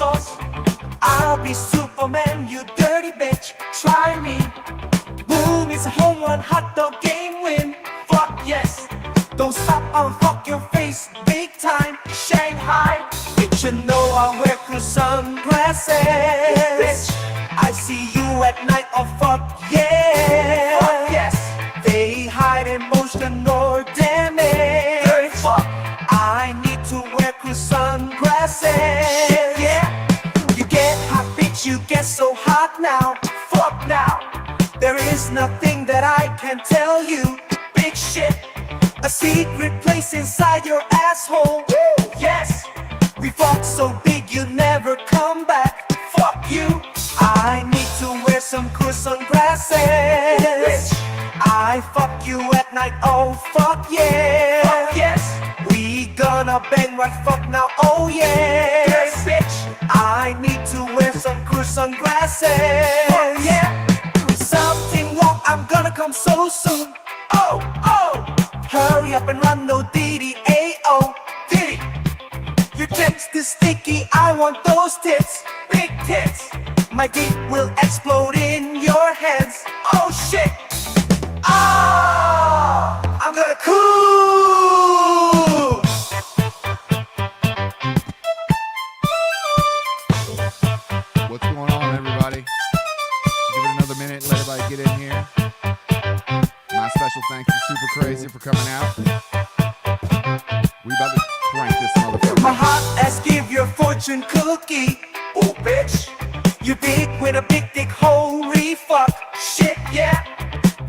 sauce. I'll be Superman, you dirty bitch. Try me. Boom, it's a home run, hot dog game win. Fuck yes. Don't stop, I'll fuck your face big time. Shanghai, bitch, you know I wear cool sunglasses. Bitch, I see you at night, oh fuck yeah. Fuck yes. They hide emotional damage. Dirty fuck. I need to wear cool sunglasses. Shit, yeah. You get hot, bitch, you get so hot now. Fuck now. There is nothing that I can tell you. Big shit. A secret place inside your asshole. Woo! Yes. We fuck so big you never come back. Fuck you. I need to wear some cool sunglasses. Bitch. I fuck you at night, oh fuck yeah. Fuck yes. We gonna bang right fuck now, oh yeah. Yes, bitch. I need to wear some cool sunglasses. Fuck yeah. Something wrong, I'm gonna come so soon. Oh, oh. Hurry up and run, no DDAO. Diddy. Your text is sticky, I want those tits. Big tits. My dick will explode in your hands. Oh shit. Ah, I'm gonna cool. What's going on, everybody? Give it another minute, let everybody get in here. My special thanks to SUPRCRZY for coming out. We about to crank this motherfucker. My hot ass give your fortune cookie. Oh bitch. You big with a big dick, holy fuck. Shit, yeah.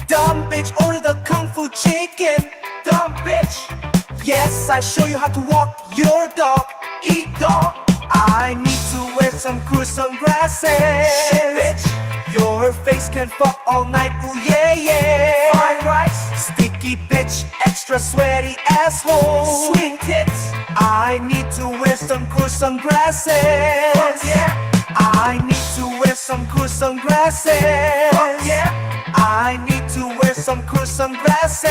Dumb bitch, order the kung fu chicken. Dumb bitch. Yes, I show you how to walk your dog. Eat dog. I need to wear some cool sunglasses. Shit, bitch. Your face can fuck all night, ooh yeah, yeah. Fine rice. Sticky bitch, extra sweaty asshole. Sweet tits. I need to wear some cool sunglasses. Fuck yeah. I need to wear some cool sunglasses. Fuck yeah. I need to wear some cool sunglasses.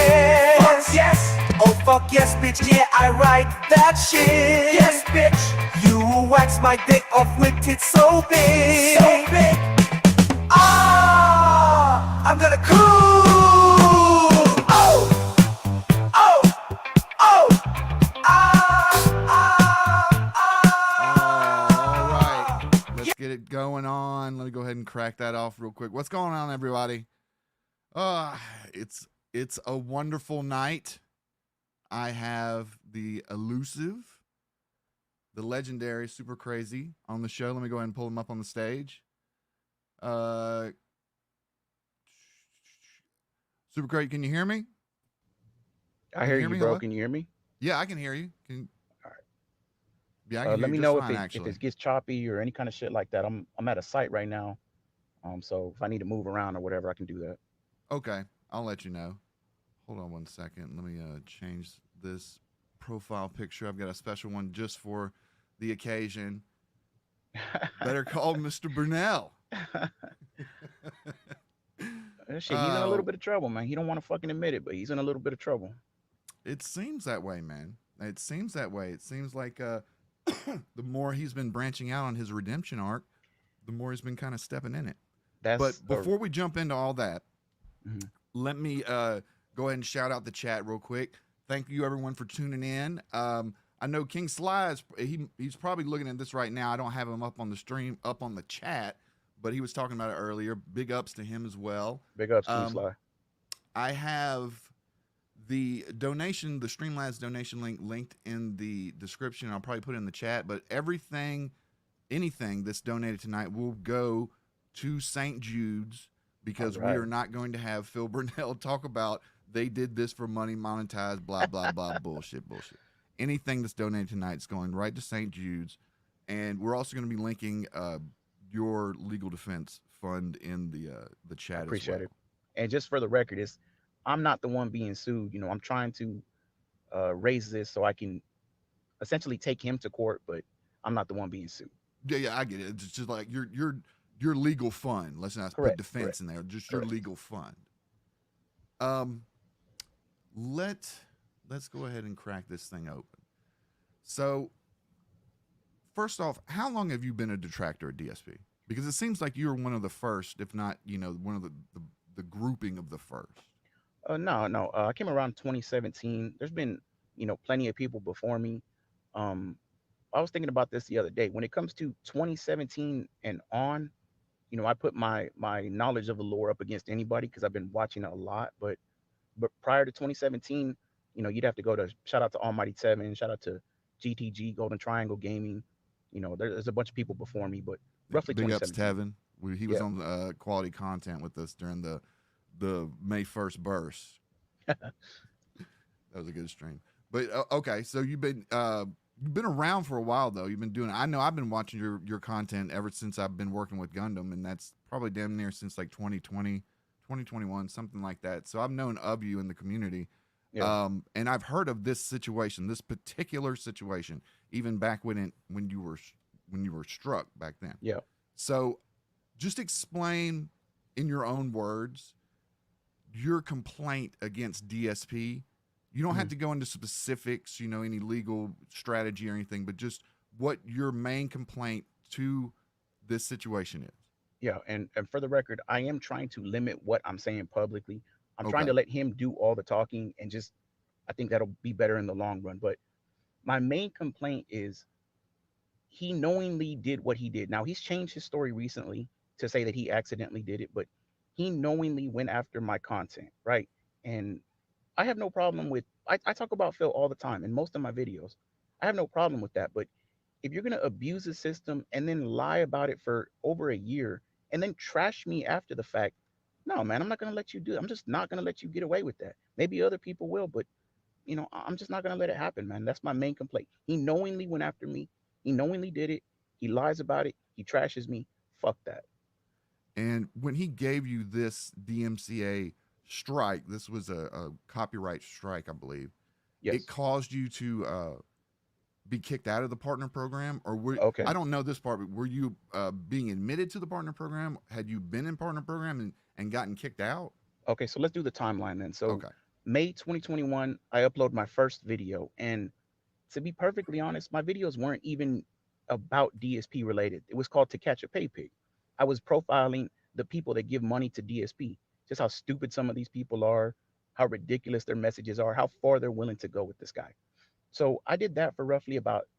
Fuck yes. Oh fuck yes, bitch, yeah, I write that shit. Yes, bitch. You wax my dick off with tits so big. So big. Ah, I'm gonna cool. Oh, oh, oh. All right, let's get it going on. Let me go ahead and crack that off real quick. What's going on, everybody? It's a wonderful night. I have the elusive, the legendary SUPRCRZY on the show. Let me go ahead and pull him up on the stage. SUPRCRZY, can you hear me? I hear you, bro. Hello? Can you hear me? Yeah, I can hear you. All right. Yeah, I can hear let you me just know fine, if it gets choppy or any kind of shit like that. I'm at a site right now, so if I need to move around or whatever, I can do that. Okay, I'll let you know. Hold on one second. Let me change this profile picture. I've got a special one just for the occasion. Better call Mr. Burnell. Shit, he's in a little bit of trouble, man. He don't want to fucking admit it, but he's in a little bit of trouble. It seems that way, man. It seems that way. It seems like the more he's been branching out on his redemption arc, the more he's been kind of stepping in it. But before we jump into all that, let me go ahead and shout out the chat real quick. Thank you, everyone, for tuning in. I know King Sly he's probably looking at this right now. I don't have him up on the stream, up on the chat, but he was talking about it earlier. Big ups to him as well. Big ups, King Sly. I have the donation, the Streamlabs donation link linked in the description. I'll probably put it in the chat, but anything that's donated tonight will go to St. Jude's, because we are not going to have Phil Burnell talk about they did this for money, monetized, blah, blah, blah, bullshit. Anything that's donated tonight is going right to St. Jude's, and we're also going to be linking your legal defense fund in the chat. I appreciate as well. it. And just for the record, I'm not the one being sued. I'm trying to raise this so I can essentially take him to court, but I'm not the one being sued. Yeah, I get it. It's just like your legal fund. Let's not put defense in there. Just your legal fund. Let's go ahead and crack this thing open. So first off, how long have you been a detractor at DSP? Because it seems like you're one of the first, if not, one of the grouping of the first. No, no. I came around 2017. There's been, plenty of people before me. Um, I was thinking about this the other day. When it comes to 2017 and on, I put my knowledge of the lore up against anybody because I've been watching a lot. But prior to 2017, you'd have to go to shout out to Almighty Seven, shout out to GTG Golden Triangle Gaming. There's a bunch of people before me, but roughly Big ups 2017. Tevin. He was Yeah. on quality content with us during the May 1st burst. That was a good stream. But okay, so you've been around for a while though. You've been doing. I know I've been watching your content ever since I've been working with Gundam, and that's probably damn near since like 2020, 2021, something like that. So I've known of you in the community. Yeah. And I've heard of this situation, this particular situation, even back when you were struck back then. Yeah. So just explain in your own words your complaint against DSP. You don't have to go into specifics, any legal strategy or anything, but just what your main complaint to this situation is. Yeah. And for the record, I am trying to limit what I'm saying publicly. I'm trying Okay. to let him do all the talking and just I think that'll be better in the long run. But my main complaint is he knowingly did what he did. Now he's changed his story recently to say that he accidentally did it, but he knowingly went after my content, right? And I have no problem with I talk about Phil all the time in most of my videos. I have no problem with that. But if you're gonna abuse the system and then lie about it for over a year and then trash me after the fact, no man, I'm not gonna let you do it. I'm just not gonna let you get away with that. Maybe other people will, but I'm just not gonna let it happen, man. That's my main complaint. He knowingly went after me. He knowingly did it. He lies about it. He trashes me. Fuck that. And when he gave you this DMCA strike, this was a copyright strike, I believe. It Yes. caused you to be kicked out of the partner program, or Okay. I don't know this part, but were you being admitted to the partner program? Had you been in partner program and gotten kicked out? Okay. So let's do the timeline then. So Okay. May 2021, I upload my first video, and to be perfectly honest, my videos weren't even about DSP related. It was called To Catch a Pay Pig. I was profiling the people that give money to DSP, just how stupid some of these people are, how ridiculous their messages are, how far they're willing to go with this guy. So I did that for roughly about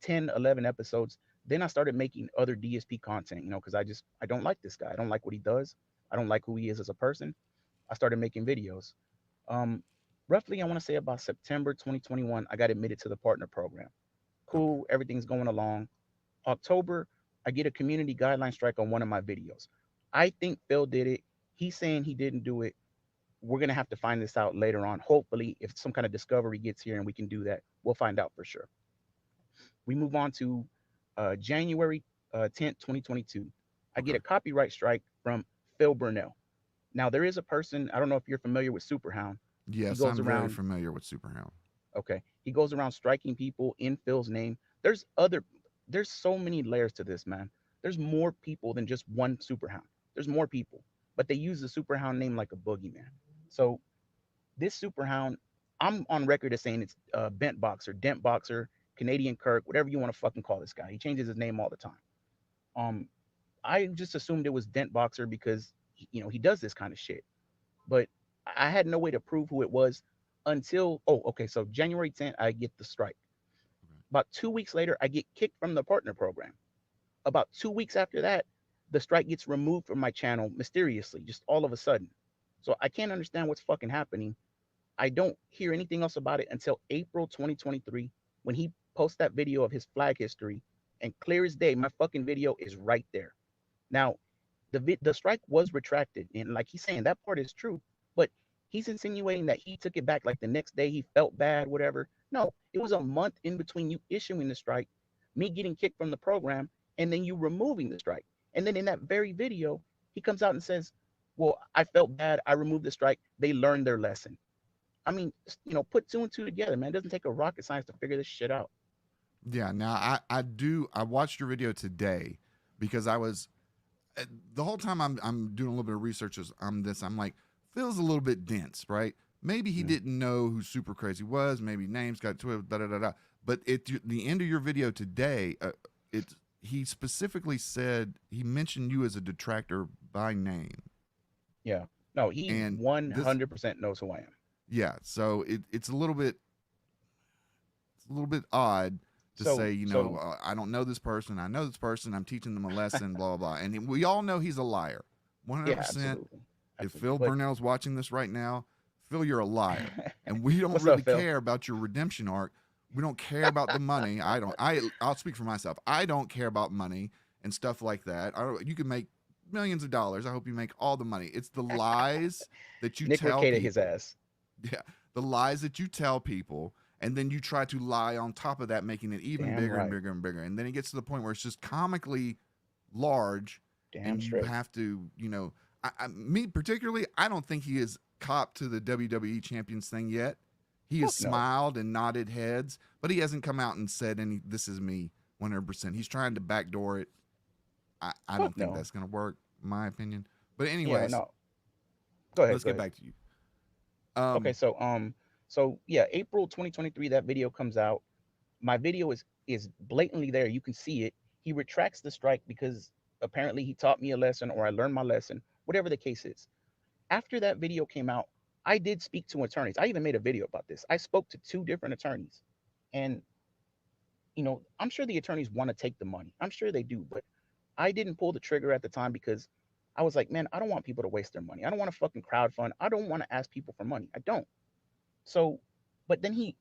10, 11 episodes. Then I started making other DSP content, because I don't like this guy. I don't like what he does. I don't like who he is as a person. I started making videos. Um, Roughly, I want to say about September 2021, I got admitted to the partner program. Okay. Cool, everything's going along. October, I get a community guideline strike on one of my videos. I think Phil did it. He's saying he didn't do it. We're going to have to find this out later on. Hopefully, if some kind of discovery gets here and we can do that, we'll find out for sure. We move on to January 10th, 2022. I get Okay. a copyright strike from Phil Burnell. Now, there is a person, I don't know if you're familiar with Superhound. He Yes, goes I'm very around, familiar with Superhound. okay, he goes around striking people in Phil's name. There's so many layers to this, man. There's more people than just one Superhound. There's more people, but they use the Superhound name like a boogeyman. So this Superhound, I'm on record as saying it's Bent Boxer, Dent Boxer, Canadian Kirk, whatever you want to fucking call this guy. He changes his name all the time. Um, I just assumed it was Dent Boxer because he does this kind of shit. But I had no way to prove who it was until okay, so January 10th, I get the strike. About 2 weeks later, I get kicked from the partner program. About 2 weeks after that, the strike gets removed from my channel mysteriously, just all of a sudden. So I can't understand what's fucking happening. I don't hear anything else about it until April 2023 when he posts that video of his flag history. And clear as day, my fucking video is right there. Now, the strike was retracted, and like he's saying, that part is true, but he's insinuating that he took it back like the next day he felt bad, whatever. No, it was a month in between you issuing the strike, me getting kicked from the program, and then you removing the strike. And then in that very video, he comes out and says, well, I felt bad, I removed the strike, they learned their lesson. I mean, put two and two together, man. It doesn't take a rocket science to figure this shit out. Yeah. Now I watched your video today because I was the whole time I'm doing a little bit of research on this. I'm like, feels a little bit dense, right? Maybe he didn't know who SUPRCRZY was. Maybe names got to it, da da da da. But at the end of your video today, it's he specifically said he mentioned you as a detractor by name, Yeah. No, he and this 100% knows who I am. yeah. So it's a little bit odd to So, say, you know, so I don't know this person. I know this person. I'm teaching them a lesson. Blah blah blah. And we all know he's a liar, yeah, 100%. absolutely, If absolutely. Phil But Burnell's watching this right now, Phil, you're a liar, and we don't what's up, really Phil? care about your redemption arc. We don't care about the money. I don't. I'll speak for myself. I don't care about money and stuff like that. You can make millions of dollars. I hope you make all the money. It's the lies that you Nick tell located his people. ass. Yeah, the lies that you tell people, and then you try to lie on top of that, making it even Damn bigger and right. bigger and bigger. And then it gets to the point where it's just comically large, Damn and you straight. have to, you know, me particularly, I don't think he is copped to the WWE champions thing yet. He has Fuck no. smiled and nodded heads, but he hasn't come out and said any. This is me, 100%. He's trying to backdoor it. I Fuck don't think no. that's gonna work, in my opinion. But Yeah, anyways, no. Go ahead. let's Go get ahead. back to you. Okay, Um, so yeah, April 2023, that video comes out. My video is blatantly there. You can see it. He retracts the strike because apparently he taught me a lesson or I learned my lesson, whatever the case is. After that video came out, I did speak to attorneys. I even made a video about this. I spoke to two different attorneys. And I'm sure the attorneys want to take the money. I'm sure they do, but I didn't pull the trigger at the time because I was like, man, I don't want people to waste their money. I don't want to fucking crowdfund. I don't want to ask people for money. I don't. So, but then he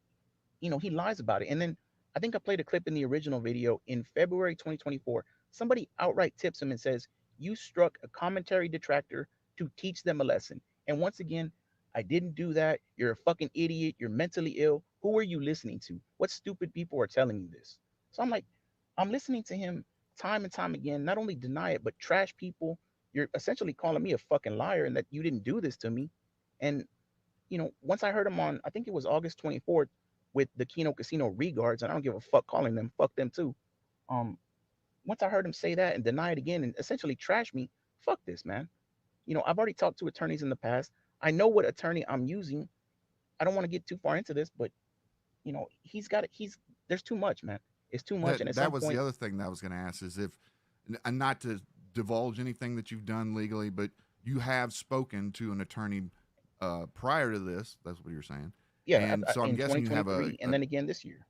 lies about it. And then I think I played a clip in the original video in February 2024. Somebody outright tips him and says, "You struck a commentary detractor to teach them a lesson." And once again, I didn't do that. You're a fucking idiot. You're mentally ill. Who are you listening to? What stupid people are telling you this? So I'm like, I'm listening to him time and time again, not only deny it, but trash people. You're essentially calling me a fucking liar and that you didn't do this to me. And once I heard him on, I think it was August 24th with the Keno Casino regards, and I don't give a fuck calling them, fuck them too. Um, Once I heard him say that and deny it again and essentially trash me, fuck this, man. I've already talked to attorneys in the past. I know what attorney I'm using. I don't want to get too far into this, but he's got it. There's too much, man. It's too much, and at that some was the point, other thing that I was going to ask is if, and not to divulge anything that you've done legally, but you have spoken to an attorney prior to this. That's what you're saying, yeah, and so I'm in guessing you have 2023, and then again this year.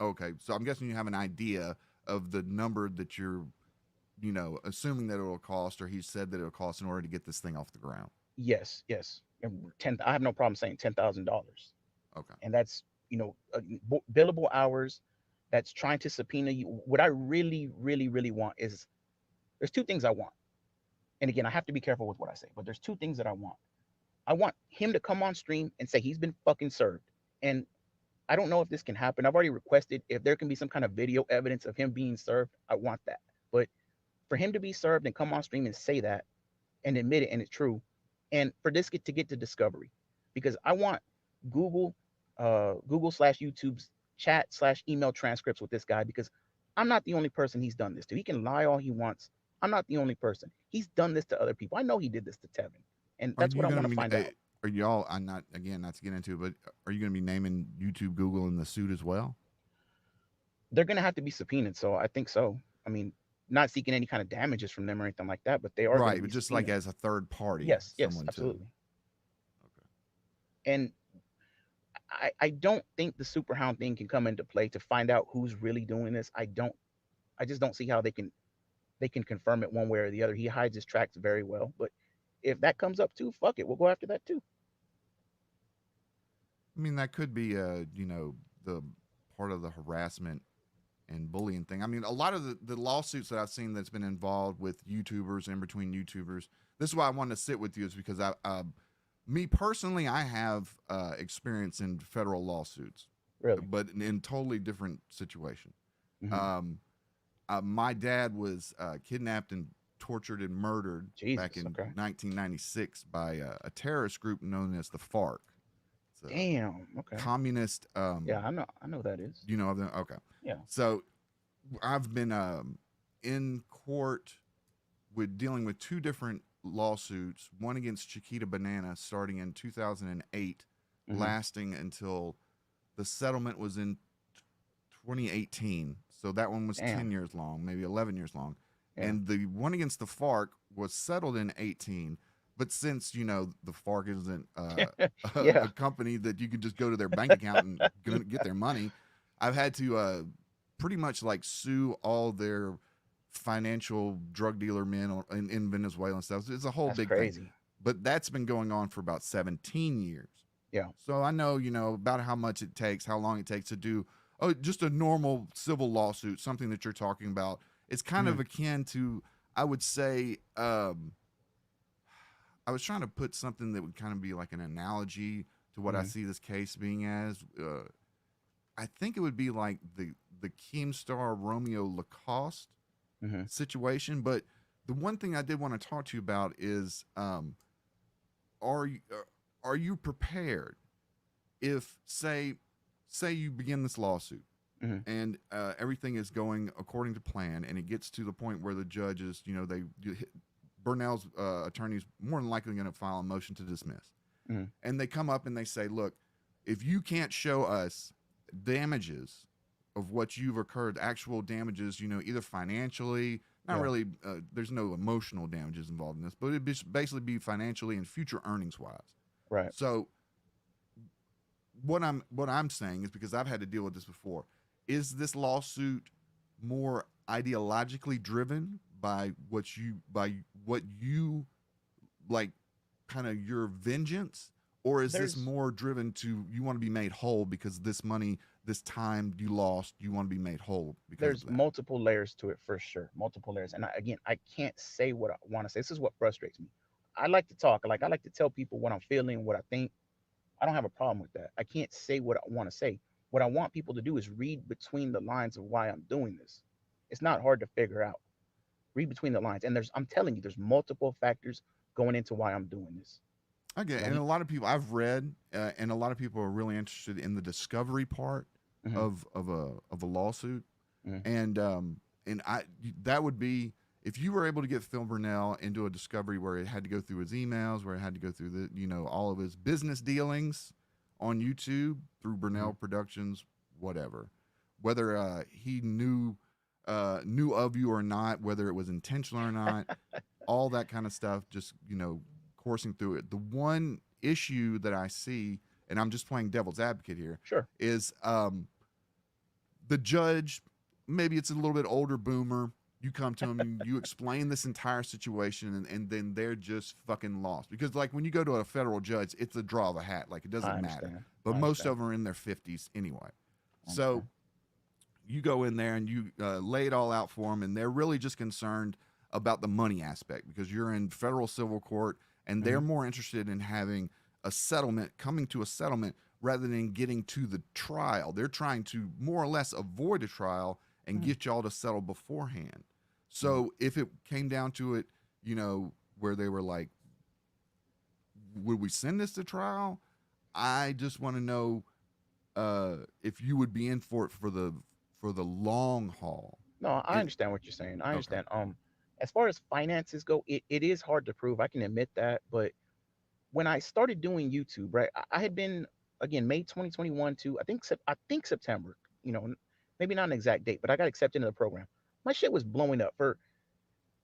okay. So I'm guessing you have an idea of the number that you're, assuming that it'll cost, or he said that it'll cost in order to get this thing off the ground. Yes, yes. And I have no problem saying $10,000, Okay. and that's billable hours. That's trying to subpoena you. What I really, really, really want is there's two things I want. And again, I have to be careful with what I say, but there's two things that I want. I want him to come on stream and say he's been fucking served. And I don't know if this can happen. I've already requested if there can be some kind of video evidence of him being served. I want that. But for him to be served and come on stream and say that and admit it and it's true, and for this to get to discovery, because I want Google, Google/YouTube's chat/email transcripts with this guy because I'm not the only person he's done this to. He can lie all he wants. I'm not the only person. He's done this to other people. I know he did this to Tevin, and Are that's what you I going want to to be? find out. Are y'all? I'm not again, not to get into it, but are you going to be naming YouTube, Google in the suit as well? They're gonna have to be subpoenaed, so I think so. I mean, not seeking any kind of damages from them or anything like that, but they are going Right, to but be just like subpoenaed. as a third party, Yes, yes, someone to. absolutely. Okay. And I don't think the Superhound thing can come into play to find out who's really doing this. I just don't see how they can confirm it one way or the other. He hides his tracks very well, but if that comes up too, fuck it, we'll go after that too. I mean, that could be, the part of the harassment and bullying thing. I mean, a lot of the lawsuits that I've seen that's been involved with YouTubers and between YouTubers. This is why I wanted to sit with you is because me personally, I have experience in federal lawsuits, Really. but in totally different situation. Hmm. Um, my dad was kidnapped and tortured and murdered back Jesus. in Okay. 1996 by a terrorist group known as the FARC. It's a Damn. Okay. communist. Yeah, I know that is. You know of them? Okay. Yeah. So I've been in court with dealing with two different lawsuits, one against Chiquita Banana starting in 2008, Hmm. lasting until the settlement was in 2018. So that one was Damn. 10 years long, maybe 11 years long. Yeah. And the one against the FARC was settled in 18. But since, the FARC isn't Yeah. a company that you can just go to their bank account and get their money, I've had to pretty much like sue all their financial drug dealer men in Venezuela and stuff. It's a whole That's big thing. crazy. But that's been going on for about 17 years. Yeah. So I know, about how much it takes, how long it takes to do just a normal civil lawsuit, something that you're talking about. It's kind of Mhm. akin to, I would say, I was trying to put something that would kind of be like an analogy to what I Mhm. see this case being as. I think it would be like the Keemstar Romeo Lacoste Mhm. situation. But the one thing I did want to talk to you about is, are you are you prepared if say you begin this lawsuit Mhm. and everything is going according to plan, and it gets to the point where the judges, Burnell's attorney's more than likely going to file a motion to dismiss, Mhm. and they come up and they say, look, if you can't show us damages of what you've occurred, actual damages, either financially, not Yeah. really, there's no emotional damages involved in this, but it'd basically be financially and future earnings wise. Right. So what I'm saying is, because I've had to deal with this before, is this lawsuit more ideologically driven by what you like, kind of your vengeance, or is this There's more driven to, you want to be made whole because this money, this time you lost, you want to be made whole because of there's that? multiple layers to it for sure. Multiple layers. And again, I can't say what I want to say. This is what frustrates me. I like to talk. Like I like to tell people what I'm feeling, what I think. I don't have a problem with that. I can't say what I want to say. What I want people to do is read between the lines of why I'm doing this. It's not hard to figure out. Read between the lines. And I'm telling you, there's multiple factors going into why I'm doing this. Okay, You know, and a lot of people I've read, and a lot of people are really interested in the discovery part mm-hmm, of a lawsuit, mm-hmm, and that would be, if you were able to get Phil Burnell into a discovery where it had to go through his emails, where it had to go through all of his business dealings on YouTube through mm-hmm, Burnell Productions, whatever, whether he knew of you or not, whether it was intentional or not, all that kind of stuff, just coursing through it. The one issue that I see, and I'm just playing devil's advocate here, sure. is the judge, maybe it's a little bit older boomer. You come to them and you explain this entire situation, and then they're just fucking lost. Because, like, when you go to a federal judge, it's a draw of a hat. Like, it I doesn't matter. understand. But I most understand. of them are in their 50s anyway. I So understand. you go in there and you lay it all out for them, and they're really just concerned about the money aspect, because you're in federal civil court, and Mm-hmm, they're more interested in having coming to a settlement, rather than getting to the trial. They're trying to more or less avoid a trial and mm-hmm, get y'all to settle beforehand. mm-hmm. So if it came down to it, where they were like, would we send this to trial? I just want to know if you would be in for it for the long haul. No, I It understand what you're saying. I Okay. understand. As far as finances go, it is hard to prove. I can admit that. But when I started doing YouTube, right, I had been again May 2021 to I think September. You know, maybe not an exact date, but I got accepted into the program. My shit was blowing up. For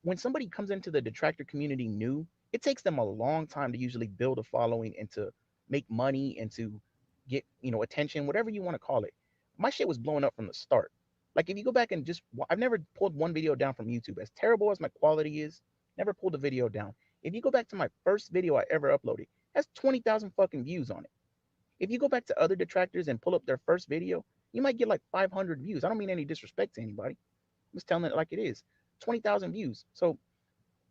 when somebody comes into the detractor community new, it takes them a long time to usually build a following and to make money and to get, attention, whatever you want to call it. My shit was blowing up from the start. Like if you go back and I've never pulled one video down from YouTube. As terrible as my quality is, never pulled a video down. If you go back to my first video I ever uploaded, it has 20,000 fucking views on it. If you go back to other detractors and pull up their first video, you might get like 500 views. I don't mean any disrespect to anybody. I'm just telling it like it is. 20,000 views. So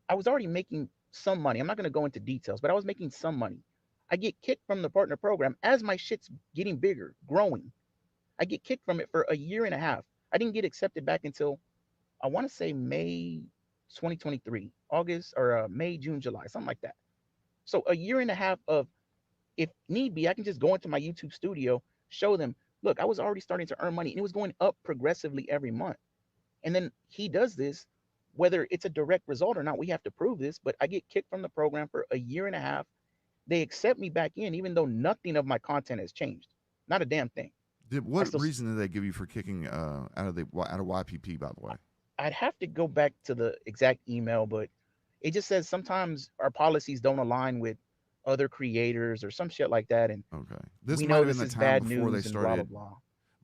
I was already making some money. I'm not going to go into details, but I was making some money. I get kicked from the partner program as my shit's getting bigger, growing. I get kicked from it for a year and a half. I didn't get accepted back until I want to say May 2023, August or May, June, July, something like that. So a year and a half of, if need be, I can just go into my YouTube studio, show them, look, I was already starting to earn money, and it was going up progressively every month. And then he does this, whether it's a direct result or not, we have to prove this, but I get kicked from the program for a year and a half. They accept me back in, even though nothing of my content has changed. Not a damn thing. What still, reason did they give you for kicking out of YPP? By the way. I'd have to go back to the exact email, but it just says sometimes our policies don't align with other creators or some shit like that, and Okay, this we might know have been this the is time bad news and blah blah blah.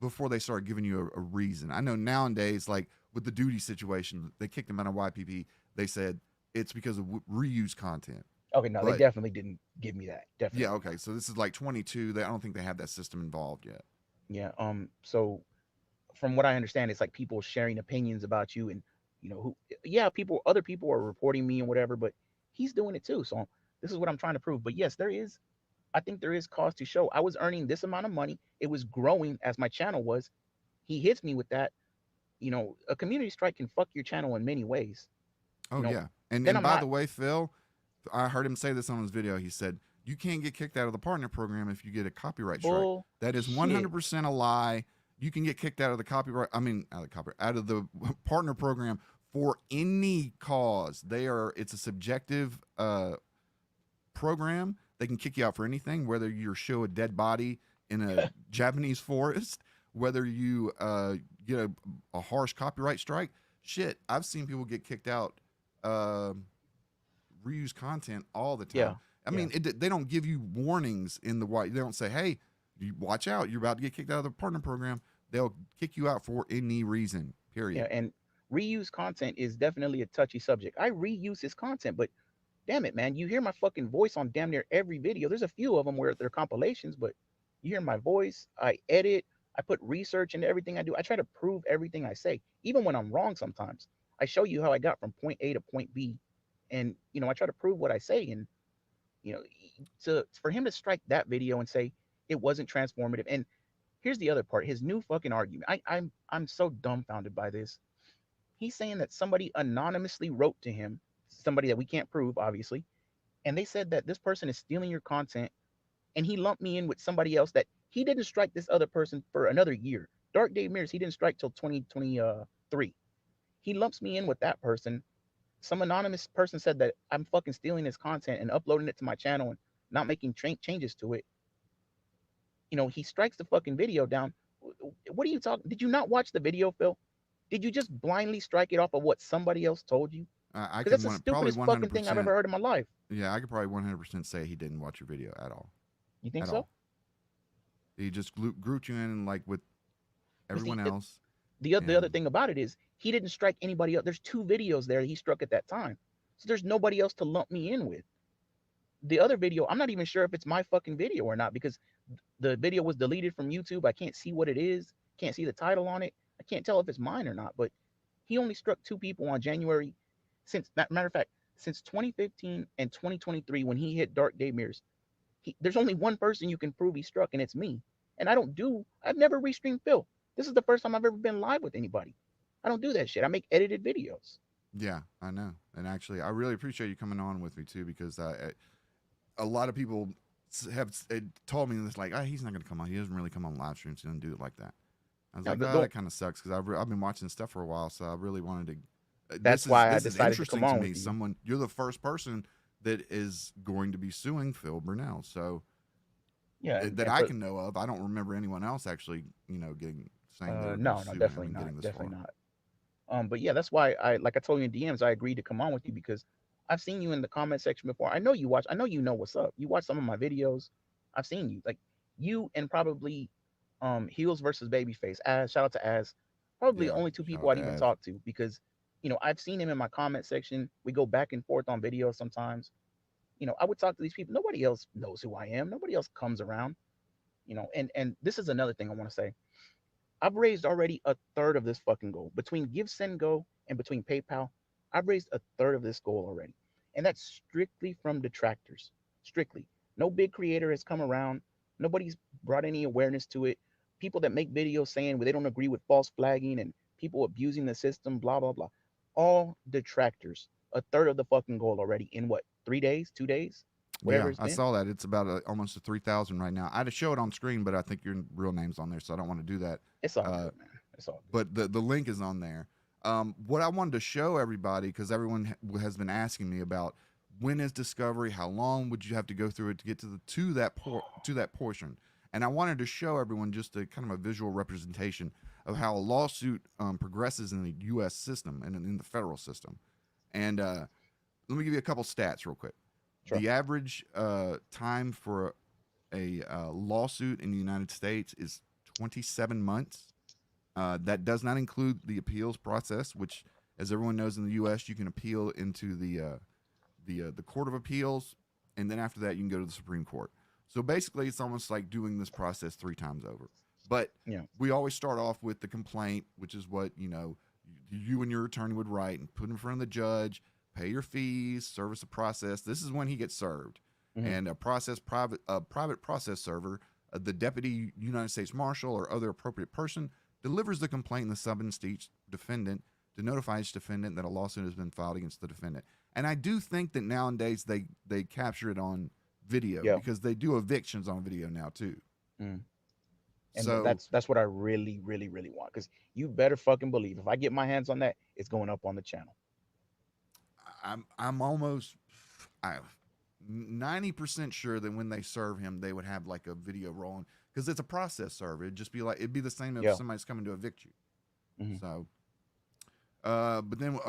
before they started giving you a reason. I know nowadays, like with the duty situation, they kicked them out of YPP. They said it's because of reuse content. Okay, no, they But definitely didn't give me that. yeah, Definitely okay. not. So this is like 22. I don't think they have that system involved yet. Yeah. So from what I understand, it's like people sharing opinions about you, and who, yeah, other people are reporting me and whatever, but he's doing it too. So this is what I'm trying to prove. But yes, I think there is cause to show. I was earning this amount of money. It was growing as my channel was. He hits me with that. A community strike can fuck your channel in many ways. You Oh know, yeah. And then and I'm by not the way, Phil, I heard him say this on his video. He said you can't get kicked out of the partner program if you get a copyright strike. That is bullshit. 100% a lie. You can get kicked out of the copyright. I mean, out of the partner program for any cause. It's a subjective program. They can kick you out for anything, whether you show a dead body in a Japanese forest, whether you get a harsh copyright strike. Shit, I've seen people get kicked out, reuse content all the Yeah, time. I yeah, mean, they don't give you warnings in the white. They don't say, "Hey, you watch out, you're about to get kicked out of the partner program." They'll kick you out for any reason. yeah. Period. And reuse content is definitely a touchy subject. I reuse his content, but damn it, man, you hear my fucking voice on damn near every video. There's a few of them where they're compilations, but you hear my voice. I edit. I put research into everything I do. I try to prove everything I say, even when I'm wrong. Sometimes I show you how I got from point A to point B, and I try to prove what I say. And you know, for him to strike that video and say it wasn't transformative. And here's the other part: his new fucking argument. I'm so dumbfounded by this. He's saying that somebody anonymously wrote to him, somebody that we can't prove, obviously, and they said that this person is stealing your content, and he lumped me in with somebody else that he didn't strike this other person for another year. Dark Day Mirrors, he didn't strike till 2023. He lumps me in with that person. Some anonymous person said that I'm fucking stealing his content and uploading it to my channel and not making changes to it. He strikes the fucking video down. What are you talking? Did you not watch the video, Phil? Did you just blindly strike it off of what somebody else told you? I Because can that's the probably stupidest fucking thing I've 100%. ever heard in my life. Yeah, I could probably 100% say he didn't watch your video at all. You think At so? all. He just grouped you in like with But see, everyone else. the other And thing about it is he didn't strike anybody else. There's two videos there that he struck at that time, so there's nobody else to lump me in with. The other video, I'm not even sure if it's my fucking video or not because the video was deleted from YouTube. I can't see what it is. Can't see the title on it. I can't tell if it's mine or not. But he only struck two people on January. Matter of fact, since 2015 and 2023 when he hit Dark Day Mirrors, there's only one person you can prove he struck, and it's me. And I've never restreamed Phil. This is the first time I've ever been live with anybody. I don't do that shit. I make edited videos. yeah, I know. And actually, I really appreciate you coming on with me too because a lot of people have told me this like, he's not going to come on. He doesn't really come on live streams. He doesn't do it like that. I was Now, like, oh, that kind of sucks because I've been watching stuff for a while, so I really wanted to. that's why I This is decided to come interesting to on me. with you. You're the first person that is going to be suing Phil Burnell, so Yeah, that I can know of. I don't remember anyone else actually, getting saying they were going no, to no, sue him definitely and not, getting this far. definitely not. But yeah, that's why like I told you in DMs, I agreed to come on with you because I've seen you in the comment section before. I know you watch. I know you know what's up. You watch some of my videos. I've seen you, like you and probably Heels versus Babyface. Shout out to Az. Probably the Yeah, only two shout people out I'd to even Az. talk to because I've seen him in my comment section. We go back and forth on videos sometimes. I would talk to these people. Nobody else knows who I am. Nobody else comes around. And this is another thing I want to say. I've raised already a third of this fucking goal between Give Send Go and between PayPal. I've raised a third of this goal already, and that's strictly from detractors. Strictly, no big creator has come around. Nobody's brought any awareness to it. People that make videos saying they don't agree with false flagging and people abusing the system, blah blah blah. All detractors. A third of the fucking goal already in what 3 days, 2 days, whatever Yeah, it's I been. saw that. It's about almost 3,000 right now. I'd show it on screen, but I think your real name's on there, so I don't want to do that. It's all Uh, good, man. It's all good. but the link is on there. What I wanted to show everybody, because everyone has been asking me about when is discovery, how long would you have to go through it to get to that portion, And I wanted to show everyone just a kind of a visual representation of how a lawsuit progresses in the U.S. system and in the federal system. And let me give you a couple stats real quick. Sure. The average time for a lawsuit in the United States is 27 months. That does not include the appeals process, which, as everyone knows, in the U.S., you can appeal into the Court of Appeals, and then after that, you can go to the Supreme Court. So basically, it's almost like doing this process 3 times over. But we always start off with the complaint, which is what you and your attorney would write and put in front of the judge, pay your fees, service a process. This is when he gets served, and a private process server, the deputy United States Marshal or other appropriate person, delivers the complaint in the summons to each defendant to notify each defendant that a lawsuit has been filed against the defendant. And I do think that nowadays they capture it on video because they do evictions on video now too. And so that's what I really, really, really want, because you better fucking believe if I get my hands on that, it's going up on the channel. I'm almost 90% sure that when they serve him, they would have like a video rolling, because it's a process server. It'd be the same if somebody's coming to evict you. So, but then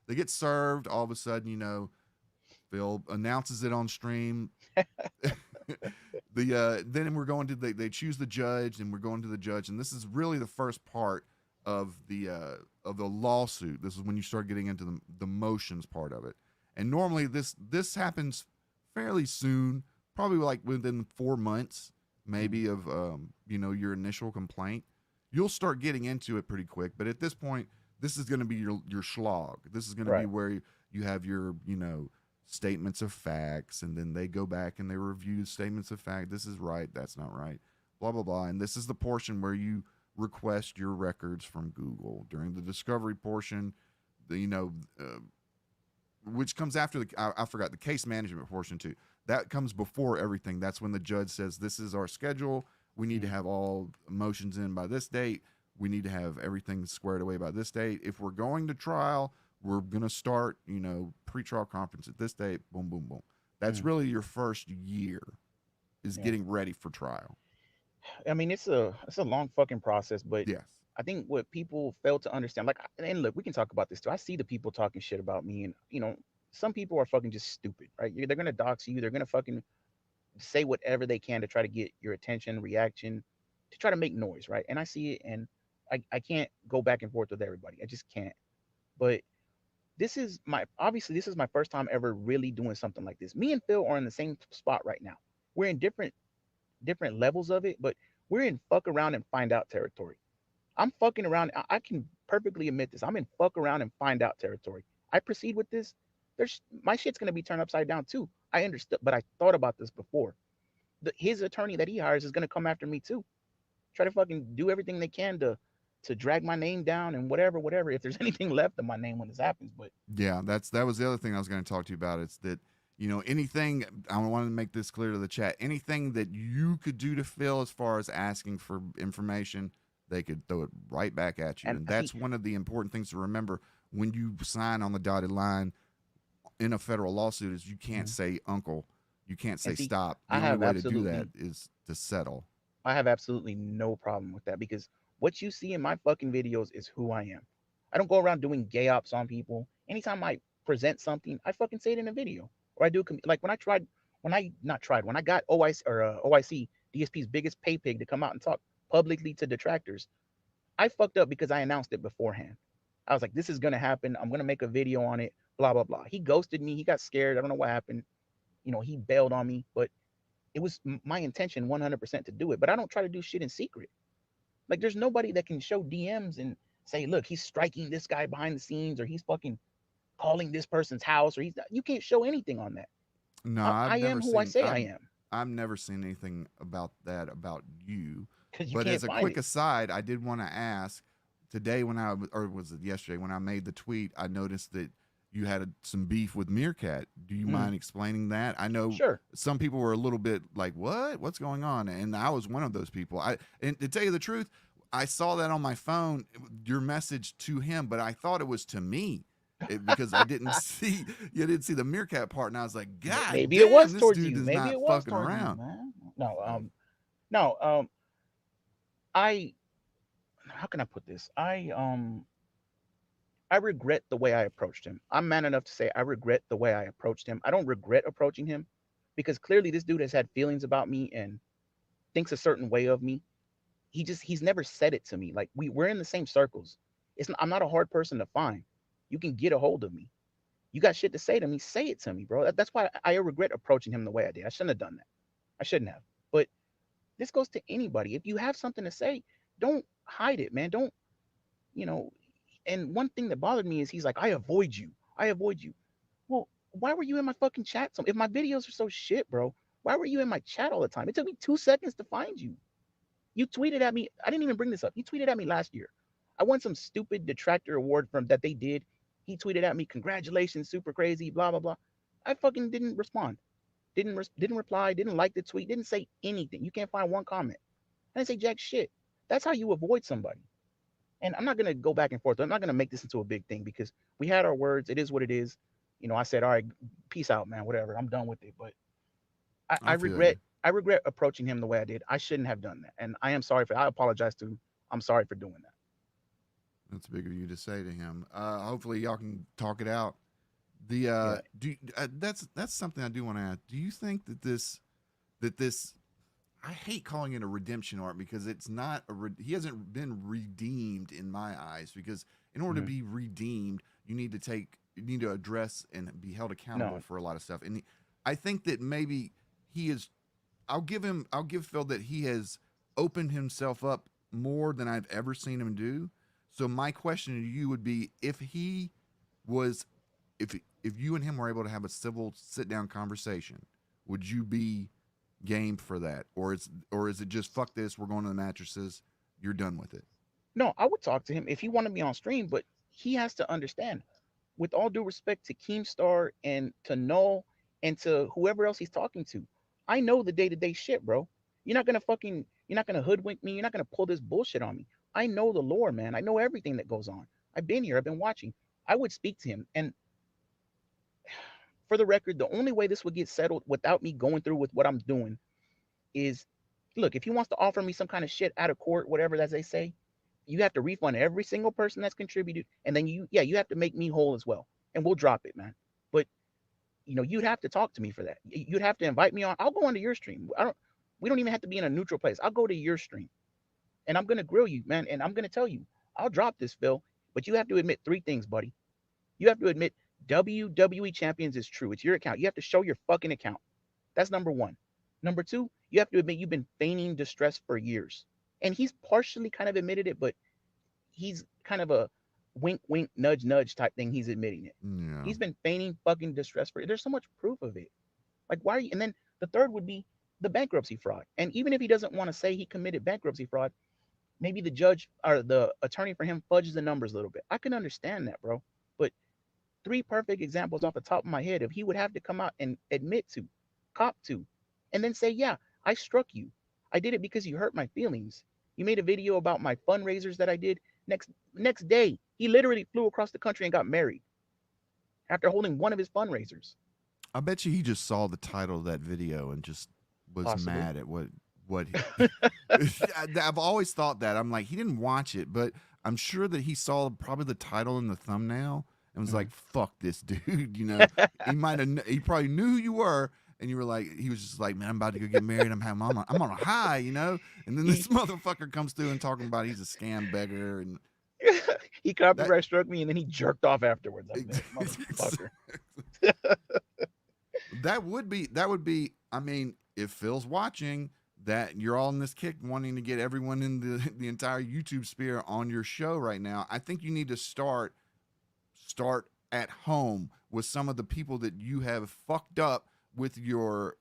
they get served. All of a sudden, Phil announces it on stream. Then we're going to they choose the judge, and we're going to the judge, and this is really the first part of the lawsuit. This is when you start getting into the motions part of it. And normally this happens fairly soon, probably like within 4 months, maybe of your initial complaint. You'll start getting into it pretty quick, but at this point, this is going to be your schlog. This is going to be where you have your statements of facts, and then they go back and they review statements of fact. This is right, that's not right, blah blah blah. And this is the portion where you request your records from Google during the discovery portion. Which comes after I forgot the case management portion too. That comes before everything. That's when the judge says, this is our schedule. We need to have all motions in by this date. We need to have everything squared away by this date. If we're going to trial, we're going to start, pretrial conference at this date. Boom, boom, boom. That's really your first year is getting ready for trial. I mean, it's a long fucking process, but yes. I think what people fail to understand, and look, we can talk about this too. I see the people talking shit about me, and some people are fucking just stupid, right? They're gonna dox you. They're gonna fucking say whatever they can to try to get your attention, reaction, to try to make noise, right? And I see it, and I can't go back and forth with everybody. I just can't. But this is my first time ever really doing something like this. Me and Phil are in the same spot right now. We're in different levels of it, but we're in fuck around and find out territory. I'm fucking around. I can perfectly admit this. I'm in fuck around and find out territory. I proceed with this. My shit's gonna be turned upside down too. I understood, but I thought about this before. His attorney that he hires is gonna come after me too. Try to fucking do everything they can to drag my name down and whatever. If there's anything left of my name when this happens, but yeah, that was the other thing I was going to talk to you about. It's that anything, I wanted to make this clear to the chat. Anything that you could do to Phil as far as asking for information, they could throw it right back at you. And that's one of the important things to remember when you sign on the dotted line in a federal lawsuit is you can't say uncle. You can't say stop. The only way to do that is to settle. I have absolutely no problem with that, because what you see in my fucking videos is who I am. I don't go around doing gay ops on people. Anytime I present something, I fucking say it in a video. Or I do, like when I got OIC, DSP's biggest pay pig, to come out and talk publicly to detractors, I fucked up because I announced it beforehand. I was like, this is going to happen. I'm going to make a video on it, blah, blah, blah. He ghosted me. He got scared. I don't know what happened. He bailed on me, but it was my intention 100% to do it. But I don't try to do shit in secret. Like, there's nobody that can show DMs and say, look, he's striking this guy behind the scenes, or he's fucking calling this person's house, or you can't show anything on that. No, I am who I say I am. I've never seen anything about that about you. But as a quick aside, I did want to ask today or was it yesterday when I made the tweet, I noticed that you had some beef with Meerkat. Do you mind explaining that? I know some people were a little bit like, what's going on? And I was one of those people. And to tell you the truth, I saw that on my phone, your message to him, but I thought it was to me. Because I didn't see the Meerkat part, and I was like, God, maybe it was towards this dude you. is Maybe not it was fucking towards around. you, man. No, No, I how can I put this? I regret the way I approached him. I'm man enough to say I regret the way I approached him. I don't regret approaching him because clearly this dude has had feelings about me and thinks a certain way of me. He's never said it to me. Like we're in the same circles. I'm not a hard person to find. You can get a hold of me. You got shit to say to me, say it to me, bro. That's why I regret approaching him the way I did. I shouldn't have done that. I shouldn't have. But this goes to anybody. If you have something to say, don't hide it, man. Don't, you know. And one thing that bothered me is he's like, I avoid you. I avoid you. Well, why were you in my fucking chat? If my videos are so shit, bro, why were you in my chat all the time? It took me 2 seconds to find you. You tweeted at me. I didn't even bring this up. You tweeted at me last year. I won some stupid detractor award from that they did. He tweeted at me, congratulations, super crazy, blah blah blah. I fucking didn't respond. Didn't reply. Didn't like the tweet. Didn't say anything. You can't find one comment. I didn't say jack shit. That's how you avoid somebody. And I'm not gonna go back and forth. I'm not gonna make this into a big thing because we had our words. It is what it is. I said, all right, peace out, man. Whatever. I'm done with it. But I I feel you. regret I regret approaching him the way I did. I shouldn't have done that. And I am sorry for I apologize to him. I'm sorry for doing that. That's big of you to say to him. Hopefully, y'all can talk it out. Yeah. That's something I do want to ask. Do you think that this I hate calling it a redemption arc because it's not he hasn't been redeemed in my eyes because in order to Mhm. be redeemed you need to address and be held accountable No, for a lot of stuff and I think that maybe he is I'll give Phil that he has opened himself up more than I've ever seen him do. So my question to you would be if he was if you and him were able to have a civil sit down conversation, would you be game for that, or is it just fuck this? We're going to the mattresses. You're done with it. no, I would talk to him if he wanted me on stream, but he has to understand, with all due respect to Keemstar and to Null and to whoever else he's talking to, I know the day-to-day shit, bro. You're not gonna hoodwink me. You're not gonna pull this bullshit on me. I know the lore, man. I know everything that goes on. I've been here. I've been watching. I would speak to him. And for the record, the only way this would get settled without me going through with what I'm doing is, look, if he wants to offer me some kind of shit out of court, whatever as they say, you have to refund every single person that's contributed, and then you have to make me whole as well, and we'll drop it, man. But you'd have to talk to me for that. You'd have to invite me on. I'll go onto your stream. I don't. We don't even have to be in a neutral place. I'll go to your stream, and I'm gonna grill you, man, and I'm gonna tell you, I'll drop this, Phil. But you have to admit three things, buddy. You have to admit WWE Champions is true. It's your account. You have to show your fucking account. That's number one. Number two, you have to admit you've been feigning distress for years. And he's partially kind of admitted it, but he's kind of a wink, wink, nudge, nudge type thing. He's admitting it. Yeah. He's been feigning fucking distress for. There's so much proof of it. Like, why are you? And then the third would be the bankruptcy fraud. And even if he doesn't want to say he committed bankruptcy fraud, maybe the judge or the attorney for him fudges the numbers a little bit. I can understand that, bro. But three perfect examples off the top of my head of he would have to come out and admit to, cop to, and then say, yeah, I struck you. I did it because you hurt my feelings. You made a video about my fundraisers that I did. Next day, he literally flew across the country and got married after holding one of his fundraisers. I bet you he just saw the title of that video and just was Possibly. mad at what I've always thought that. I'm like, he didn't watch it, but I'm sure that he saw probably the title and the thumbnail and was Mhm. like, fuck this dude. He probably knew who you were. And you were like, he was just like, man, I'm about to go get married. I'm on a high, And then this he motherfucker comes through and talking about he's a scam beggar and he that. copyright struck me and then he jerked off afterwards. I'm like, motherfucker. That would be I mean, if Phil's watching that you're all in this kick wanting to get everyone in the entire YouTube sphere on your show right now, I think you need to start at home with some of the people that you have fucked up with your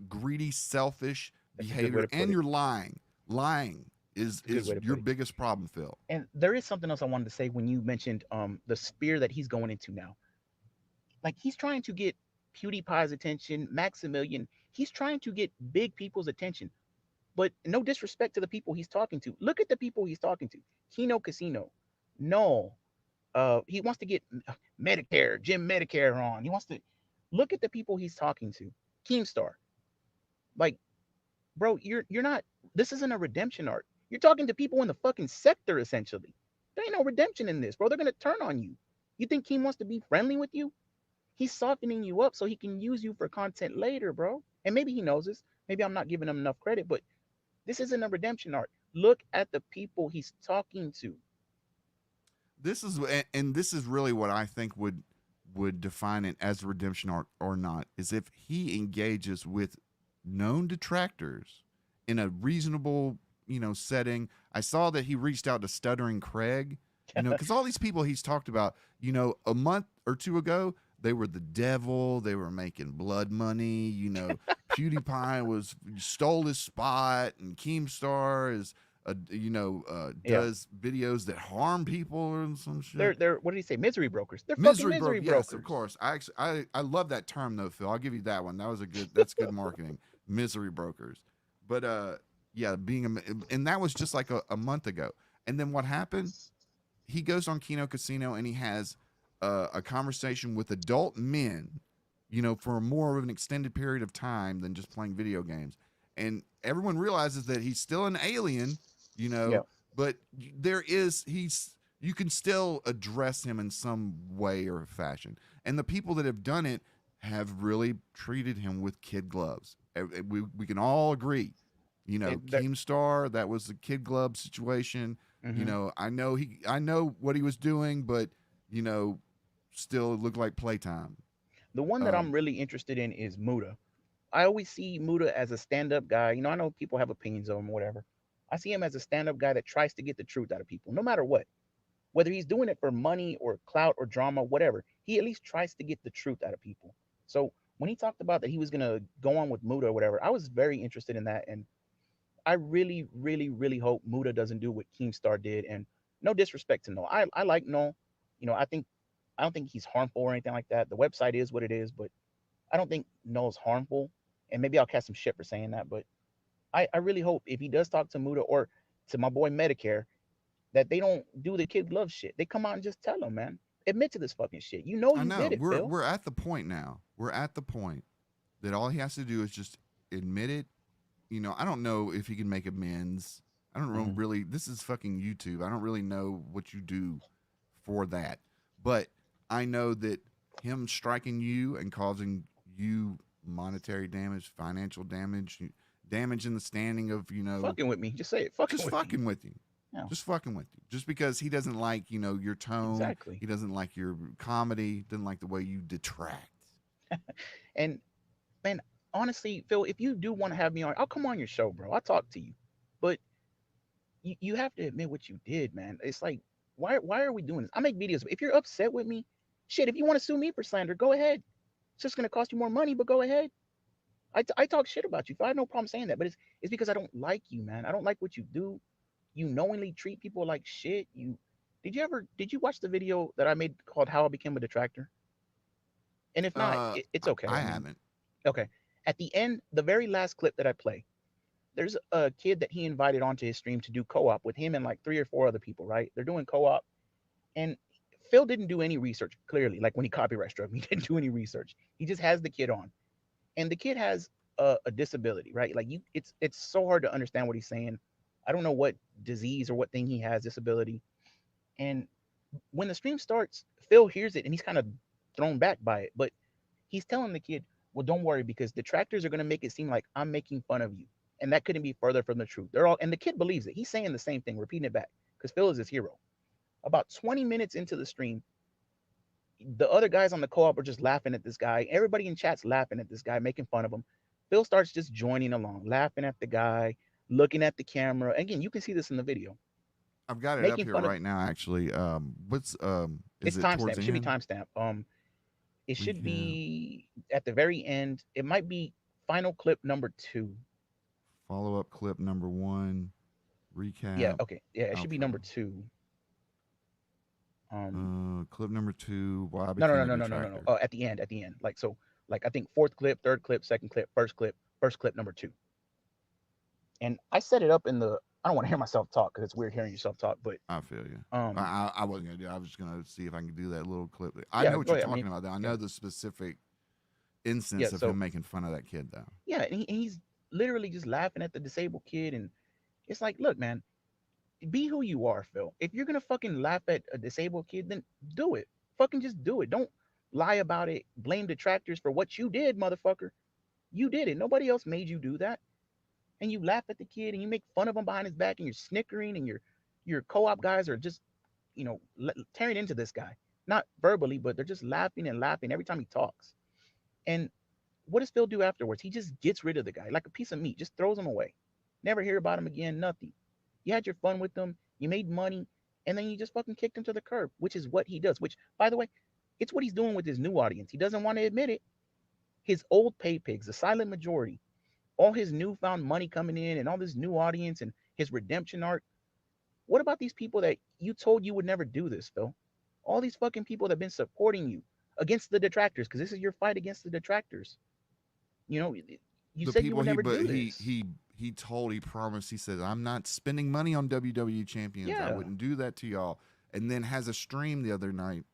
greedy, selfish That's a good way behavior to put and it. your lying. Lying is It's a good way to your put it. biggest problem, Phil. And there is something else I wanted to say when you mentioned the spear that he's going into now. Like he's trying to get PewDiePie's attention, Maximilian. He's trying to get big people's attention. But no disrespect to the people he's talking to. Look at the people he's talking to. Kino Casino. No. He wants to get Medicare, Jim Medicare on. He wants to look at the people he's talking to. Keemstar. Like bro, you're not. This isn't a redemption arc. You're talking to people in the fucking sector essentially. There ain't no redemption in this, bro. They're gonna turn on you. You think Keem wants to be friendly with you? He's softening you up so he can use you for content later, bro. And maybe he knows this. Maybe I'm not giving him enough credit, but this isn't a redemption arc. Look at the people he's talking to. This is and this is really what I think would define it as a redemption arc or not, is if he engages with known detractors in a reasonable, setting. I saw that he reached out to Stuttering Craig, because all these people he's talked about, a month or two ago, they were the devil. They were making blood money. PewDiePie stole his spot, and Keemstar is, Yeah. does videos that harm people or some shit. They're what did he say? Misery brokers. They're fucking misery brokers. Yes, of course. I love that term though, Phil. I'll give you that one. That's good marketing. Misery brokers. But yeah, and that was just like a month ago. And then what happened? He goes on Kino Casino and he has a conversation with adult men, for more of an extended period of time than just playing video games. And everyone realizes that he's still an alien, Yeah. but you can still address him in some way or fashion. And the people that have done it have really treated him with kid gloves. We can all agree, Keemstar, that was a kid glove situation. Mhm. I know what he was doing, but still it looked like playtime. The one that I'm Um, really interested in is Muda. I always see Muda as a stand-up guy. I know people have opinions of him or whatever. I see him as a stand-up guy that tries to get the truth out of people, no matter what. Whether he's doing it for money or clout or drama, whatever, he at least tries to get the truth out of people. So when he talked about that he was gonna go on with Muda or whatever, I was very interested in that, and I really, really, really hope Muda doesn't do what Keemstar did. And no disrespect to Noel, I like Noel. I don't think he's harmful or anything like that. The website is what it is, but I don't think Noel's harmful. And maybe I'll catch some shit for saying that, but I really hope if he does talk to Muda or to my boy Medicare, that they don't do the kid glove shit. They come out and just tell him, man, admit to this fucking shit. You know I you know did it, Phil. we're at the point now. We're at the point that all he has to do is just admit it. I don't know if he can make amends. I don't know Hmm. really. This is fucking YouTube. I don't really know what you do for that. But I know that him striking you and causing you monetary damage, financial damage, damage in the standing of, Fucking with me. Just say it. Fucking just with me. fucking with you. Yeah, Just fucking with you. Just because he doesn't like, your tone, exactly. he doesn't like your comedy, doesn't like the way you detract. And man, honestly, Phil, if you do want to have me on, I'll come on your show, bro. I'll talk to you. But you have to admit what you did, man. It's like, why are we doing this? I make videos. If you're upset with me, shit, if you want to sue me for slander, go ahead. It's just gonna cost you more money, but go ahead. I talk shit about you. I have no problem saying that, but it's because I don't like you, man. I don't like what you do. You knowingly treat people like shit. Did you watch the video that I made called "How I Became a Detractor"? And if not, it's okay. I I mean, haven't. okay. At the end, the very last clip that I play, there's a kid that he invited onto his stream to do co-op with him and like three or four other people. Right? They're doing co-op, and Phil didn't do any research. Clearly, like when he copyright struck me, he didn't do any research. He just has the kid on, and the kid has a disability, right? Like it's so hard to understand what he's saying. I don't know what disease or what thing he has, disability. And when the stream starts, Phil hears it and he's kind of thrown back by it. But he's telling the kid, "Well, don't worry because detractors are going to make it seem like I'm making fun of you." And that couldn't be further from the truth. They're all, and the kid believes it. He's saying the same thing, repeating it back because Phil is his hero. About 20 minutes into the stream, the other guys on the co-op are just laughing at this guy. Everybody in chat's laughing at this guy, making fun of him. Phil starts just joining along, laughing at the guy, looking at the camera. Again, you can see this in the video, I've got it up making here fun of. right now. Actually, what's is It's it towards timestamp. It the should be end? timestamp. It should Recap, be at the very end. It might be final clip number 2. follow up clip number 1, Yeah. recap, Okay. Yeah. It should be outro. number 2. Um. Clip number 2. Why I No. No. became No. a No. No. No. No. No. detractor. Oh, at the end. At the end. Like so. Like I think fourth clip, third clip, second clip, first clip number 2. And I set it up in the. I don't want to hear myself talk because it's weird hearing yourself talk. But I feel you. um. I wasn't gonna do it. I was just gonna see if I can do that little clip. I Yeah. know what Go you're ahead. I talking mean. about, though. I Yeah. know the specific instance Yeah. of him So making fun of that kid, though. yeah, and he's literally just laughing at the disabled kid. And it's like, look, man, be who you are, Phil. If you're gonna fucking laugh at a disabled kid, then do it. Fucking just do it. Don't lie about it. Blame detractors for what you did, motherfucker. You did it. Nobody else made you do that. And you laugh at the kid and you make fun of him behind his back and you're snickering and your co-op guys are just, tearing into this guy. Not verbally, but they're just laughing and laughing every time he talks. And what does Phil do afterwards? He just gets rid of the guy like a piece of meat, just throws him away. Never hear about him again, nothing. You had your fun with him, you made money, and then you just fucking kicked him to the curb, which is what he does. Which, by the way, it's what he's doing with his new audience. He doesn't want to admit it. His old pay pigs, the silent majority, all his newfound money coming in and all this new audience and his redemption arc. What about these people that you told you would never do this, Phil? All these fucking people that have been supporting you against the detractors, because this is your fight against the detractors. You know, you The said you people would he never but do this. he promised. He said, "I'm not spending money on WWE champions. I Yeah, wouldn't do that to y'all." And then has a stream the other night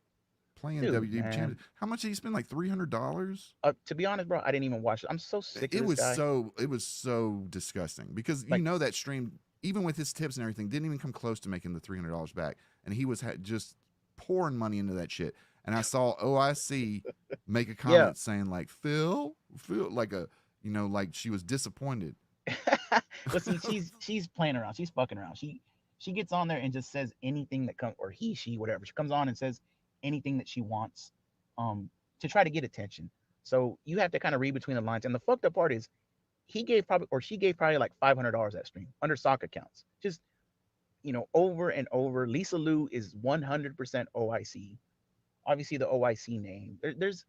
playing dude, WWE man. champions. How much did he spend? Like $300. To be honest, bro, I didn't even watch it. I'm so sick of It this was guy. so disgusting because Like, that stream, even with his tips and everything, didn't even come close to making the $300 back, and he was just pouring money into that shit. And I saw OIC make a yeah. comment saying like Phil, like like she was disappointed. But see, she's playing around. She's fucking around. She gets on there and just says anything that comes, or she, whatever. She comes on and says anything that she wants, to try to get attention. So you have to kind of read between the lines. And the fucked up part is, he gave probably, or she gave probably like $500 that stream under sock accounts. Just, over and over. Lisa Lou is 100% OIC. Obviously, the OIC name. There's,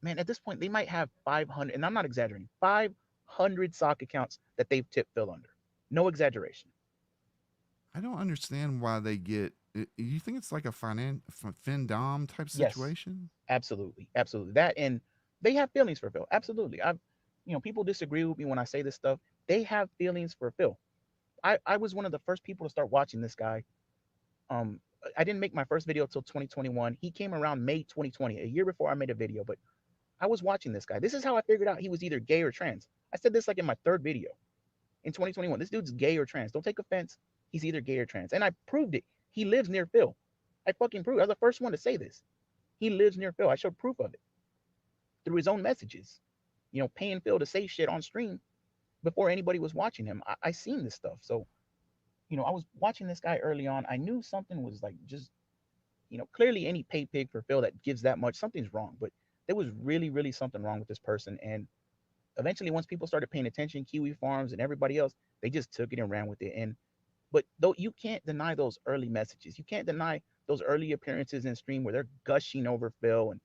man, at this point, they might have 500, and I'm not exaggerating, 500 sock accounts that they've tipped Phil under. No exaggeration. I don't understand why they get. You think it's like a Findom type Yes, situation? absolutely. Absolutely. That, and they have feelings for Phil. Absolutely. People disagree with me when I say this stuff. They have feelings for Phil. I was one of the first people to start watching this guy. Um, I didn't make my first video till 2021. He came around May 2020, a year before I made a video, but I was watching this guy. This is how I figured out he was either gay or trans. I said this like in my third video in 2021. This dude's gay or trans. Don't take offense. He's either gay or trans. And I proved it. He lives near Phil. I fucking proved it. I was the first one to say this. He lives near Phil. I showed proof of it through his own messages. Paying Phil to say shit on stream before anybody was watching him. I seen this stuff. So, I was watching this guy early on. I knew something was like just, clearly any pay pig for Phil that gives that much, something's wrong. But there was really, really something wrong with this person. And eventually, once people started paying attention, Kiwi Farms and everybody else, they just took it and ran with it. And but though you can't deny those early messages, you can't deny those early appearances in stream where they're gushing over Phil and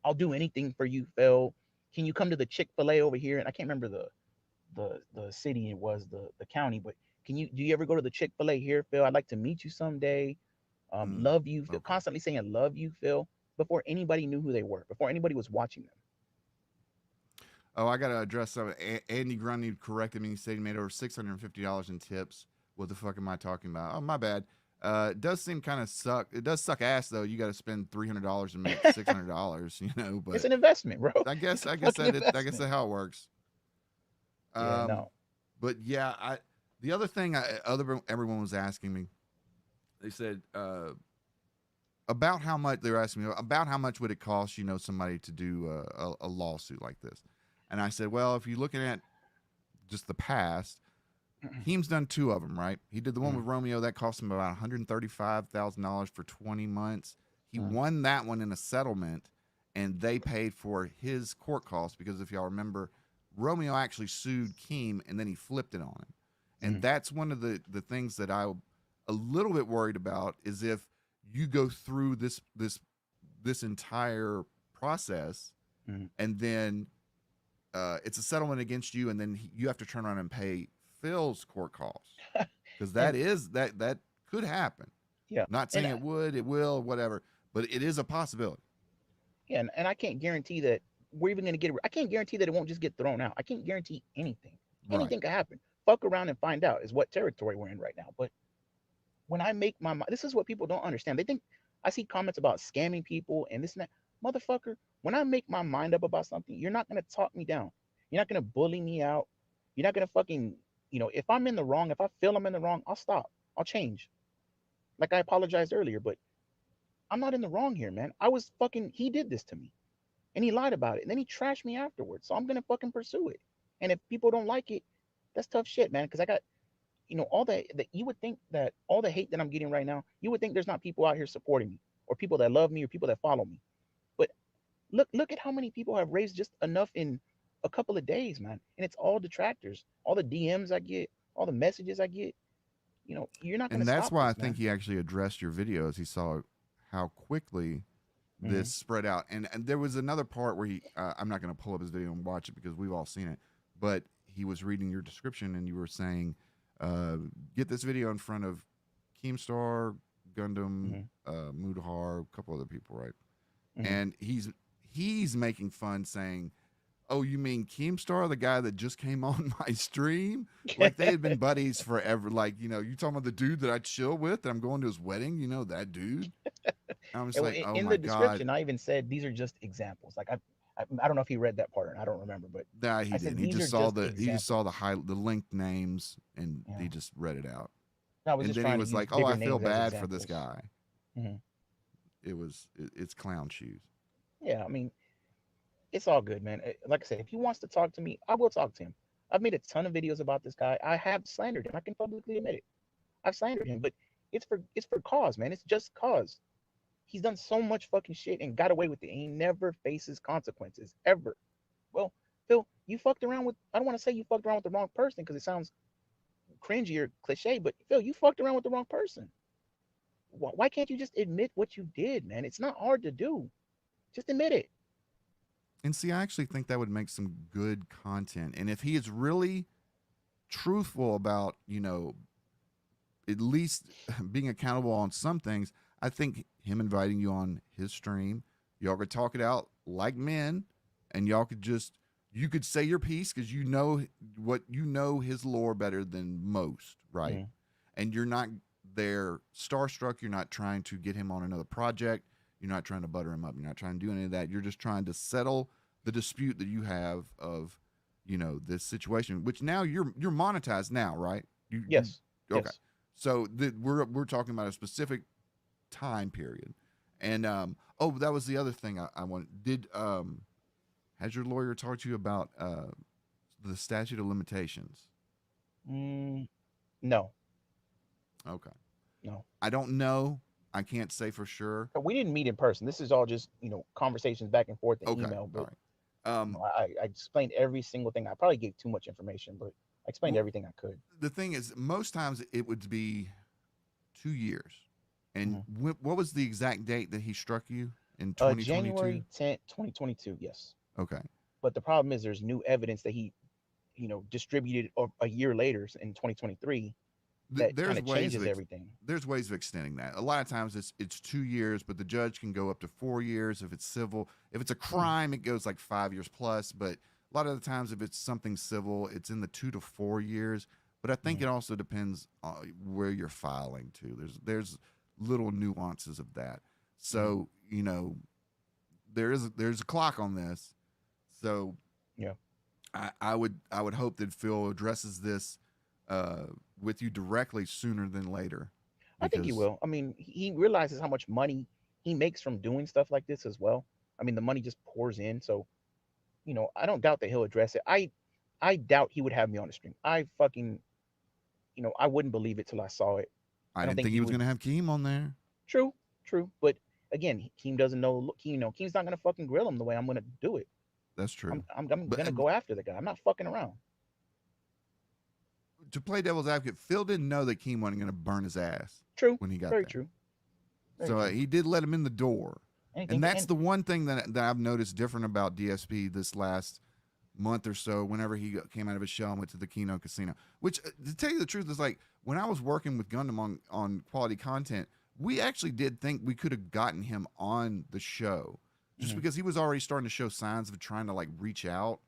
I'll do anything for you, Phil. Can you come to the Chick-fil-A over here? And I can't remember the city it was, the county, but do you ever go to the Chick-fil-A here, Phil? I'd like to meet you someday. Mm, Love you, Phil. okay. Constantly saying love you, Phil, before anybody knew who they were, before anybody was watching them. Oh, I gotta address something. Andy Grundy corrected me. He said he made over $650 in tips. What the fuck am I talking about? Oh, my bad. It does seem kind of suck. It does suck ass though. You got to spend $300 and make $600. It's But an investment, bro. It's a I guess fucking I guess investment. that's how it works. Yeah, Um, no. but yeah, the other thing everyone was asking me, they said about how much they were asking me about how much would it cost somebody to do a lawsuit like this, and I said, well, if you're looking at just the past, Heem's done two of them, right? He did the one Mhm, with Romeo that cost him about $135,000 for 20 months. He mhm, won that one in a settlement, and they paid for his court costs because if y'all remember, Romeo actually sued Keem and then he flipped it on him. And mhm, that's one of the things that I'm a little bit worried about is if you go through this entire process mhm. and then it's a settlement against you, and then you have to turn around and pay Phil's court costs because And that could happen. yeah, Not and saying it would, it will, whatever, but it is a possibility. yeah, and I can't guarantee that we're even gonna get it. I can't guarantee that it won't just get thrown out. I can't guarantee anything. Right. Anything could happen. Fuck around and find out is what territory we're in right now. But when I make my mind, this is what people don't understand. They think I see comments about scamming people and this and that. Motherfucker, when I make my mind up about something, you're not gonna talk me down. You're not gonna bully me out. You're not gonna fucking, if I'm in the wrong, if I feel I'm in the wrong, I'll stop. I'll change. Like I apologized earlier, but I'm not in the wrong here, man. I was fucking. He did this to me, and he lied about it, and then he trashed me afterwards. So I'm gonna fucking pursue it. And if people don't like it, that's tough shit, man. Because I got, all that you would think that all the hate that I'm getting right now, you would think there's not people out here supporting me, or people that love me, or people that follow me. But look at how many people have raised just enough in a couple of days, man. And it's all detractors. All the DMs I get, all the messages I get. You're not gonna And that's stop why I this, think man. he actually addressed your video as he saw how quickly Hmm. this spread out. And there was another part where I'm not going to pull up his video and watch it because we've all seen it, but he was reading your description and you were saying, get this video in front of Keemstar, Gundam, Hmm. Mudahar, a couple other people, right? Hmm. And he's making fun saying, "Oh, you mean Keemstar, the guy that just came on my stream? Like they had been buddies forever. Like, you talking about the dude that I chill with, that I'm going to his wedding, that dude?" And I'm just Well, like, "Oh in my the God." description, I even said these are just examples. Like I don't know if he read that part, and I don't remember, but Nah, he I said didn't. He these are just saw just the examples. the linked names and Yeah, he just read it out. I was And just then he trying to was use like, "Oh, I bigger feel names as bad for this examples. guy." Hmm. It's clown shoes. Yeah, I mean, it's all good, man. Like I said, if he wants to talk to me, I will talk to him. I've made a ton of videos about this guy. I have slandered him. I can publicly admit it. I've slandered him, but it's for cause, man. It's just cause. He's done so much fucking shit and got away with it. And he never faces consequences ever. Well, Phil, you fucked around with. I don't want to say you fucked around with the wrong person because it sounds cringy or cliche, but Phil, you fucked around with the wrong person. Why can't you just admit what you did, man? It's not hard to do. Just admit it. And see, I actually think that would make some good content. And if he is really truthful about, at least being accountable on some things, I think him inviting you on his stream, y'all could talk it out like men, and y'all could you could say your piece because his lore better than most, right? Mm, And you're not there starstruck. You're not trying to get him on another project. You're not trying to butter him up. You're not trying to do any of that. You're just trying to settle the dispute that you have of, this situation, which now you're monetized now, right? You yes, okay. yes. So we're talking about a specific time period, and that was the other thing I wanted. Has your lawyer talked to you about the statute of limitations? Mm, no, Okay, no. I don't know. I can't say for sure. We didn't meet in person. This is all just conversations back and forth in Okay, email. all But right. I explained every single thing. I probably gave too much information, but I explained Well, everything I could. the thing is, most times it would be 2 years. And Hmm. what was the exact date that he struck you in 2022? January 10th, 2022. Yes, Okay. but the problem is there's new evidence that he distributed a year later in 2023 Th- that kind there's of ways of changes ex- everything. there's ways of extending that. A lot of times it's 2 years, but the judge can go up to 4 years if it's civil. If it's a Mm, crime, it goes like 5 years plus. But a lot of the times, if it's something civil, it's in the 2 to 4 years. But I think mm, it also depends on where you're filing to. There's little nuances of that. mm. So there's a clock on this. So Yeah, I would hope that Phil addresses this with you directly sooner than later, I think he because will. I mean, he realizes how much money he makes from doing stuff like this as well. I mean, the money just pours in. So, I don't doubt that he'll address it. I doubt he would have me on the stream. I fucking, I wouldn't believe it till I saw it. I I don't didn't think think he he was would. going to have Keem on there. True, true. But again, Keem doesn't know. Look, Keem's not gonna fucking grill him the way I'm gonna do it. That's I'm true. I'm, I'm But gonna go after the guy. I'm not fucking around. to play devil's advocate, Phil didn't know that Keem wasn't going to burn his ass True, when he got very there. true, very So true. he did let him in the door. And Anything that's and the one thing that I've noticed different about DSP this last month or so. Whenever came out of his shell and went to the Keno Casino, which to tell you the truth is, like, when I was working with Gundam on quality content, we actually did think we could have gotten him on the show, just mhm, because he was already starting to show signs of trying to like reach out.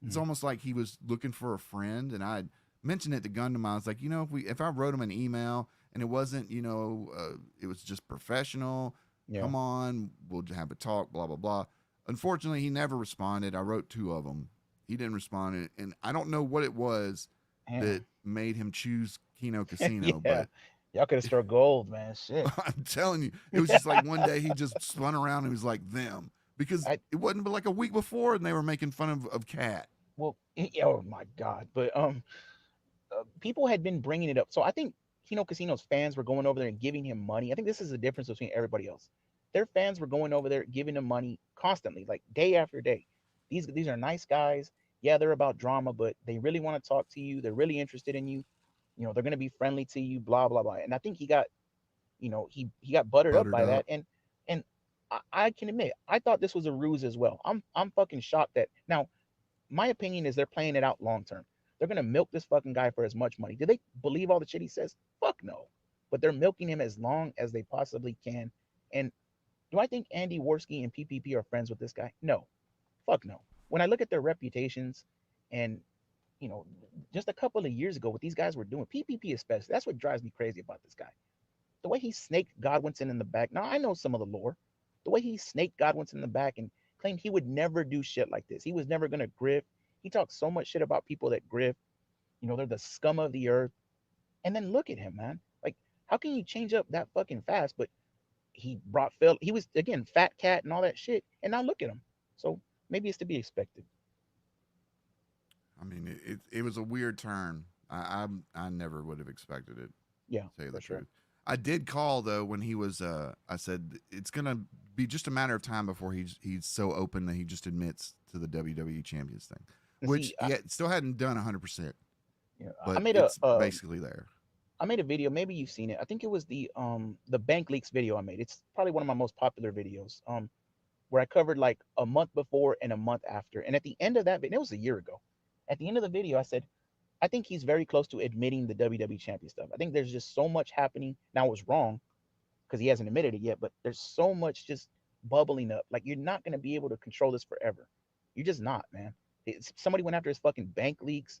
It's mhm, almost like he was looking for a friend, and I mentioned it to Gundam. I was like, if I wrote him an email and it wasn't, it was just professional. yeah, Come on, we'll have a talk. Blah blah blah. Unfortunately, he never responded. I wrote two of them. He didn't respond, and I don't know what it was that made him choose Keno Casino, Yeah, but y'all could have struck gold, man. Shit. I'm telling you, it was just like one day he just spun around and was like them because I it wasn't but like a week before, and they were making fun of Cat. well, oh my God, but people had been bringing it up, so I think Kino Casino's fans were going over there and giving him money. I think this is the difference between everybody else. Their fans were going over there giving him money constantly, like day after day. These are nice guys. Yeah, they're about drama, but they really want to talk to you. They're really interested in you. You know, they're going to be friendly to you. Blah blah blah. And I think he got, he got buttered up Buttered by up. that. And I can admit, I thought this was a ruse as well. I'm fucking shocked that now. My opinion is they're playing it out long term. They're gonna milk this fucking guy for as much money. Do they believe all the shit he says? Fuck no. But they're milking him as long as they possibly can. And do I think Andy Worski and PPP are friends with this guy? No. Fuck no. When I look at their reputations and you know, just a couple of years ago, what these guys were doing, PPP especially, that's what drives me crazy about this guy. The way he snaked Godwinson in the back. Now I know some of the lore. The way he snaked Godwinson in the back and claimed he would never do shit like this. He was never gonna grift. He talks so much shit about people that grift. You know, they're the scum of the earth. And then look at him, man. Like, how can you change up that fucking fast? But he brought Phil. He was again fat cat and all that shit. And now look at him. So maybe it's to be expected. I mean, it was a weird turn. I never would have expected it. Yeah, To tell you for the sure. truth, I did call though when he was. I said it's gonna be just a matter of time before he's so open that he just admits to the WWE Champions thing, And which see, he still hadn't done 100%, I but made it's basically there. I made a video. Maybe you've seen it. I think it was the bank leaks video I made. It's probably one of my most popular videos. Where I covered like a month before and a month after. And at the end of that video, it was a year ago. At the end of the video, I said, I think he's very close to admitting the WWE champion stuff. I think there's just so much happening. Now, it was wrong because he hasn't admitted it yet, but there's so much just bubbling up. Like, you're not going to be able to control this forever. You're just not, man. Somebody went after his fucking bank leaks.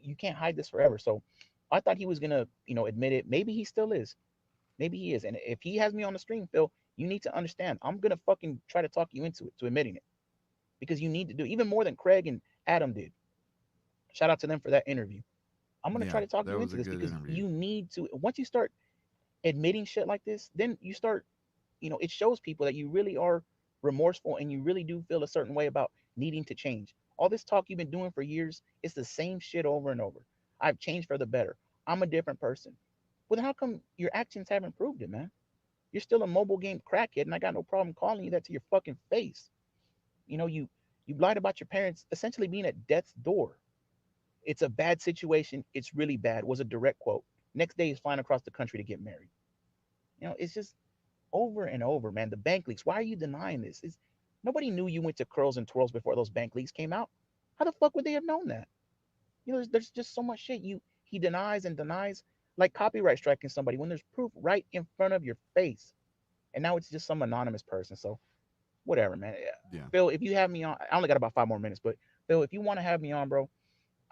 You can't hide this forever. So I thought he was going to, admit it. Maybe he still is. Maybe he is. And if he has me on the stream, Phil, you need to understand. I'm going to fucking try to talk you into it, to admitting it. Because you need to do it, even more than Craig and Adam did. Shout out to them for that interview. I'm going to try Yeah, to talk that you was into a this good because interview. you need to. Once you start admitting shit like this, then you start, it shows people that you really are remorseful and you really do feel a certain way about needing to change. All this talk you've been doing for years, it's the same shit over and over. I've changed for the better. I'm a different person. Well, then how come your actions haven't proved it, man? You're still a mobile game crackhead, and I got no problem calling you that to your fucking face. You lied about your parents essentially being at death's door. It's a bad situation. It's really bad. Was a direct quote. Next day he's flying across the country to get married. It's just over and over, man. The bank leaks. Why are you denying this? Nobody knew you went to Curls and Twirls before those bank leaks came out. How the fuck would they have known that? There's just so much shit. He denies and denies, like copyright striking somebody when there's proof right in front of your face. And now it's just some anonymous person. So whatever, man. Yeah. Phil, if you have me on, I only got about 5 more minutes, but Phil, if you want to have me on, bro,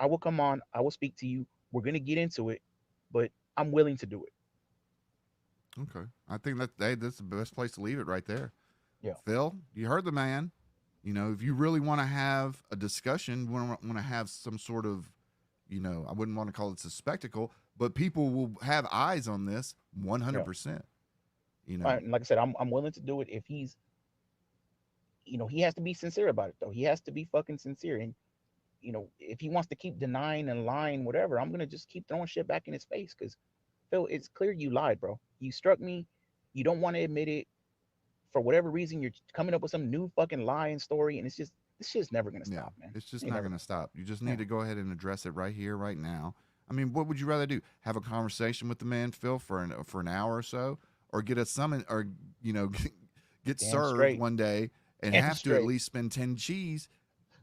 I will come on. I will speak to you. We're gonna get into it, but I'm willing to do it. Okay. I think that's the best place to leave it right there. Yeah. Phil, you heard the man. If you really want to have a discussion, want to have some sort of, I wouldn't want to call it a spectacle, but people will have eyes on this 100%. And like I said, I'm willing to do it if he has to be sincere about it though. He has to be fucking sincere. And if he wants to keep denying and lying, whatever, I'm gonna just keep throwing shit back in his face because Phil, it's clear you lied, bro. You struck me. You don't want to admit it. For whatever reason, you're coming up with some new fucking lying story, and this shit's never gonna stop, man. It's just not going to stop. You just need to go ahead and address it right here, right now. I mean, what would you rather do? Have a conversation with the man, Phil, for an hour or so, or get a summon, or get Damn served straight. one day and Damn have to straight. at least spend 10 cheese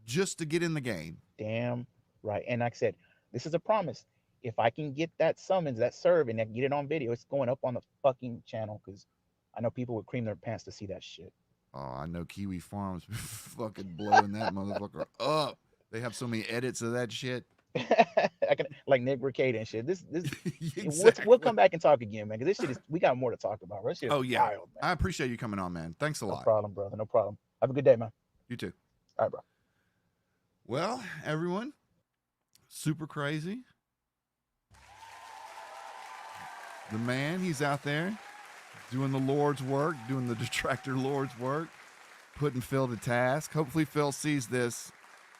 just to get in the game? Damn right. And like I said, this is a promise. If I can get that summons, that serve, and get it on video, it's going up on the fucking channel because I know people would cream their pants to see that shit. Oh, I know Kiwi Farms fucking blowing that motherfucker up. They have so many edits of that shit. I can like Nick Mercado and shit. This Exactly. we'll come back and talk again, man. Because this shit is we got more to talk about. This shit is Oh yeah, wild, man. I appreciate you coming on, man. Thanks a No lot. problem, brother. No problem. Have a good day, man. You too. All right, bro. Well, everyone, super crazy. The man, he's out there doing the Lord's work, doing the detractor Lord's work, putting Phil to task. Hopefully, Phil sees this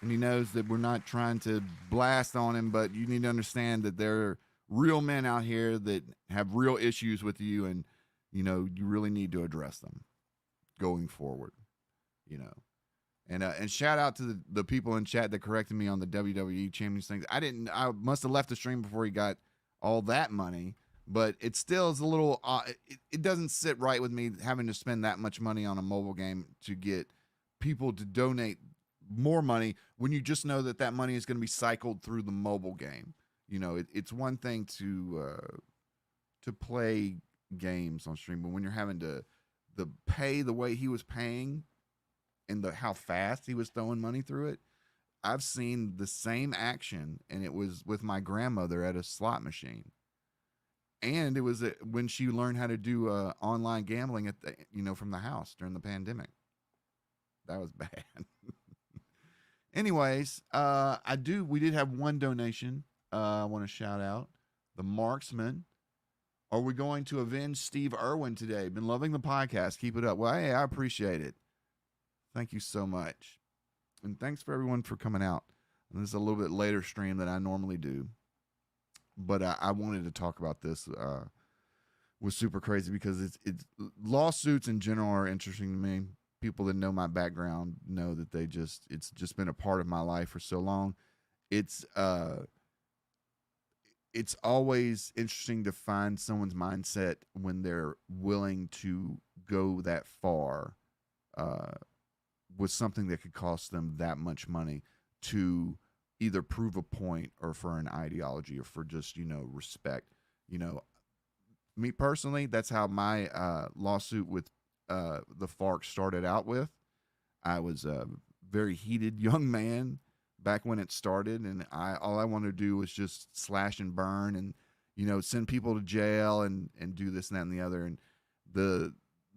and he knows that we're not trying to blast on him, but you need to understand that there are real men out here that have real issues with you, and you really need to address them going forward. And shout out to the people in chat that corrected me on the WWE Champions things. I must have left the stream before he got all that money, but it still is a little. It doesn't sit right with me having to spend that much money on a mobile game to get people to donate more money when you just know that money is going to be cycled through the mobile game. It's one thing to play games on stream, but when you're having to pay the way he was paying and how fast he was throwing money through it, I've seen the same action, and it was with my grandmother at a slot machine. And it was when she learned how to do online gambling from the house during the pandemic. That was bad. Anyways, we did have one donation. I want to shout out the Marksman. Are we going to avenge Steve Irwin today? Been loving the podcast. Keep it up. Well, hey, I appreciate it. Thank you so much. And thanks for everyone for coming out. And this is a little bit later stream than I normally do. But I wanted to talk about this with Super Crazy because it's lawsuits in general are interesting to me. People that know my background know that it's just been a part of my life for so long. It's always interesting to find someone's mindset when they're willing to go that far with something that could cost them that much money to either prove a point or for an ideology or for just, respect. Me personally, that's how my lawsuit with the FARC started out with. I was a very heated young man back when it started, and all I wanted to do was just slash and burn and, send people to jail and do this and that and the other. And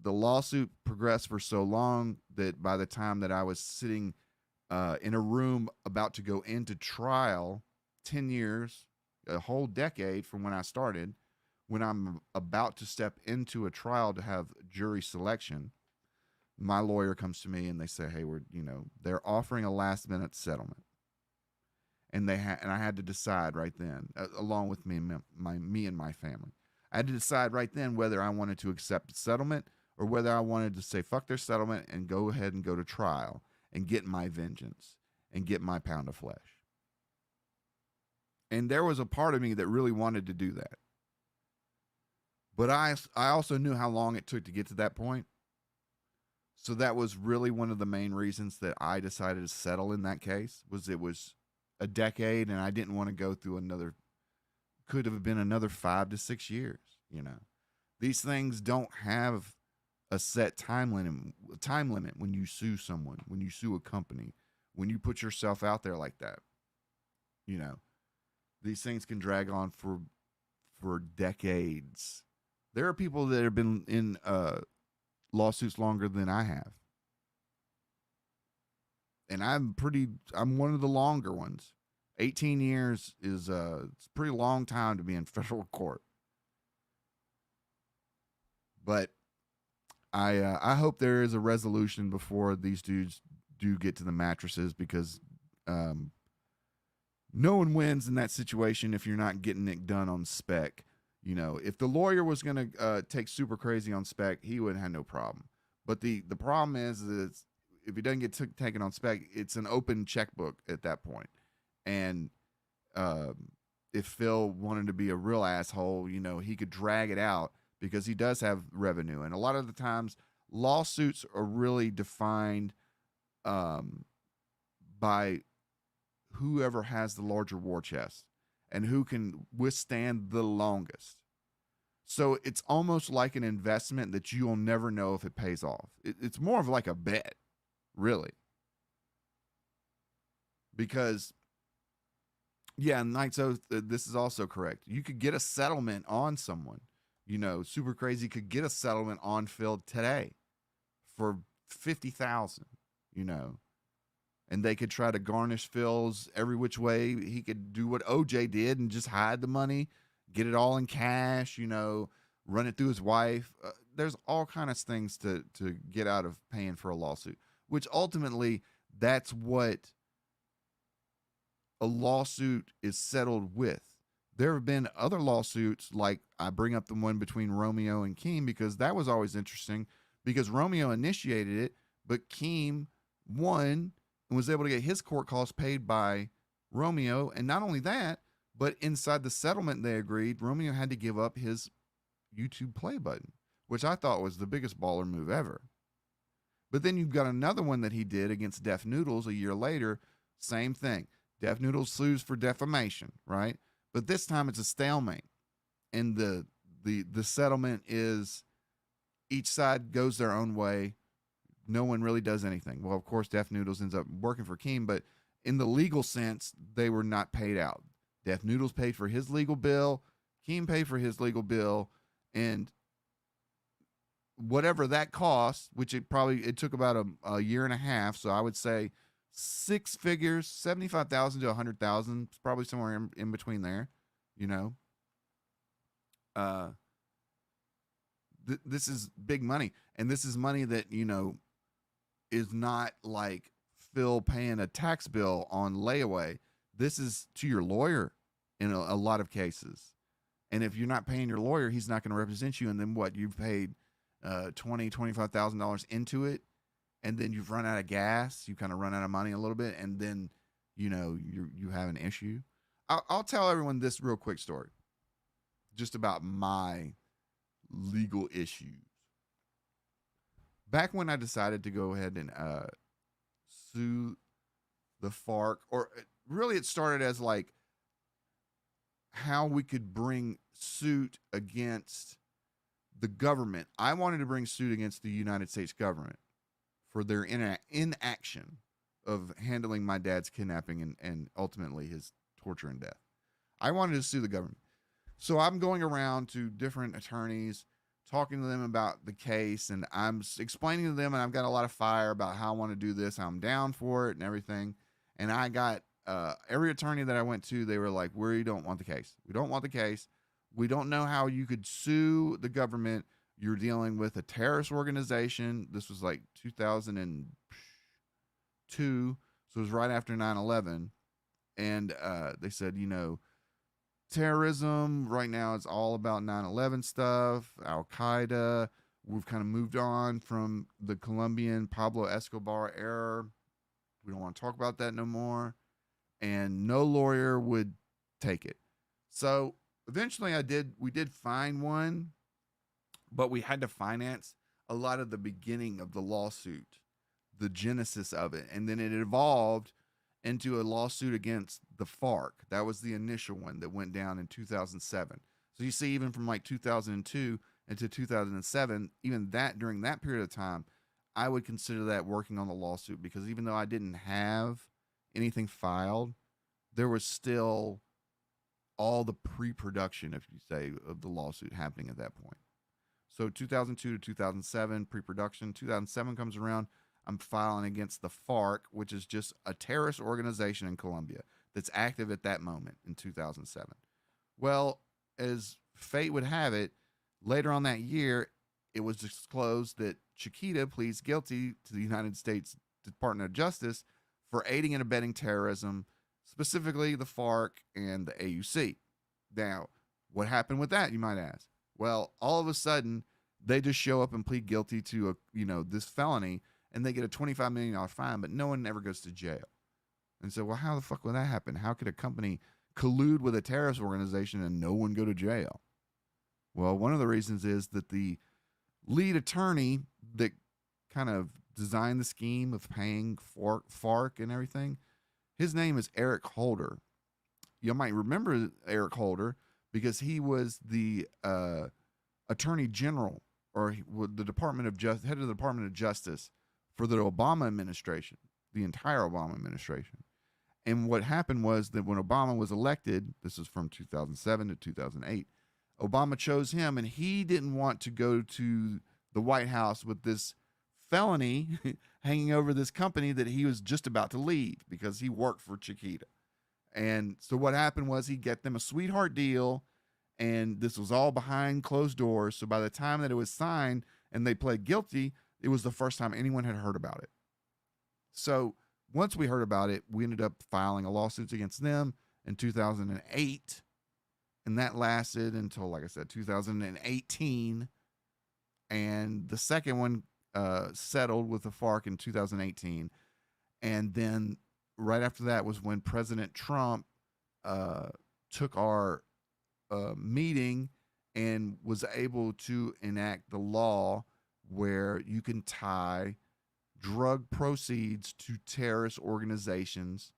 the lawsuit progressed for so long that by the time that I was sitting in a room about to go into trial, 10 years, a whole decade from when I started, when I'm about to step into a trial to have jury selection, my lawyer comes to me and they say, hey, they're offering a last minute settlement. And and I had to decide right then, along with me and my family, I had to decide right then whether I wanted to accept the settlement or whether I wanted to say fuck their settlement and go ahead and go to trial and get my vengeance and get my pound of flesh. And there was a part of me that really wanted to do that. But I also knew how long it took to get to that point. So that was really one of the main reasons that I decided to settle in that case. It was a decade, and I didn't want to go through could have been another 5 to 6 years. These things don't have a set time limit when you sue someone, when you sue a company, when you put yourself out there like that. These things can drag on for decades. There are people that have been in lawsuits longer than I have. And I'm one of the longer ones. 18 years is it's a pretty long time to be in federal court. But I hope there is a resolution before these dudes do get to the mattresses, because no one wins in that situation if you're not getting it done on spec. If the lawyer was going to take Super Crazy on spec, he would have no problem. But the problem is if he doesn't get taken on spec, it's an open checkbook at that point. And if Phil wanted to be a real asshole, he could drag it out because he does have revenue. And a lot of the times, lawsuits are really defined by whoever has the larger war chest and who can withstand the longest. So it's almost like an investment that you'll never know if it pays off. It's more of like a bet, really. Because, yeah, Knight's Oath, this is also correct. You could get a settlement on someone. Super Crazy could get a settlement on Phil today for $50,000, and they could try to garnish Phil's every which way. He could do what OJ did and just hide the money, get it all in cash, run it through his wife. There's all kind of things to get out of paying for a lawsuit, which ultimately that's what a lawsuit is settled with. There have been other lawsuits, like I bring up the one between Romeo and Keem because that was always interesting because Romeo initiated it, but Keem won and was able to get his court costs paid by Romeo. And not only that, but inside the settlement they agreed, Romeo had to give up his YouTube play button, which I thought was the biggest baller move ever. But then you've got another one that he did against Deaf Noodles a year later. Same thing. Deaf Noodles sues for defamation, right? But this time it's a stalemate. And the settlement is each side goes their own way. No one really does anything. Well, of course, Deaf Noodles ends up working for Keem, but in the legal sense, they were not paid out. Deaf Noodles paid for his legal bill. Keem paid for his legal bill. And whatever that cost, which it took about a year and a half. So I would say 6 figures, 75,000 to 100,000. It's probably somewhere in between there, this is big money. And this is money that, is not like Phil paying a tax bill on layaway. This is to your lawyer in a lot of cases. And if you're not paying your lawyer, he's not going to represent you. And then what? You've paid $25,000 into it, and then you've run out of gas. You kind of run out of money a little bit, and then you have an issue. I'll tell everyone this real quick story, just about my legal issues. Back when I decided to go ahead and sue the FARC, or really it started as like how we could bring suit against the government. I wanted to bring suit against the United States government for their inaction of handling my dad's kidnapping and ultimately his torture and death. I wanted to sue the government. So I'm going around to different attorneys, talking to them about the case, and I'm explaining to them, and I've got a lot of fire about how I want to do this, how I'm down for it and everything. And I got every attorney that I went to, they were like, we don't want the case. We don't want the case. We don't know how you could sue the government. You're dealing with a terrorist organization. This was like 2002. So it was right after 9/11. And they said, terrorism right now is all about 9/11 stuff, Al-Qaeda. We've kind of moved on from the Colombian Pablo Escobar era. We don't want to talk about that no more. And no lawyer would take it. So eventually we did find one, but we had to finance a lot of the beginning of the lawsuit, the genesis of it. And then it evolved into a lawsuit against the FARC. That was the initial one that went down in 2007. So you see, even from like 2002 into 2007, even that during that period of time, I would consider that working on the lawsuit, because even though I didn't have anything filed, there was still all the pre-production, if you say, of the lawsuit happening at that point. So 2002 to 2007, pre-production. 2007 comes around, I'm filing against the FARC, which is just a terrorist organization in Colombia that's active at that moment in 2007. Well, as fate would have it, later on that year, it was disclosed that Chiquita pleads guilty to the United States Department of Justice for aiding and abetting terrorism, specifically the FARC and the AUC. Now, what happened with that, you might ask? Well, all of a sudden, they just show up and plead guilty to this felony, and they get a $25 million fine, but no one ever goes to jail. And so, well, how the fuck would that happen? How could a company collude with a terrorist organization and no one go to jail? Well, one of the reasons is that the lead attorney that kind of designed the scheme of paying FARC and everything, his name is Eric Holder. You might remember Eric Holder because he was the attorney general, or the head of the Department of Justice for the Obama administration, the entire Obama administration. And what happened was that when Obama was elected, this is from 2007 to 2008, Obama chose him, and he didn't want to go to the White House with this felony hanging over this company that he was just about to leave because he worked for Chiquita. And so what happened was he get them a sweetheart deal, and this was all behind closed doors. So by the time that it was signed and they pled guilty, it was the first time anyone had heard about it. So once we heard about it, we ended up filing a lawsuit against them in 2008. And that lasted until, like I said, 2018. And the second one settled with the FARC in 2018. And then right after that was when President Trump took our meeting and was able to enact the law where you can tie drug proceeds to terrorist organizations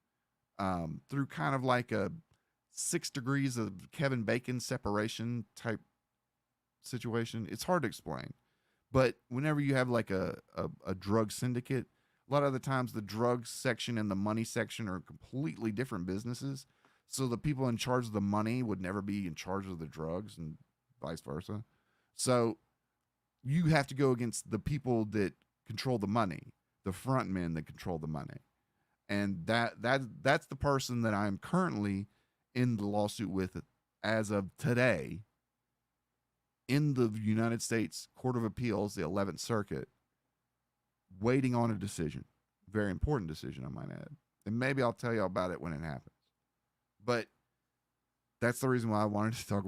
through kind of like a 6 degrees of Kevin Bacon separation type situation. It's hard to explain, but whenever you have like a drug syndicate, a lot of the times the drug section and the money section are completely different businesses. So the people in charge of the money would never be in charge of the drugs and vice versa. So you have to go against the people that control the money, the front men that control the money. And that's the person that I'm currently in the lawsuit with as of today in the United States Court of Appeals, the 11th Circuit, waiting on a decision. Very important decision, I might add. And maybe I'll tell you about it when it happens. But that's the reason why I wanted to talk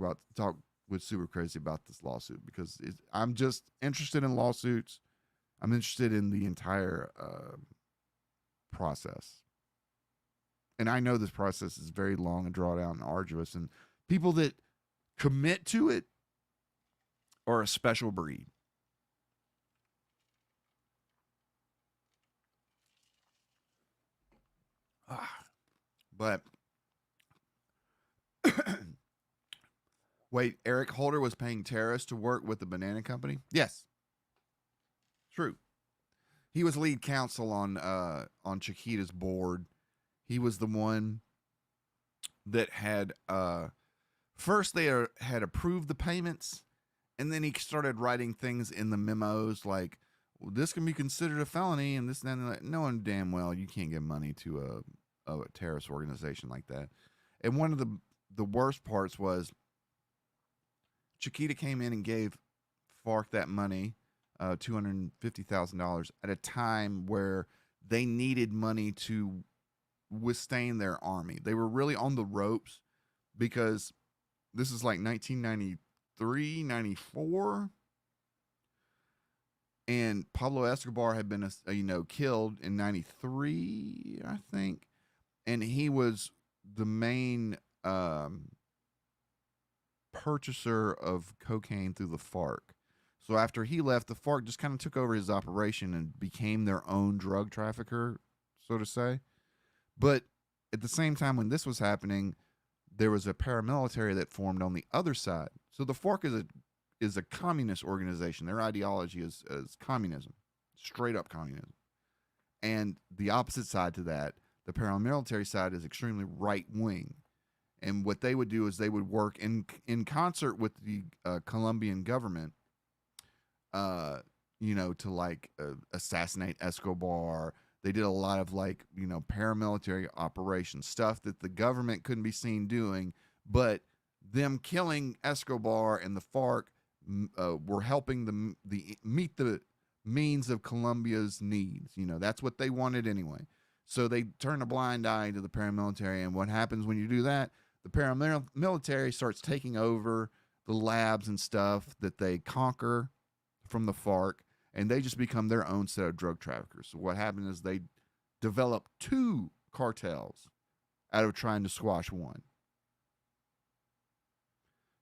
with SUPRCRZY about this lawsuit, because I'm just interested in lawsuits. I'm interested in the entire process. And I know this process is very long and drawn out and arduous, and people that commit to it are a special breed. But wait, Eric Holder was paying terrorists to work with the banana company? Yes. True. He was lead counsel on Chiquita's board. He was the one that had first they had approved the payments, and then he started writing things in the memos like, well, this can be considered a felony and this and that, and that. Knowing damn well you can't give money to a terrorist organization like that. And one of the worst parts was Chiquita came in and gave FARC that money, $250,000, at a time where they needed money to withstand their army. They were really on the ropes because this is like 1993, 94. And Pablo Escobar had been, killed in 93, I think. And he was the main purchaser of cocaine through the FARC. So after he left, the FARC just kind of took over his operation and became their own drug trafficker, so to say. But at the same time, when this was happening, there was a paramilitary that formed on the other side. So the FARC is a communist organization. Their ideology is communism, straight up communism. And the opposite side to that, the paramilitary side, is extremely right wing. And what they would do is they would work in concert with the Colombian government, to assassinate Escobar. They did a lot of paramilitary operations, stuff that the government couldn't be seen doing, but them killing Escobar and the FARC were helping meet the means of Colombia's needs. That's what they wanted anyway. So they turn a blind eye to the paramilitary, and what happens when you do that? The paramilitary starts taking over the labs and stuff that they conquer from the FARC, and they just become their own set of drug traffickers. So what happened is they developed 2 cartels out of trying to squash one.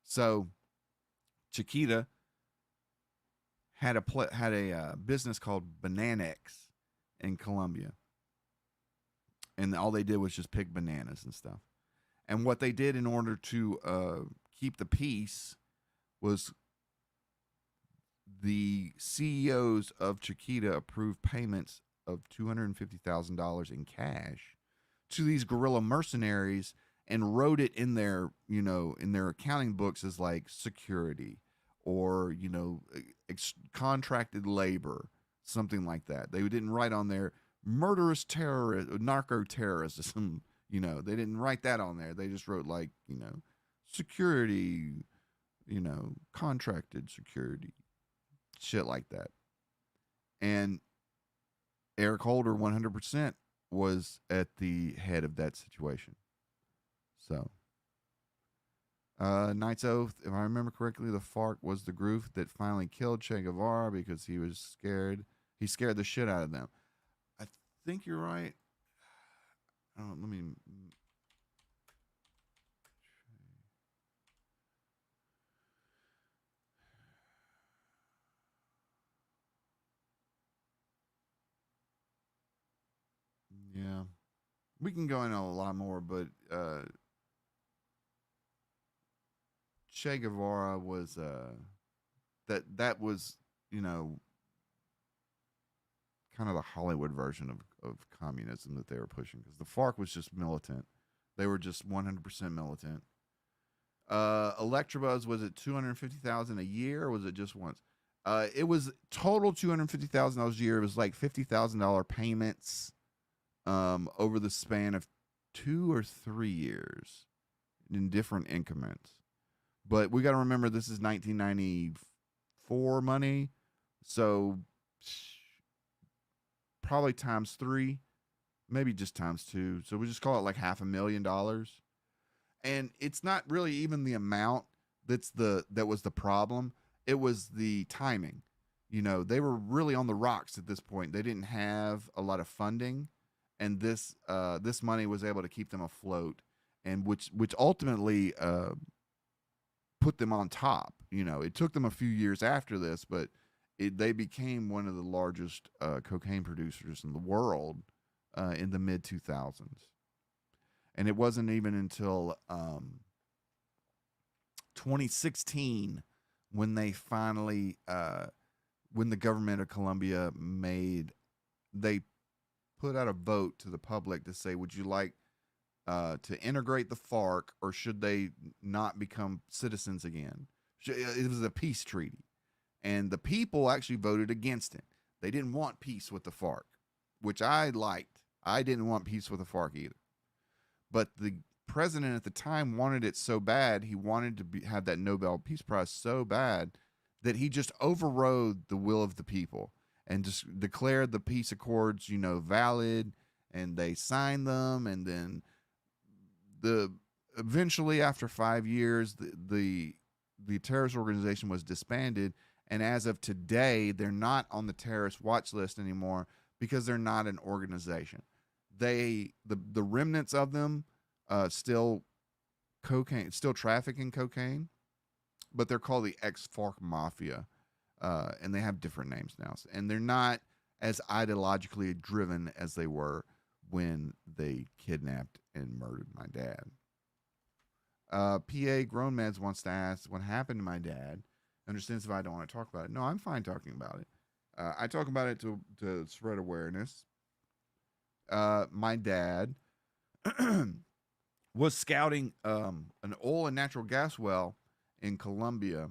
So Chiquita had a business called Bananex in Colombia, and all they did was just pick bananas and stuff. And what they did in order to keep the peace was the CEOs of Chiquita approved payments of $250,000 in cash to these guerrilla mercenaries and wrote it in their, in their accounting books as like security or, contracted labor, something like that. They didn't write on there murderous terrorist, narco terrorism. You know, they didn't write that on there. They just wrote like, you know, security, you know, contracted security, shit like that. And Eric Holder 100% was at the head of that situation. So, Knight's Oath, if I remember correctly, the FARC was the group that finally killed Che Guevara because he was scared. He scared the shit out of them. I think you're right. Let me. Yeah, we can go into a lot more, but Che Guevara was that was, you know, kind of the Hollywood version of communism that they were pushing, because the FARC was just militant. They were just 100% militant. Electrobuzz, was it 250,000 a year, or was it just once? It was total $250,000 a year. It was like $50,000 payments over the span of 2 or 3 years in different increments. But we got to remember, this is 1994 money, so probably times 3, maybe just times 2. So we just call it like $500,000. And it's not really even the amount that was the problem. It was the timing. You know, they were really on the rocks at this point. They didn't have a lot of funding, and this money was able to keep them afloat, and which ultimately put them on top. You know, it took them a few years after this, but they became one of the largest cocaine producers in the world in the mid 2000s. And it wasn't even until 2016 when they finally, when the government of Colombia they put out a vote to the public to say, would you like to integrate the FARC, or should they not become citizens again? It was a peace treaty. And the people actually voted against it. They didn't want peace with the FARC, which I liked. I didn't want peace with the FARC either. But the president at the time wanted it so bad. He wanted to have that Nobel Peace Prize so bad that he just overrode the will of the people and just declared the peace accords, you know, valid, and they signed them. And then eventually, after 5 years, the terrorist organization was disbanded. And as of today, they're not on the terrorist watch list anymore because they're not an organization. The remnants of them still trafficking cocaine, but they're called the ex-FARC Mafia, and they have different names now. And they're not as ideologically driven as they were when they kidnapped and murdered my dad. PA Grown Meds wants to ask, what happened to my dad? Understands if I don't want to talk about it. No, I'm fine talking about it. I talk about it to spread awareness. My dad was scouting an oil and natural gas well in Colombia,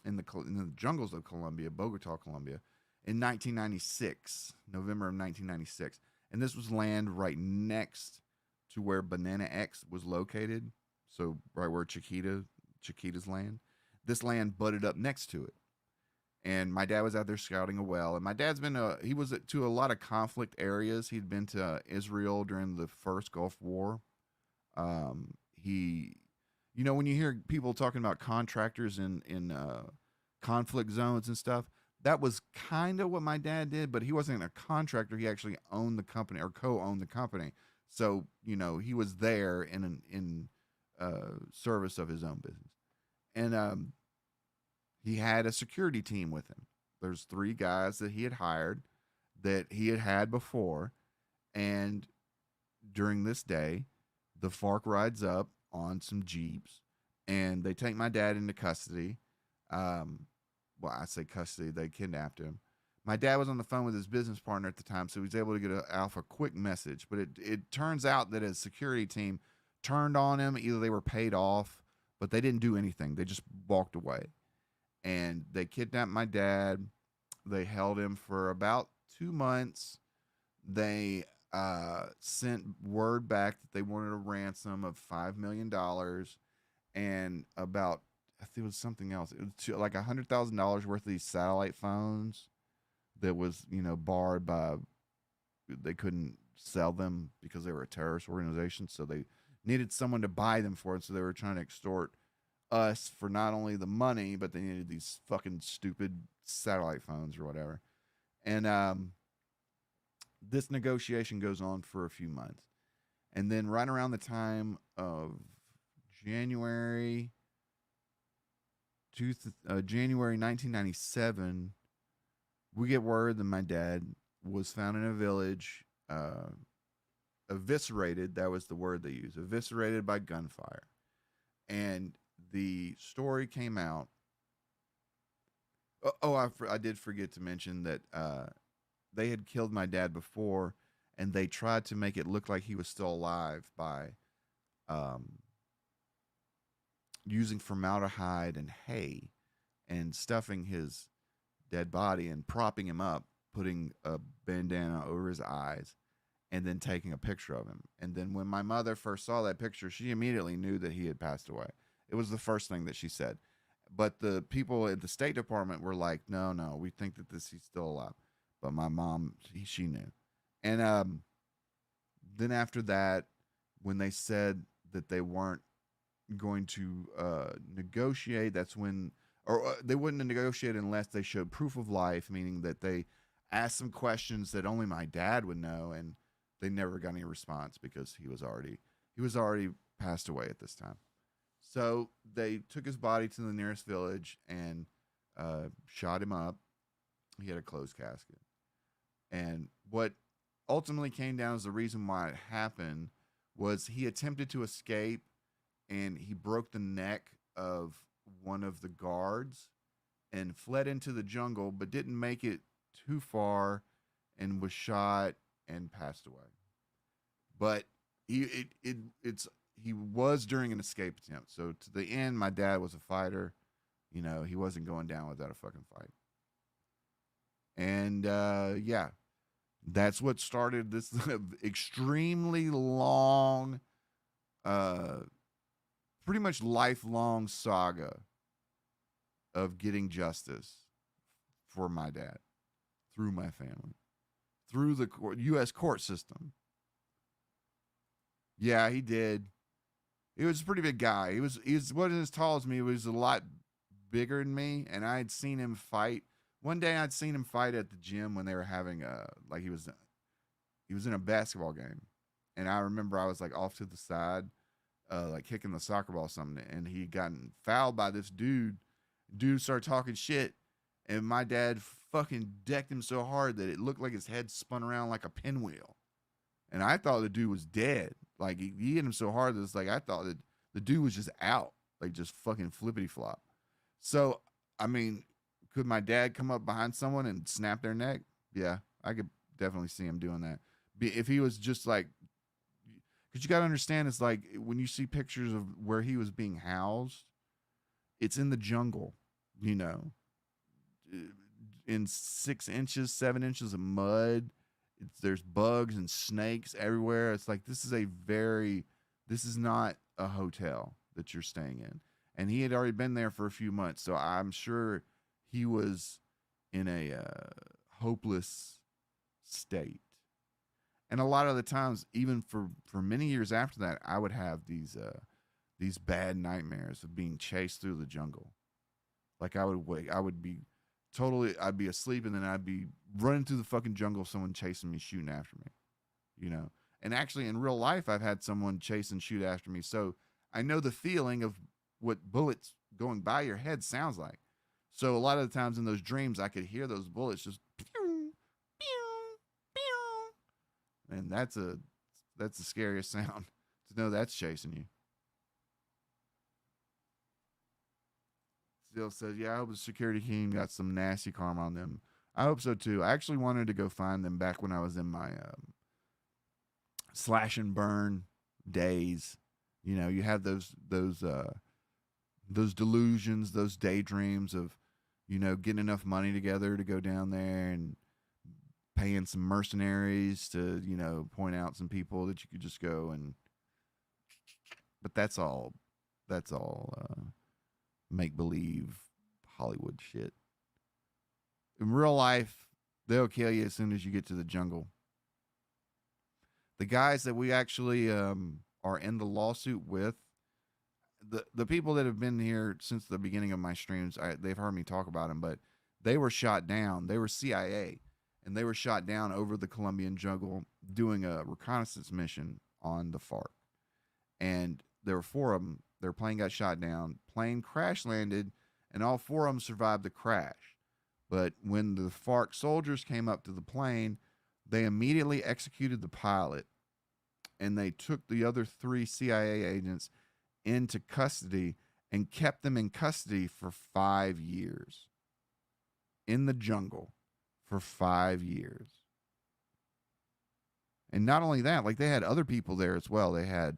in the jungles of Colombia, Bogota, Colombia, in 1996, November of 1996. And this was land right next to where Banana X was located. So right where Chiquita's land. This land butted up next to it. And my dad was out there scouting a well. And my dad's he was to a lot of conflict areas. He'd been to Israel during the first Gulf War. You know, when you hear people talking about contractors in conflict zones and stuff, that was kind of what my dad did, but he wasn't a contractor. He actually owned the company, or co-owned the company. So, you know, he was there in service of his own business. And he had a security team with him. There's 3 guys that he had hired that he had before. And during this day, the FARC rides up on some Jeeps and they take my dad into custody. Well, I say custody, they kidnapped him. My dad was on the phone with his business partner at the time, so he was able to get off a quick message. But it turns out that his security team turned on him. Either they were paid off, but they didn't do anything. They just walked away. And they kidnapped my dad. They held him for about 2 months. They sent word back that they wanted a ransom of $5 million and about, I think it was something else. It was like $100,000 worth of these satellite phones that was, barred by, they couldn't sell them because they were a terrorist organization. So they needed someone to buy them for it. So they were trying to extort us for not only the money, but they needed these fucking stupid satellite phones or whatever. And this negotiation goes on for a few months. And then right around the time of January, January 1997, we get word that my dad was found in a village, eviscerated. That was the word they used, eviscerated by gunfire. And the story came out. I did forget to mention that they had killed my dad before, and they tried to make it look like he was still alive by using formaldehyde and hay and stuffing his dead body and propping him up, putting a bandana over his eyes, and then taking a picture of him. And then when my mother first saw that picture, she immediately knew that he had passed away. It was the first thing that she said. But the people at the State Department were like, no, we think that he's still alive. But my mom, she knew. And then after that, when they said that they weren't going to negotiate, that's when, or they wouldn't negotiate unless they showed proof of life, meaning that they asked some questions that only my dad would know, and they never got any response because he was already passed away at this time. So they took his body to the nearest village and shot him up. He had a closed casket. And what ultimately came down as the reason why it happened was he attempted to escape, and he broke the neck of one of the guards and fled into the jungle, but didn't make it too far and was shot and passed away. But he was during an escape attempt. So to the end, my dad was a fighter. He wasn't going down without a fucking fight. And yeah, that's what started this extremely long, pretty much lifelong saga of getting justice for my dad through my family, through the U.S. court system. Yeah, he did. He was a pretty big guy. He wasn't as tall as me. He was a lot bigger than me, and I had seen him fight. One day I'd seen him fight at the gym when they were having he was in a basketball game. And I remember I was like off to the side, like kicking the soccer ball or something, and he gotten fouled by this dude. Dude started talking shit, and my dad fucking decked him so hard that it looked like his head spun around like a pinwheel. And I thought the dude was dead. Like he hit him so hard that it's like I thought that the dude was just out, like just fucking flippity flop. So I mean, could my dad come up behind someone and snap their neck? Yeah, I could definitely see him doing that. If he was just like, because you got to understand, it's like when you see pictures of where he was being housed, it's in the jungle, in 6 inches, 7 inches of mud. There's bugs and snakes everywhere. It's like, this is not a hotel that you're staying in. And he had already been there for a few months. So I'm sure he was in a hopeless state. And a lot of the times, even for many years after that, I would have these bad nightmares of being chased through the jungle. Like I'd be asleep, and then I'd be running through the fucking jungle, someone chasing me, shooting after me, And actually in real life, I've had someone chase and shoot after me. So I know the feeling of what bullets going by your head sounds like. So a lot of the times in those dreams, I could hear those bullets just pew, pew, pew. And that's the scariest sound, to know that's chasing you. Still says, yeah, I hope the security team got some nasty karma on them. I hope so too. I actually wanted to go find them back when I was in my slash and burn days. You have those delusions, those daydreams of getting enough money together to go down there and paying some mercenaries to, point out some people that you could just go and. But that's all. That's all make believe Hollywood shit. In real life, they'll kill you as soon as you get to the jungle. The guys that we actually are in the lawsuit with, the people that have been here since the beginning of my streams, they've heard me talk about them, but they were shot down. They were CIA, and they were shot down over the Colombian jungle doing a reconnaissance mission on the FARC. And there were 4 of them. Their plane got shot down. Plane crash landed, and all 4 of them survived the crash. But when the FARC soldiers came up to the plane, they immediately executed the pilot, and they took the other 3 CIA agents into custody and kept them in custody for 5 years in the jungle for 5 years. And not only that, like, they had other people there as well. They had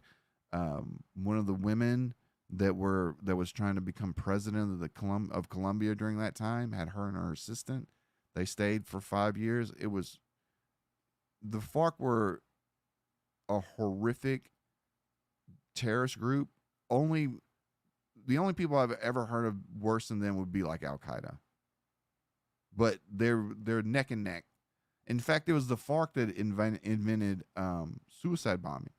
one of the women that was trying to become president of Colombia during that time, had her and her assistant. They stayed for 5 years. The FARC were a horrific terrorist group. The only people I've ever heard of worse than them would be like Al Qaeda. But they're neck and neck. In fact, it was the FARC that invented suicide bombing.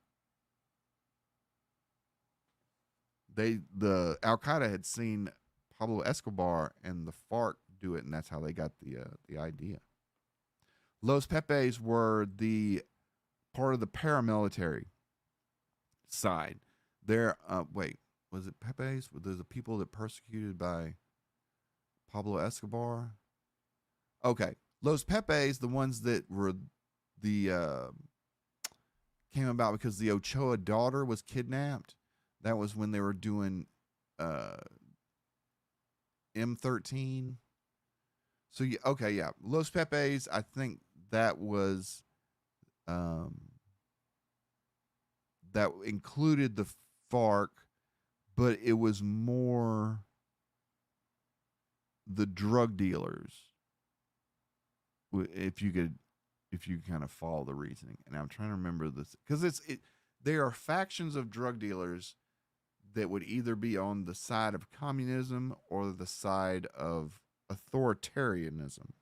The Al Qaeda had seen Pablo Escobar and the FARC do it, and that's how they got the idea. Los Pepes were the part of the paramilitary side. They're was it Pepes? Were the people that persecuted by Pablo Escobar? Okay, Los Pepes, the ones that were came about because the Ochoa daughter was kidnapped. That was when they were doing M13. So yeah, Los Pepes. I think that was that included the FARC, but it was more the drug dealers. If you kind of follow the reasoning, and I'm trying to remember this because there are factions of drug dealers that would either be on the side of communism or the side of authoritarianism.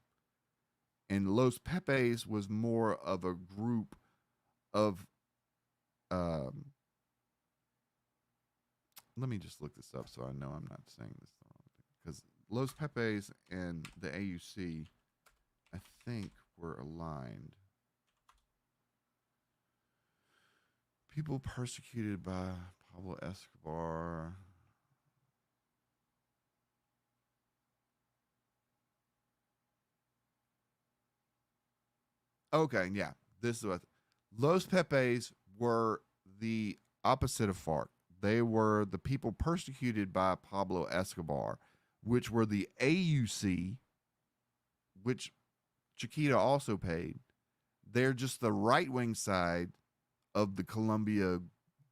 And Los Pepes was more of a group of let me just look this up so I know I'm not saying this wrong. Because Los Pepes and the AUC, I think, were aligned. People persecuted by Pablo Escobar. Okay, yeah. This is what Los Pepes were the opposite of FARC. They were the people persecuted by Pablo Escobar, which were the AUC, which Chiquita also paid. They're just the right-wing side of the Colombia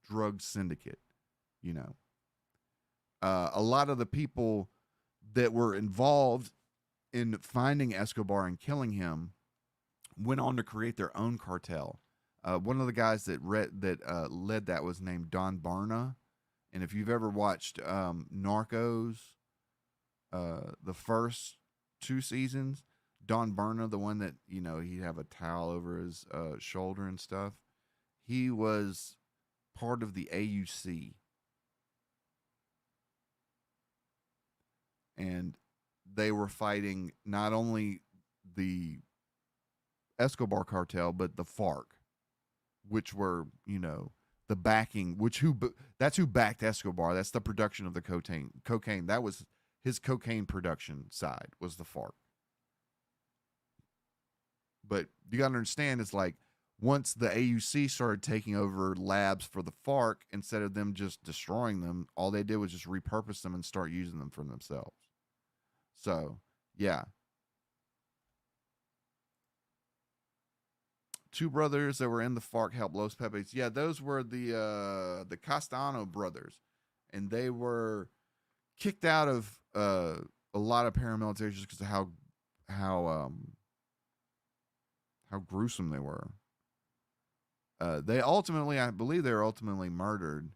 drug syndicate, a lot of the people that were involved in finding Escobar and killing him went on to create their own cartel. One of the guys that led that was named Don Barna. And if you've ever watched Narcos, the first 2 seasons, Don Barna, the one that, he'd have a towel over his shoulder and stuff, he was part of the AUC. And they were fighting not only the Escobar cartel, but the FARC, which were, the backing, that's who backed Escobar. That's the production of the cocaine. That was his cocaine production side, was the FARC. But you got to understand, it's like, once the AUC started taking over labs for the FARC, instead of them just destroying them, all they did was just repurpose them and start using them for themselves. So, yeah. 2 brothers that were in the FARC helped Los Pepes. Yeah, those were the Castellano brothers. And they were kicked out of a lot of paramilitaries just because of how gruesome they were. They ultimately, I believe, they were ultimately murdered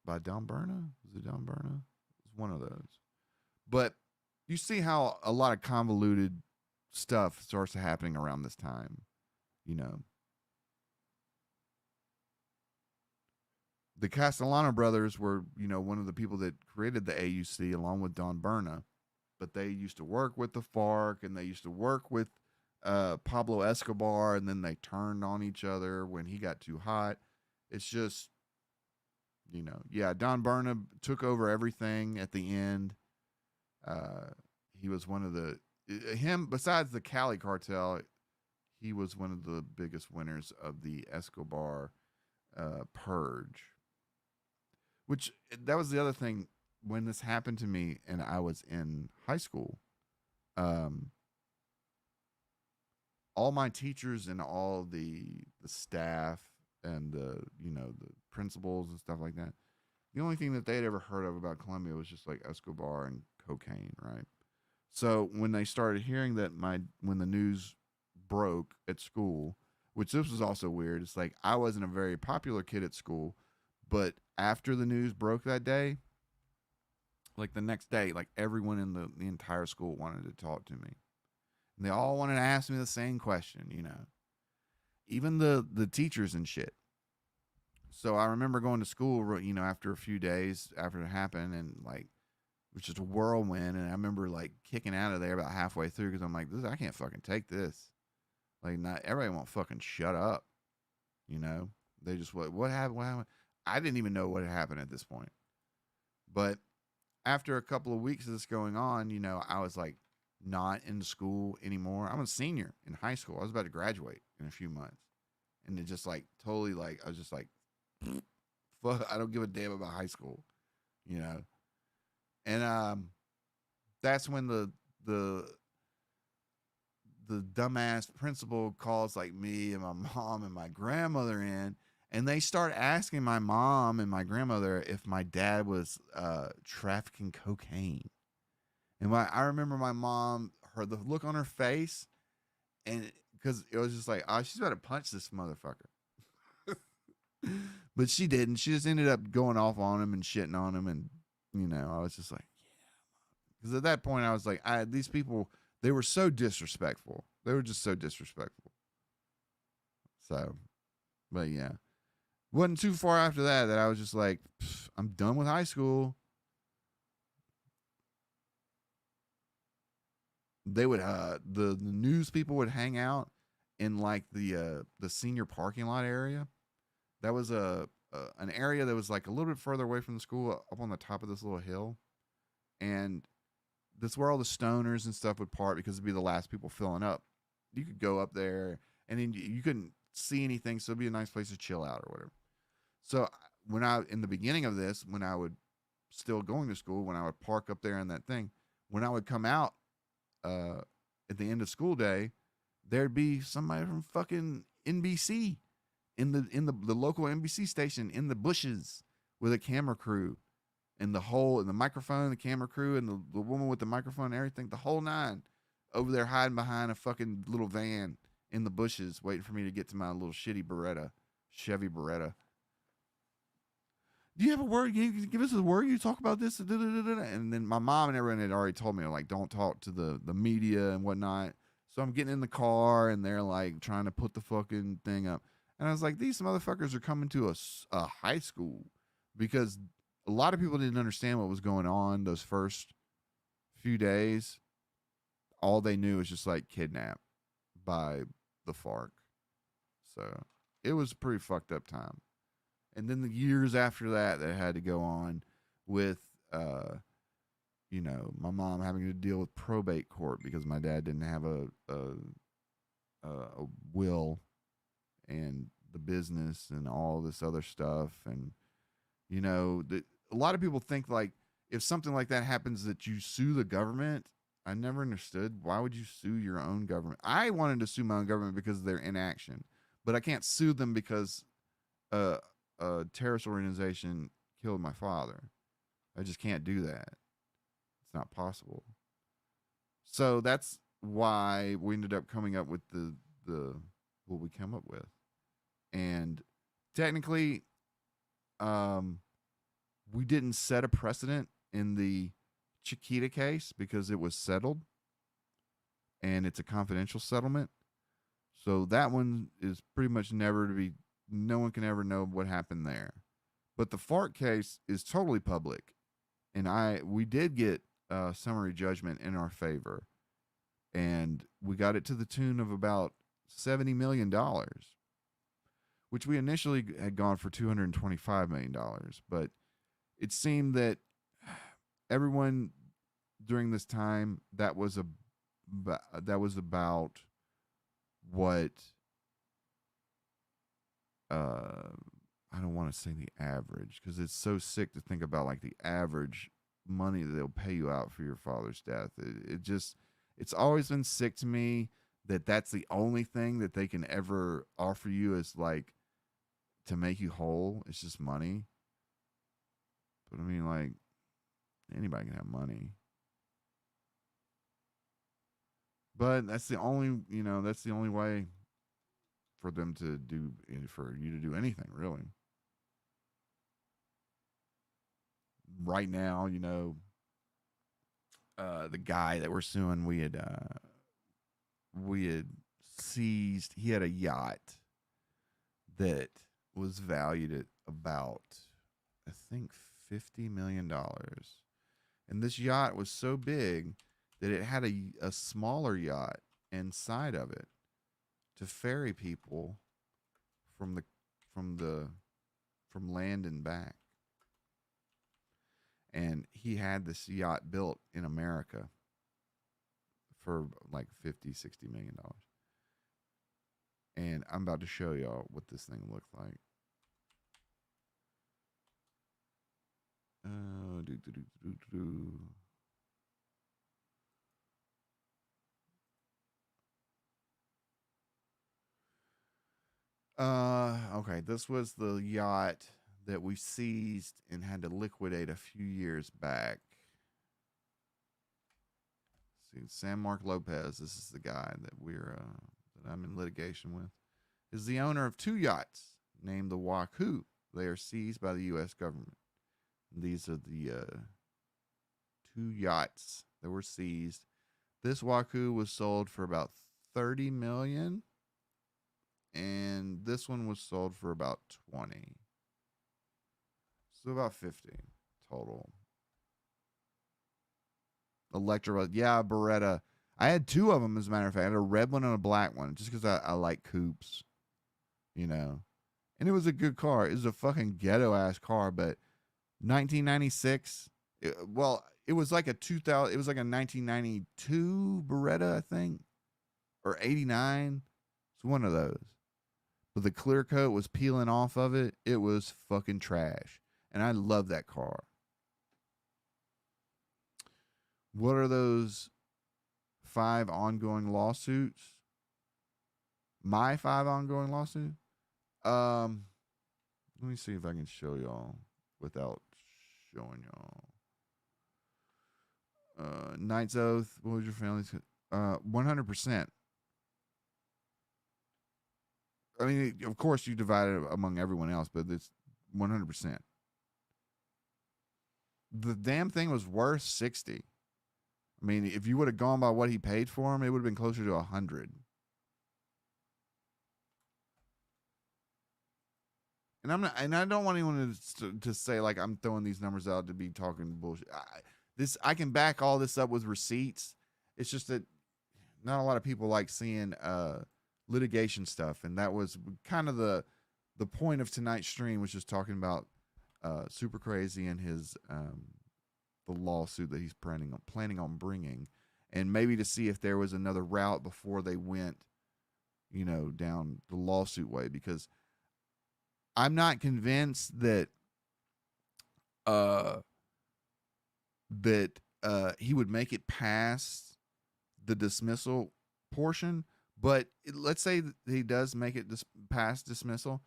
by Don Berna. Was it Don Berna? It was one of those. But you see how a lot of convoluted stuff starts happening around this time. You know, the Castellano brothers were, one of the people that created the AUC along with Don Berna, but they used to work with the FARC and they used to work with Pablo Escobar, and then they turned on each other when he got too hot. It's just, yeah, Don Berna took over everything at the end. He was one of besides the Cali cartel, he was one of the biggest winners of the Escobar purge. Which, that was the other thing when this happened to me and I was in high school. All my teachers and all the staff and the principals and stuff like that, the only thing that they'd ever heard of about Colombia was just like Escobar and cocaine, right? So when they started hearing that when the news broke at school, which this was also weird, it's like I wasn't a very popular kid at school, but after the news broke that day, like the next day, like everyone in the entire school wanted to talk to me. And they all wanted to ask me the same question, even the teachers and shit. So I remember going to school, after a few days after it happened, and like, it was just a whirlwind. And I remember like kicking out of there about halfway through because I'm like, I can't fucking take this. Like, not everybody won't fucking shut up. They just, what happened? What happened? I didn't even know what had happened at this point. But after a couple of weeks of this going on, I was like not in school anymore. I'm a senior in high school. I was about to graduate in a few months. And it just like totally like, I was just like, fuck, I don't give a damn about high school, And that's when the dumbass principal calls like me and my mom and my grandmother in, and they start asking my mom and my grandmother if my dad was trafficking cocaine. And I remember my mom, the look on her face, and because it was just like, oh, she's about to punch this motherfucker. But she didn't. She just ended up going off on him and shitting on him. And, I was just like, yeah. Because at that point, I was like, these people, they were so disrespectful. They were just so disrespectful. So, but yeah. Wasn't too far after that I was just like, I'm done with high school. They would the news people would hang out in like the senior parking lot area. That was an area that was like a little bit further away from the school, up on the top of this little hill, and that's where all the stoners and stuff would park because it'd be the last people filling up. You could go up there, and then you couldn't see anything, so it'd be a nice place to chill out or whatever. So in the beginning of this, when I would still going to school, when I would park up there in that thing, when I would come out at the end of school day, there'd be somebody from fucking NBC in the local NBC station in the bushes with a camera crew and the microphone, the camera crew, and the woman with the microphone and everything, the whole nine, over there hiding behind a fucking little van in the bushes, waiting for me to get to my little shitty Chevy Beretta. Do you have a word? Can you give us a word? You talk about this, and then my mom and everyone had already told me, like, don't talk to the media and whatnot. So I'm getting in the car, and they're like trying to put the fucking thing up, and I was like, these motherfuckers are coming to a high school, because a lot of people didn't understand what was going on those first few days. All they knew was just like kidnapped by the FARC. So it was a pretty fucked up time. And then the years after that had to go on with, my mom having to deal with probate court because my dad didn't have a will, and the business and all this other stuff. And, a lot of people think like if something like that happens that you sue the government. I never understood, why would you sue your own government? I wanted to sue my own government because of their inaction, but I can't sue them because a terrorist organization killed my father. I just can't do that. It's not possible. So that's why we ended up coming up with the what we came up with. And technically, um, we didn't set a precedent in the Chiquita case because it was settled and it's a confidential settlement. So that one is pretty much never to be, no one can ever know what happened there. But the Fart case is totally public. And we did get a summary judgment in our favor. And we got it to the tune of about $70 million, which we initially had gone for $225 million. But it seemed that everyone during this time, that was about what I don't want to say the average because it's so sick to think about like the average money that they'll pay you out for your father's death. It's always been sick to me that that's the only thing that they can ever offer you is like to make you whole. It's just money. But I mean, like, anybody can have money. But that's the only, that's the only way for them to do, for you to do anything, really. Right now, the guy that we're suing, we had seized, he had a yacht that was valued at about, I think, $50 million. And this yacht was so big that it had a smaller yacht inside of it to ferry people from land and back. And he had this yacht built in America for like $50-60 million. And I'm about to show y'all what this thing looked like. Okay, this was the yacht that we seized and had to liquidate a few years back. See, San Mark Lopez, this is the guy that that I'm in litigation with, is the owner of two yachts named the Waku. They are seized by the U.S. government. These are the two yachts that were seized. This Waku was sold for about $30 million, and this one was sold for about 20. So about 50 total. Electra, yeah, Beretta. I had two of them, as a matter of fact. I had a red one and a black one, just because I like coupes, And it was a good car. It was a fucking ghetto ass car, but 1996. It was like a 2000. It was like a 1992 Beretta, I think, or 89. It's one of those. But the clear coat was peeling off of it. It was fucking trash, and I love that car. What are those 5 ongoing lawsuits? My 5 ongoing lawsuits? Let me see if I can show y'all without showing y'all. Knight's Oath. What was your family's? 100%. I mean, of course, you divide it among everyone else, but it's 100%. The damn thing was worth 60. I mean, if you would have gone by what he paid for him, it would have been closer to 100. And I don't want anyone to say like I'm throwing these numbers out to be talking bullshit. I can back all this up with receipts. It's just that not a lot of people like seeing litigation stuff, and that was kind of the point of tonight's stream, was just talking about SUPRCRZY and his the lawsuit that he's planning on bringing, and maybe to see if there was another route before they went, down the lawsuit way, because I'm not convinced that he would make it past the dismissal portion. But let's say that he does make it past dismissal.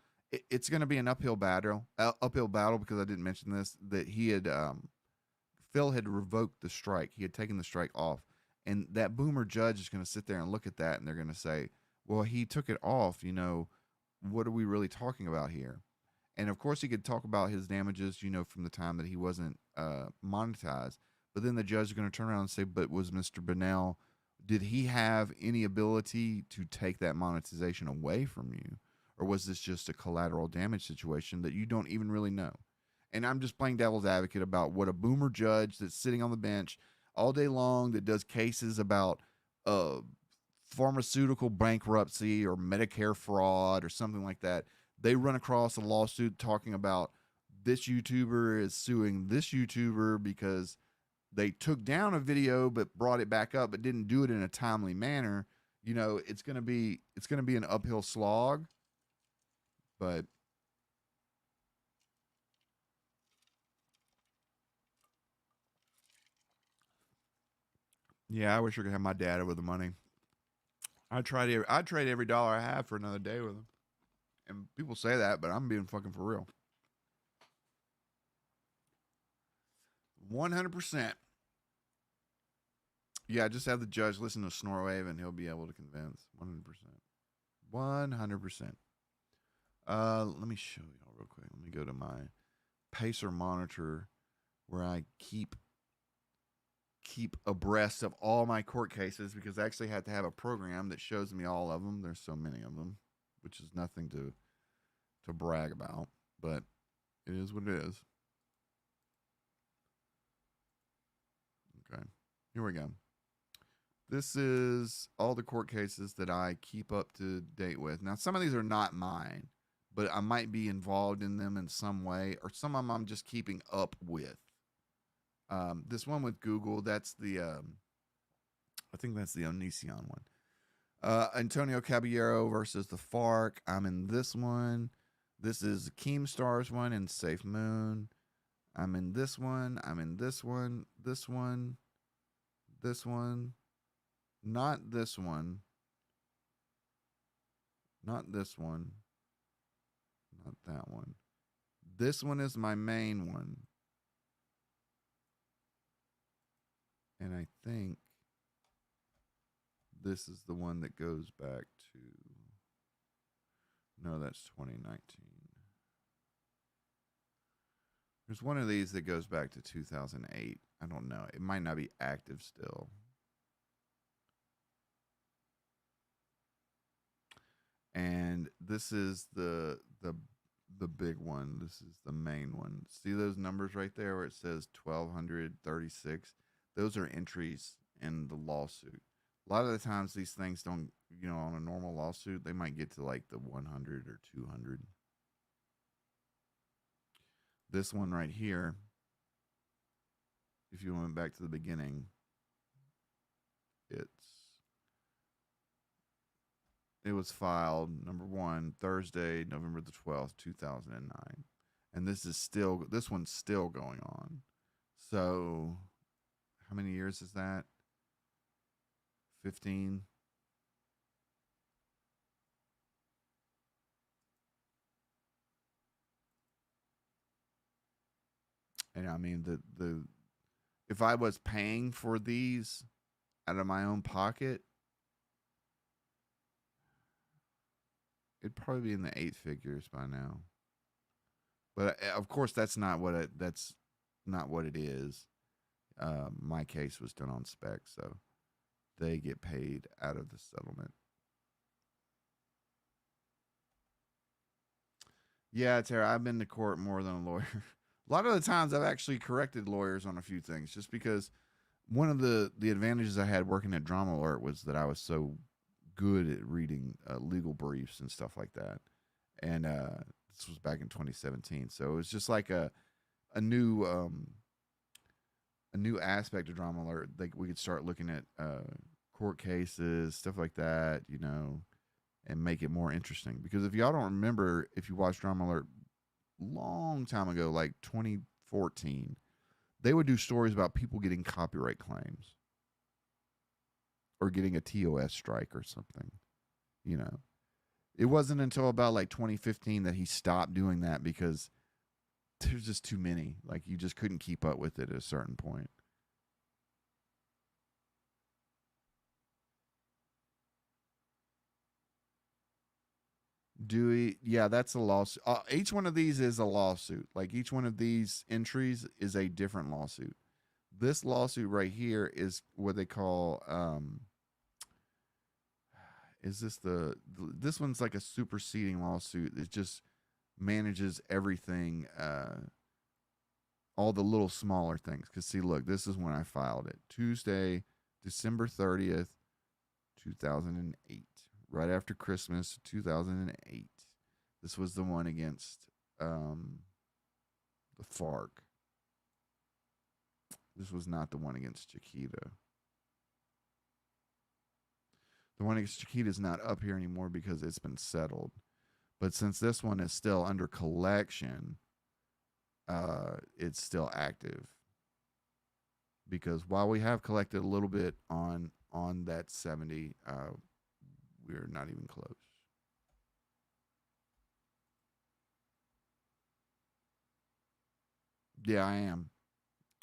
It's going to be an uphill battle because I didn't mention this, that he had Phil had revoked the strike. He had taken the strike off. And that boomer judge is going to sit there and look at that and they're going to say, well, he took it off. You know, what are we really talking about here? And of course, he could talk about his damages, you know, from the time that he wasn't monetized. But then the judge is going to turn around and say, but was Mr. Bonnell, did he have any ability to take that monetization away from you? Or was this just a collateral damage situation that you don't even really know? And I'm just playing devil's advocate about what a boomer judge that's sitting on the bench all day long that does cases about pharmaceutical bankruptcy or Medicare fraud or something like that. They run across a lawsuit talking about this YouTuber is suing this YouTuber because they took down a video but brought it back up but didn't do it in a timely manner. You know, it's gonna be an uphill slog, but yeah, I wish I could have my dad with the money. I'd trade every dollar I have for another day with him. And people say that, but I'm being fucking for real. 100%. Yeah, just have the judge listen to Snorwave and he'll be able to convince. 100%. 100%. Let me show y'all real quick. Let me go to my Pacer monitor where I keep abreast of all my court cases because I actually had to have a program that shows me all of them. There's so many of them, which is nothing to brag about, but it is what it is. Okay, here we go. This is all the court cases that I keep up to date with. Now, some of these are not mine, but I might be involved in them in some way, or some of them I'm just keeping up with. This one with Google, that's the, I think that's the Onision one. Antonio Caballero versus the FARC. I'm in this one. This is Keemstar's one and Safe Moon. I'm in this one. I'm in this one. This one. This one. Not this one. Not this one. Not that one. This one is my main one. And I think this is the one that goes back to, no, that's 2019. There's one of these that goes back to 2008. I don't know. It might not be active still. And this is the big one. This is the main one. See those numbers right there where it says 1236? Those are entries in the lawsuit. A lot of the times these things don't, you know, on a normal lawsuit, they might get to like the 100 or 200. This one right here, if you went back to the beginning, it was filed, number one, Thursday, November the 12th, 2009. And this one's still going on. So how many years is that? 15. And I mean, the if I was paying for these out of my own pocket, it'd probably be in the 8 figures by now. But of course, that's not what it is. My case was done on spec, so they get paid out of the settlement. Yeah, Tara, I've been to court more than a lawyer. A lot of the times I've actually corrected lawyers on a few things just because one of the advantages I had working at Drama Alert was that I was so good at reading legal briefs and stuff like that. And this was back in 2017. So it was just like a new aspect of Drama Alert. Like we could start looking at court cases, stuff like that, you know, and make it more interesting. Because if y'all don't remember, if you watched Drama Alert long time ago, like 2014, they would do stories about people getting copyright claims or getting a TOS strike or something, you know. It wasn't until about like 2015 that he stopped doing that because there's just too many. Like you just couldn't keep up with it at a certain point. Dewey, yeah, that's a lawsuit. Each one of these is a lawsuit. Like each one of these entries is a different lawsuit. This lawsuit right here is what they call is this this one's like a superseding lawsuit. It just manages everything, all the little smaller things. Because see, look, this is when I filed it. Tuesday, December 30th, 2008. Right after Christmas, 2008. This was the one against the FARC. This was not the one against Chiquita. The one against Chiquita is not up here anymore because it's been settled. But since this one is still under collection, it's still active. Because while we have collected a little bit on that 70, we're not even close. Yeah, I am.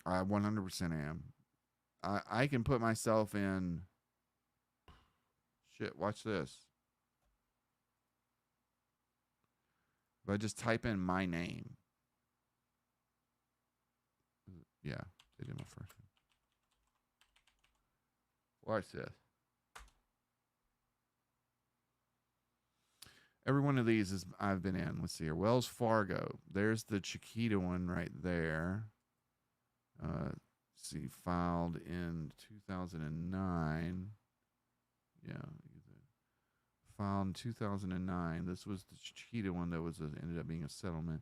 I 100% am. I can put myself in. Shit, watch this. If I just type in my name. Yeah, they did my first one. Watch this. Every one of these is I've been in. Let's see here. Wells Fargo. There's the Chiquita one right there. See, filed in 2009. Yeah, filed in 2009. This was the Chiquita one that was ended up being a settlement.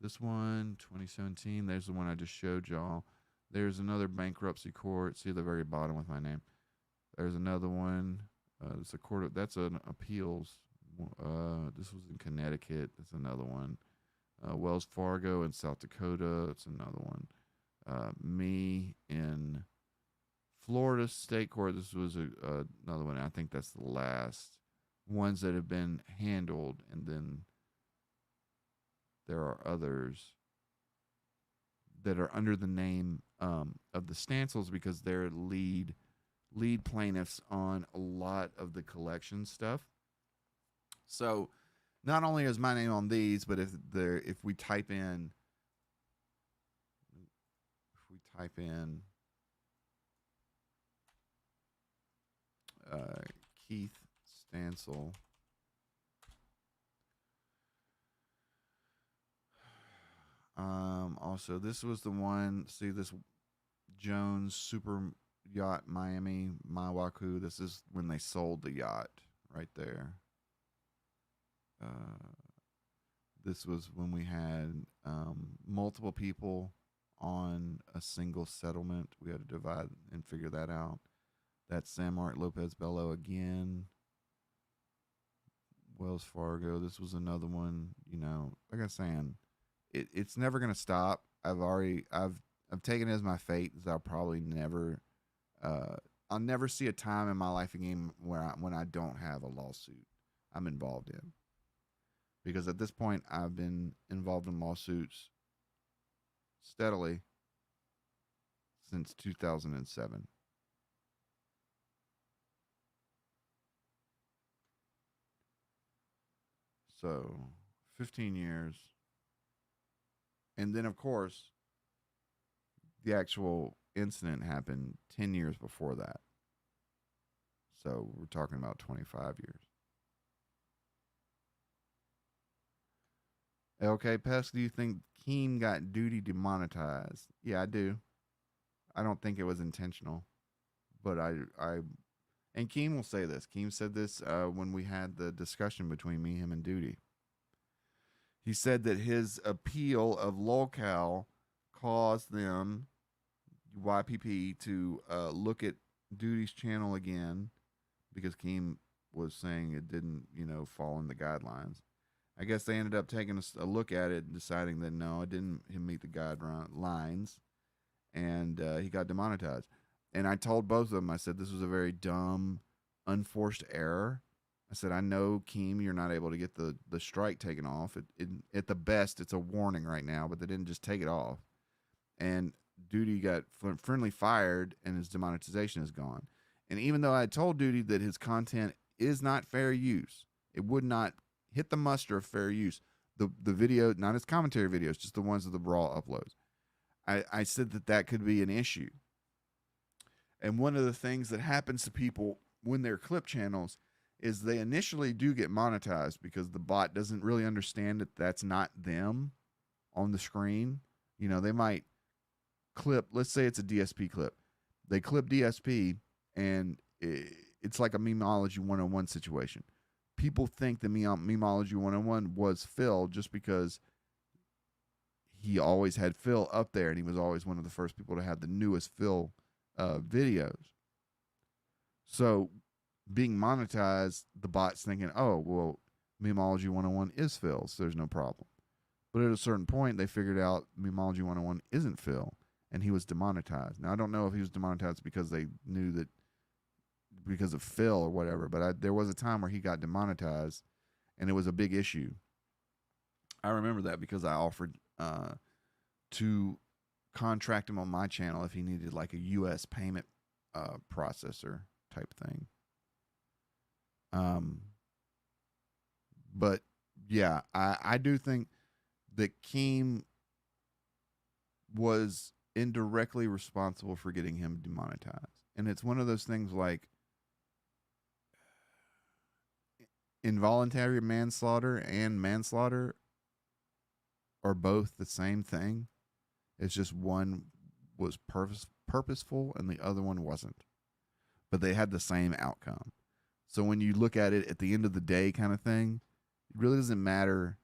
This one, 2017. There's the one I just showed y'all. There's another bankruptcy court. See the very bottom with my name. There's another one. It's a court. That's an appeals. This was in Connecticut. That's another one. Wells Fargo in South Dakota. That's another one. Me in Florida State Court. This was another one. I think that's the last ones that have been handled, and then there are others that are under the name of the Stancils because they're lead plaintiffs on a lot of the collection stuff. So not only is my name on these, but if we type in Keith Stancil, also this was the one. See this Jones Super Yacht Miami Maiwaku. This is when they sold the yacht right there. This was when we had multiple people on a single settlement. We had to divide and figure that out. That's San Martin Lopez Bello again. Wells Fargo. This was another one. You know, like I was saying, it's never gonna stop. I've taken it as my fate that I'll probably never. I'll never see a time in my life again when I don't have a lawsuit I'm involved in. Because at this point, I've been involved in lawsuits steadily since 2007. So, 15 years. And then, of course, the actual incident happened 10 years before that. So, we're talking about 25 years. Okay, Pesk, do you think Keem got duty demonetized? Yeah, I do. I don't think it was intentional, but and Keem will say this. Keem said this when we had the discussion between me, him, and Duty. He said that his appeal of locale caused them, YPP, to look at Duty's channel again because Keem was saying it didn't, fall in the guidelines. I guess they ended up taking a look at it and deciding that no, it didn't meet the guidelines, and he got demonetized. And I told both of them, I said this was a very dumb, unforced error, I said, I know, Keem, you're not able to get the strike taken off. At the best, it's a warning right now, but they didn't just take it off. And Duty got friendly fired, and his demonetization is gone. And even though I told Duty that his content is not fair use, it would not hit the muster of fair use. The video, not his commentary videos, just the ones of the raw uploads. I said that could be an issue. And one of the things that happens to people when they're clip channels is they initially do get monetized because the bot doesn't really understand that that's not them on the screen. You know, they might clip, let's say it's a DSP clip. They clip DSP and it's like a Memeology 101 situation. People think the Memeology 101 was Phil just because he always had Phil up there and he was always one of the first people to have the newest Phil videos. So being monetized, the bot's thinking, oh, well, Memeology 101 is Phil, so there's no problem. But at a certain point, they figured out Memeology 101 isn't Phil, and he was demonetized. Now, I don't know if he was demonetized because they knew that because of Phil or whatever, but there was a time where he got demonetized, and it was a big issue. I remember that because I offered to contract him on my channel if he needed like a U.S. payment processor type thing. But yeah, I do think that Keem was indirectly responsible for getting him demonetized. And it's one of those things like involuntary manslaughter and manslaughter are both the same thing. It's just one was purposeful and the other one wasn't. But they had the same outcome. So when you look at it at the end of the day kind of thing, it really doesn't matter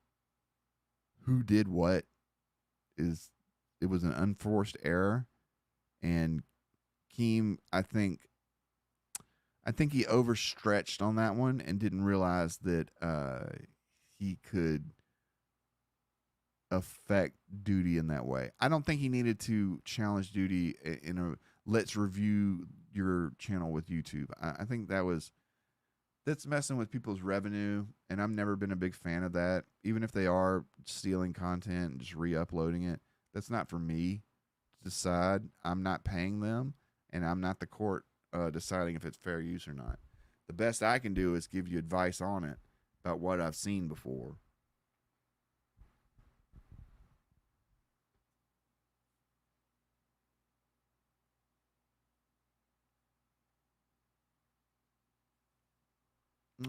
who did what. It was an unforced error. And Keem, I think he overstretched on that one and didn't realize that he could affect Duty in that way. I don't think he needed to challenge Duty in a let's review your channel with YouTube. I think that's messing with people's revenue, and I've never been a big fan of that. Even if they are stealing content and just re-uploading it, that's not for me to decide. I'm not paying them, and I'm not the court deciding if it's fair use or not. The best I can do is give you advice on it about what I've seen before.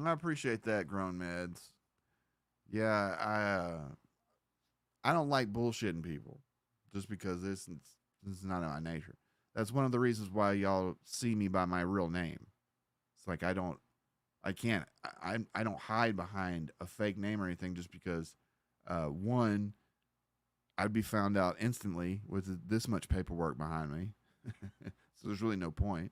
I appreciate that, Grown Meds. Yeah, I don't like bullshitting people just because this is not in my nature. That's one of the reasons why y'all see me by my real name. It's like I don't hide behind a fake name or anything just because one, I'd be found out instantly with this much paperwork behind me. So there's really no point.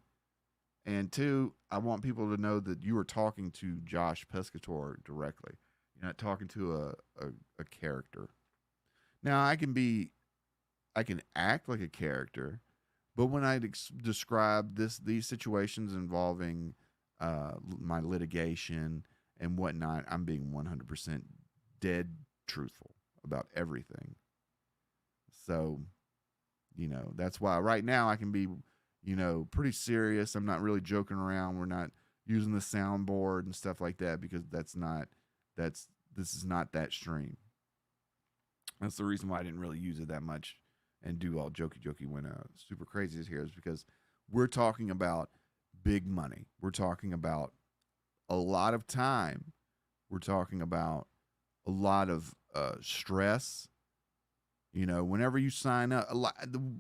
And two, I want people to know that you are talking to Josh Pescator directly. You're not talking to a character. Now, I can act like a character, but when I describe these situations involving my litigation and whatnot, I'm being 100% dead truthful about everything. So, that's why right now I can be pretty serious. I'm not really joking around. We're not using the soundboard and stuff like that because this is not that stream. That's the reason why I didn't really use it that much and do all jokey when Super Crazy is here, is because we're talking about big money. We're talking about a lot of time. We're talking about a lot of stress. Whenever you sign up,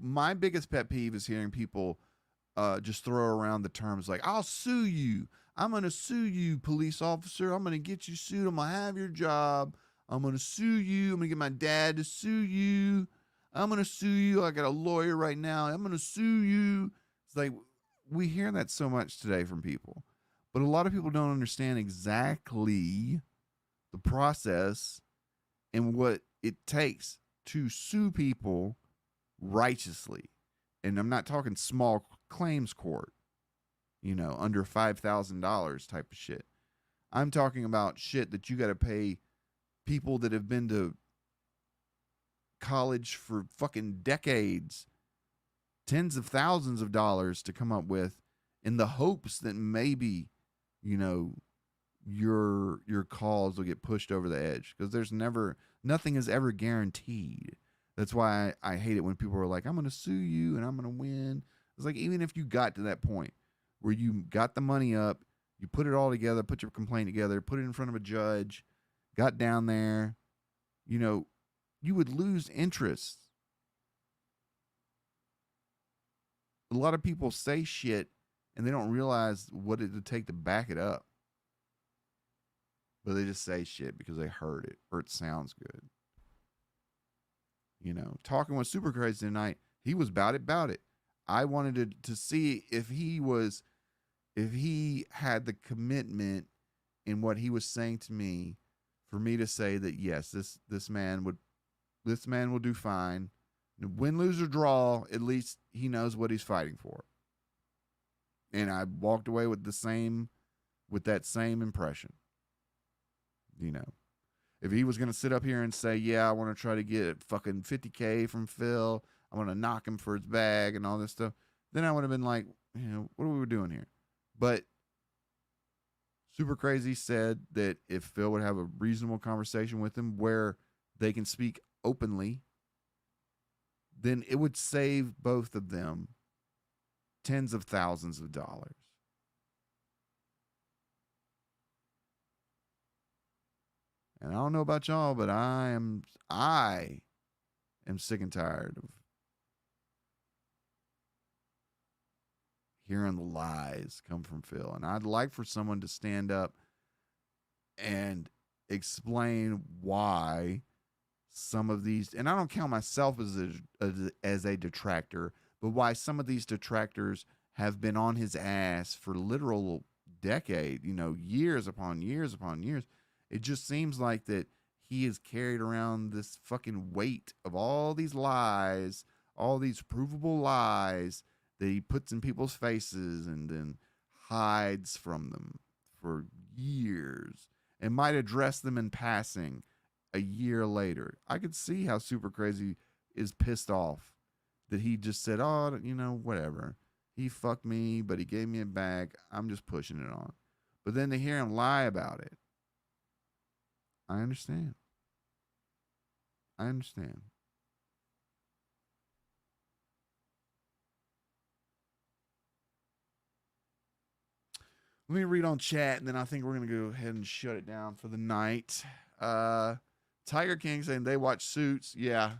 my biggest pet peeve is hearing people just throw around the terms like, I'll sue you. I'm going to sue you, police officer. I'm going to get you sued. I'm going to have your job. I'm going to sue you. I'm going to get my dad to sue you. I'm going to sue you. I got a lawyer right now. I'm going to sue you. It's like we hear that so much today from people. But a lot of people don't understand exactly the process and what it takes to sue people righteously. And I'm not talking small claims court, under $5,000 type of shit. I'm talking about shit that you got to pay people that have been to college for fucking decades, tens of thousands of dollars to come up with in the hopes that maybe, you know, your cause will get pushed over the edge, because nothing is ever guaranteed. That's why I hate it when people are like, I'm going to sue you and I'm going to win. It's like, even if you got to that point where you got the money up, you put it all together, put your complaint together, put it in front of a judge, got down there, you know, you would lose interest. A lot of people say shit and they don't realize what it would take to back it up. But they just say shit because they heard it or it sounds good. You know, talking with SUPRCRZY tonight, he was about it. I wanted to see if he had the commitment in what he was saying to me, for me to say that yes, this man will do fine. Win, lose, or draw, at least he knows what he's fighting for. And I walked away with that same impression. You know, if he was going to sit up here and say, yeah, I want to try to get fucking $50K from Phil, I want to knock him for his bag and all this stuff, then I would have been like, you know, what are we doing here? But SUPRCRZY said that if Phil would have a reasonable conversation with him where they can speak openly, then it would save both of them tens of thousands of dollars. And I don't know about y'all, but I am sick and tired of hearing the lies come from Phil. And I'd like for someone to stand up and explain why some of these, and I don't count myself as a detractor, but why some of these detractors have been on his ass for literal decade, you know, years upon years upon years. It just seems like that he has carried around this fucking weight of all these lies, all these provable lies that he puts in people's faces and then hides from them for years and might address them in passing a year later. I could see how SUPRCRZY is pissed off that he just said, oh, you know, whatever. He fucked me, but he gave me it back. I'm just pushing it on. But then to hear him lie about it, I understand. Let me read on chat, and then I think we're going to go ahead and shut it down for the night. Tiger King saying they watch Suits. Yeah.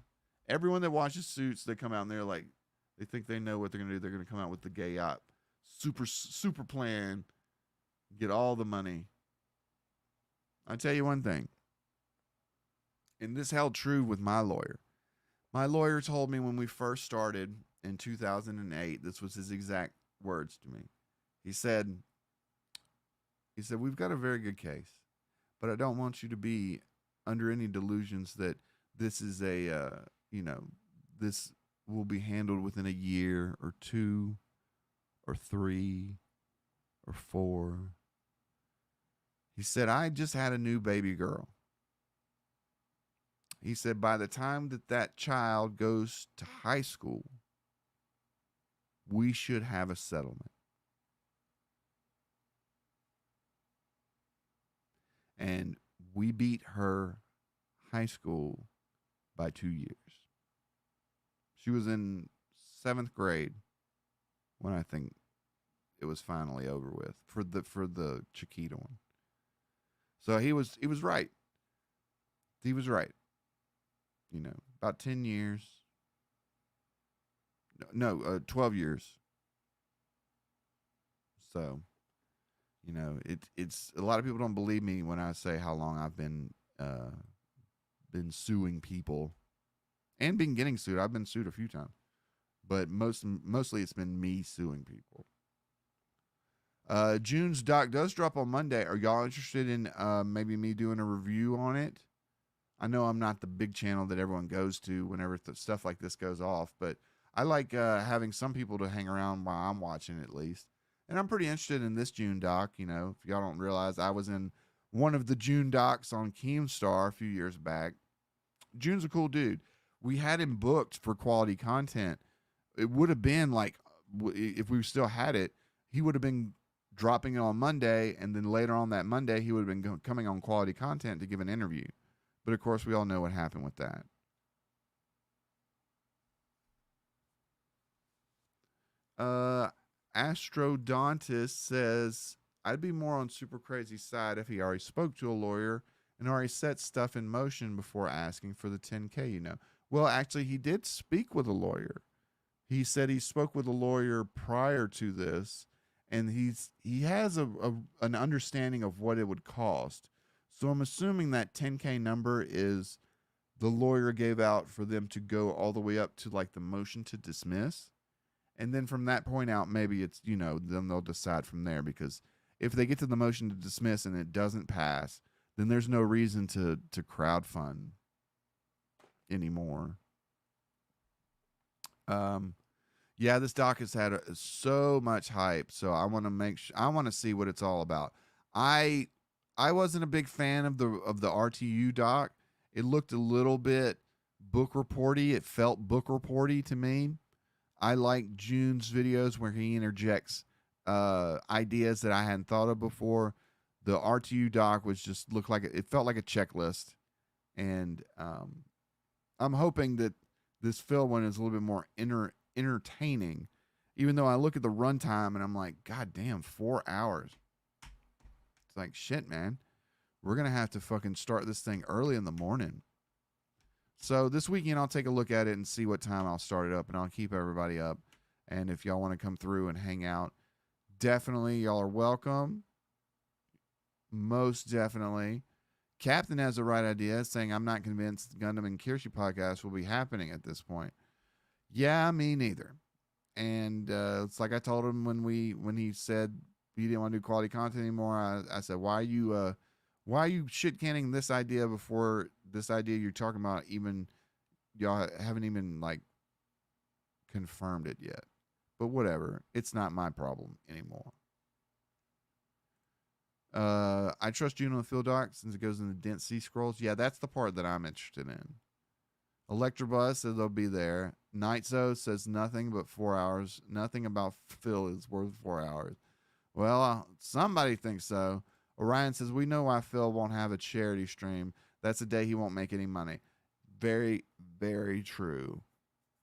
Everyone that watches Suits, they come out and they're like, they think they know what they're going to do. They're going to come out with the gay op. Super plan. Get all the money. I'll tell you one thing. And this held true with my lawyer. My lawyer told me when we first started in 2008, this was his exact words to me. He said, we've got a very good case, but I don't want you to be under any delusions that this is this will be handled within a year or 2 or 3 or 4. He said, I just had a new baby girl. He said, by the time that child goes to high school, we should have a settlement. And we beat her high school by 2 years. She was in 7th grade when I think it was finally over with for the Chiquita one. So he was right. He was right. You know, about 10 years. No, 12 years. So, you know, it's a lot of people don't believe me when I say how long I've been suing people and been getting sued. I've been sued a few times, but mostly it's been me suing people. June's doc does drop on Monday. Are y'all interested in maybe me doing a review on it? I know I'm not the big channel that everyone goes to whenever stuff like this goes off, but I like having some people to hang around while I'm watching at least. And I'm pretty interested in this June doc. You know, if y'all don't realize, I was in one of the June docs on Keemstar a few years back. June's a cool dude. We had him booked for quality content. It would have been like, if we still had it, he would have been dropping it on Monday, and then later on that Monday, he would have been coming on quality content to give an interview. But of course, we all know what happened with that. Astrodontist says, I'd be more on Super Crazy's side if he already spoke to a lawyer and already set stuff in motion before asking for the 10K, you know. Well, actually, he did speak with a lawyer. He said he spoke with a lawyer prior to this, and he has an understanding of what it would cost. So I'm assuming that 10K number is the lawyer gave out for them to go all the way up to like the motion to dismiss. And then from that point out, maybe it's, you know, then they'll decide from there, because if they get to the motion to dismiss and it doesn't pass, then there's no reason to crowdfund anymore. Yeah, this doc has had so much hype, so I want to I want to see what it's all about. I wasn't a big fan of the RTU doc. It looked a little bit book reporty. It felt book reporty to me. I like June's videos where he interjects ideas that I hadn't thought of before. The RTU doc was just looked like it felt like a checklist, and I'm hoping that this Phil one is a little bit more entertaining. Even though I look at the runtime and I'm like, God damn, 4 hours. It's like, shit, man. We're gonna have to fucking start this thing early in the morning. So this weekend I'll take a look at it and see what time I'll start it up, and I'll keep everybody up. And if y'all want to come through and hang out, definitely y'all are welcome. Most definitely. Captain has the right idea, saying I'm not convinced Gundam and Kirshi podcast will be happening at this point. Yeah, me neither. And it's like I told him when he said he didn't want to do quality content anymore. I said, why are you shit canning this idea before this idea you're talking about even y'all haven't even like confirmed it yet? But whatever, it's not my problem anymore. I trust Juno and Phil Doc since it goes in the dense sea scrolls. Yeah, that's the part that I'm interested in. Electrobus says they'll be there. Nightzo says nothing but 4 hours. Nothing about Phil is worth 4 hours. Well, somebody thinks so. Orion says, we know why Phil won't have a charity stream. That's the day he won't make any money. Very, very true.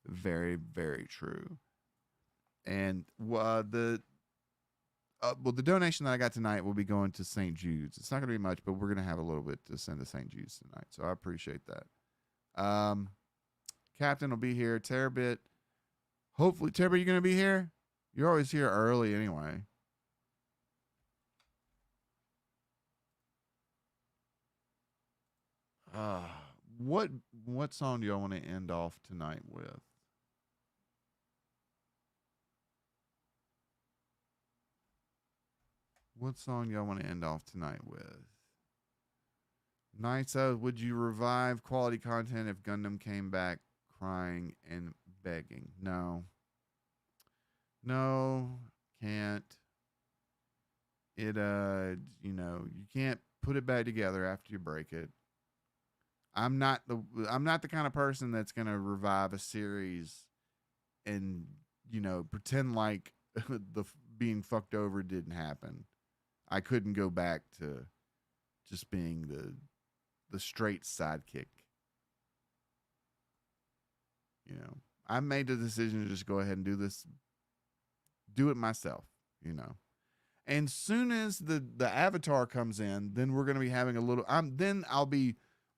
Very, very true. And the donation that I got tonight will be going to St. Jude's. It's not going to be much, but we're going to have a little bit to send to St. Jude's tonight. So I appreciate that. Captain will be here. Terabit. Hopefully, Terabit, you going to be here? You're always here early anyway. What song do y'all want to end off tonight with? What song y'all want to end off tonight with? Nights Out, would you revive quality content if Gundam came back crying and begging? No. No, can't. It you can't put it back together after you break it. I'm not the kind of person that's gonna revive a series and pretend like the being fucked over didn't happen. I couldn't go back to just being the straight sidekick. I made the decision to just go ahead and do it myself. And soon as the avatar comes in, then we're gonna be having a little.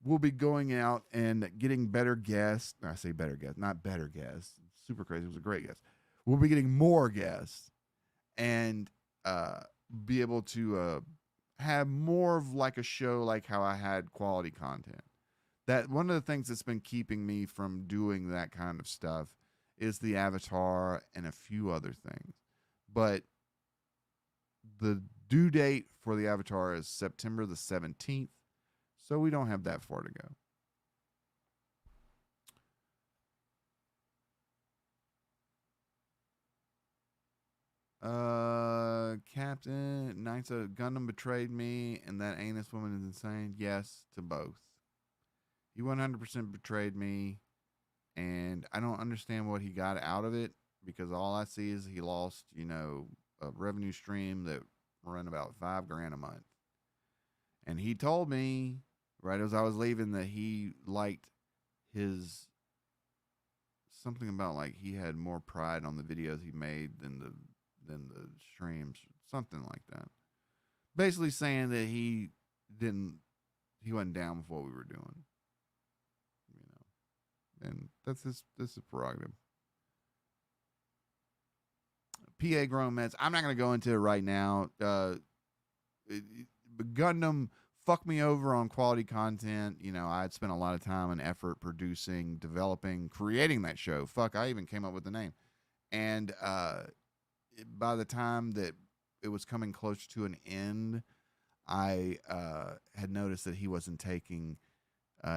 We'll be going out and getting better guests. I say better guests, not better guests. Super Crazy was a great guest. We'll be getting more guests and be able to have more of like a show like how I had quality content. That one of the things that's been keeping me from doing that kind of stuff is the avatar and a few other things. But the due date for the avatar is September the 17th. So we don't have that far to go. Captain Knights of Gundam betrayed me, and that anus woman is insane. Yes, to both. He 100% betrayed me, and I don't understand what he got out of it because all I see is he lost, a revenue stream that run about $5,000 a month. And he told me right as I was leaving that he liked his something about like he had more pride on the videos he made than the streams, something like that. Basically saying that he wasn't down with what we were doing, and that's his prerogative. PA grown meds. I'm not gonna go into it right now. Gundam fucked me over on quality content. I had spent a lot of time and effort producing, developing, creating that show. Fuck, I even came up with the name. And by the time that it was coming close to an end, I had noticed that he wasn't taking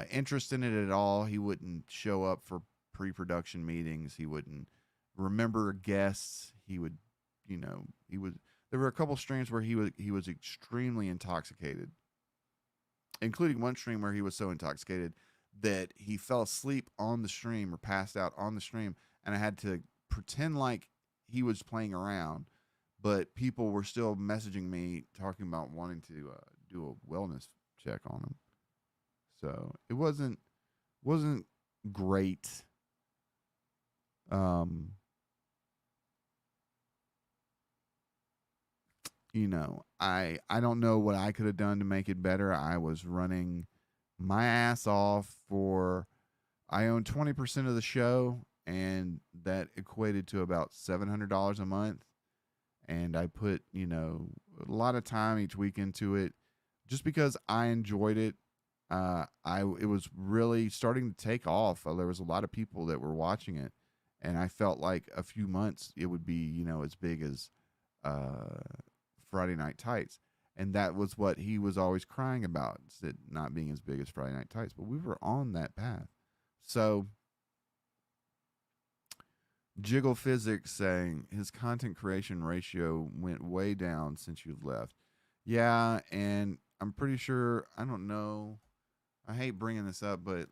interest in it at all. He wouldn't show up for pre-production meetings. He wouldn't remember guests. He would, he would. There were a couple streams where he was extremely intoxicated, including one stream where he was so intoxicated that he fell asleep on the stream or passed out on the stream, and I had to pretend like he was playing around, but people were still messaging me talking about wanting to do a wellness check on him. So it wasn't great. I don't know what I could have done to make it better. I was running my ass off I owned 20% of the show, and that equated to about $700 a month. And I put, a lot of time each week into it just because I enjoyed it. It was really starting to take off. There was a lot of people that were watching it, and I felt like a few months it would be, as big as Friday Night Tights. And that was what he was always crying about, it not being as big as Friday Night Tights. But we were on that path. So Jiggle Physics saying his content creation ratio went way down since you've left. Yeah, and I'm pretty sure, I don't know, I hate bringing this up, but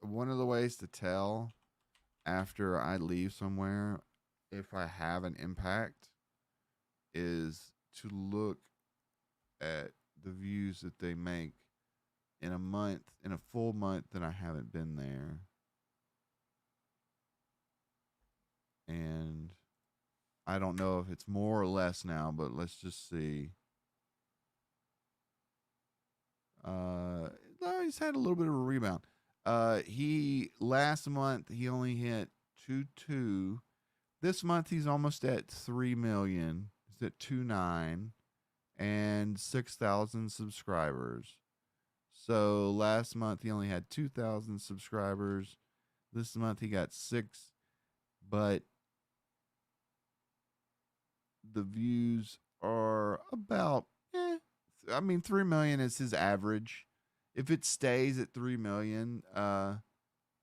one of the ways to tell after I leave somewhere if I have an impact is to look at the views that they make in a full month that I haven't been there. And I don't know if it's more or less now, but let's just see. He's had a little bit of a rebound. Last month he only hit 2.2. This month he's almost at 3 million. He's at 2.9 and 6,000 subscribers. So last month he only had 2,000 subscribers. This month he got 6, but the views are about 3 million is his average. If it stays at 3 million,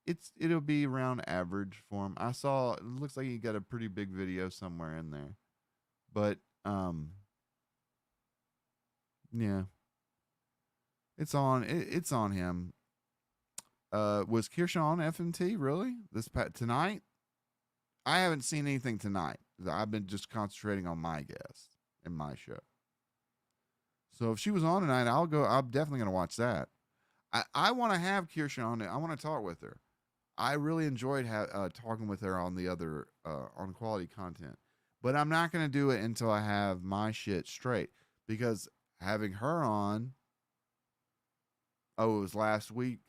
it'll be around average for him. I saw it looks like he got a pretty big video somewhere in there. But yeah. It's on him. Was Kirsha on FMT really? Tonight? I haven't seen anything tonight. I've been just concentrating on my guest and my show. So if she was on tonight, I'm definitely gonna watch that. I want to have Kirsha on it. I want to talk with her. I really enjoyed talking with her on the other on quality content, but I'm not gonna do it until I have my shit straight, because having her on. Oh, it was last week.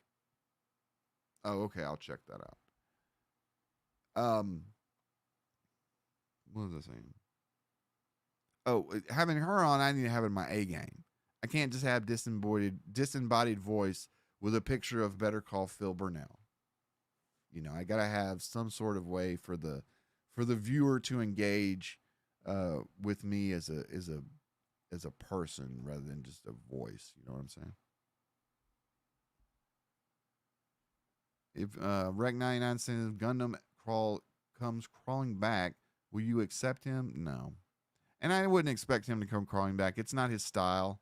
Oh, okay. I'll check that out. What was I saying? Oh, having her on, I need to have it in my A game. I can't just have disembodied voice with a picture of Better Call Phil Burnell. I gotta have some sort of way for the viewer to engage with me as a person rather than just a voice. You know what I'm saying? If Rec 99 says Gundam comes crawling back, will you accept him? No. And I wouldn't expect him to come crawling back. It's not his style.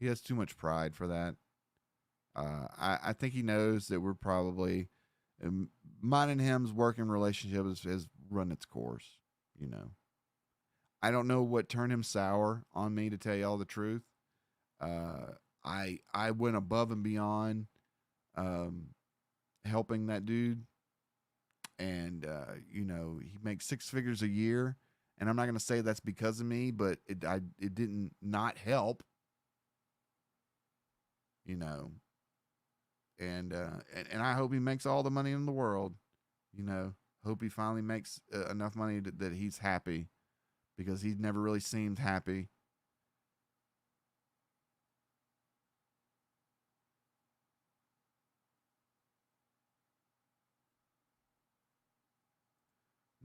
He has too much pride for that. I think he knows that we're probably mine and him's working relationship has run its course. You know, I don't know what turned him sour on me, to tell you all the truth. Uh, I went above and beyond um, helping that dude, and you know, he makes six figures a year. And I'm not gonna say that's because of me, but it didn't not help. You know, and I hope he makes all the money in the world. You know, hope he finally makes enough money that he's happy, because he never really seemed happy.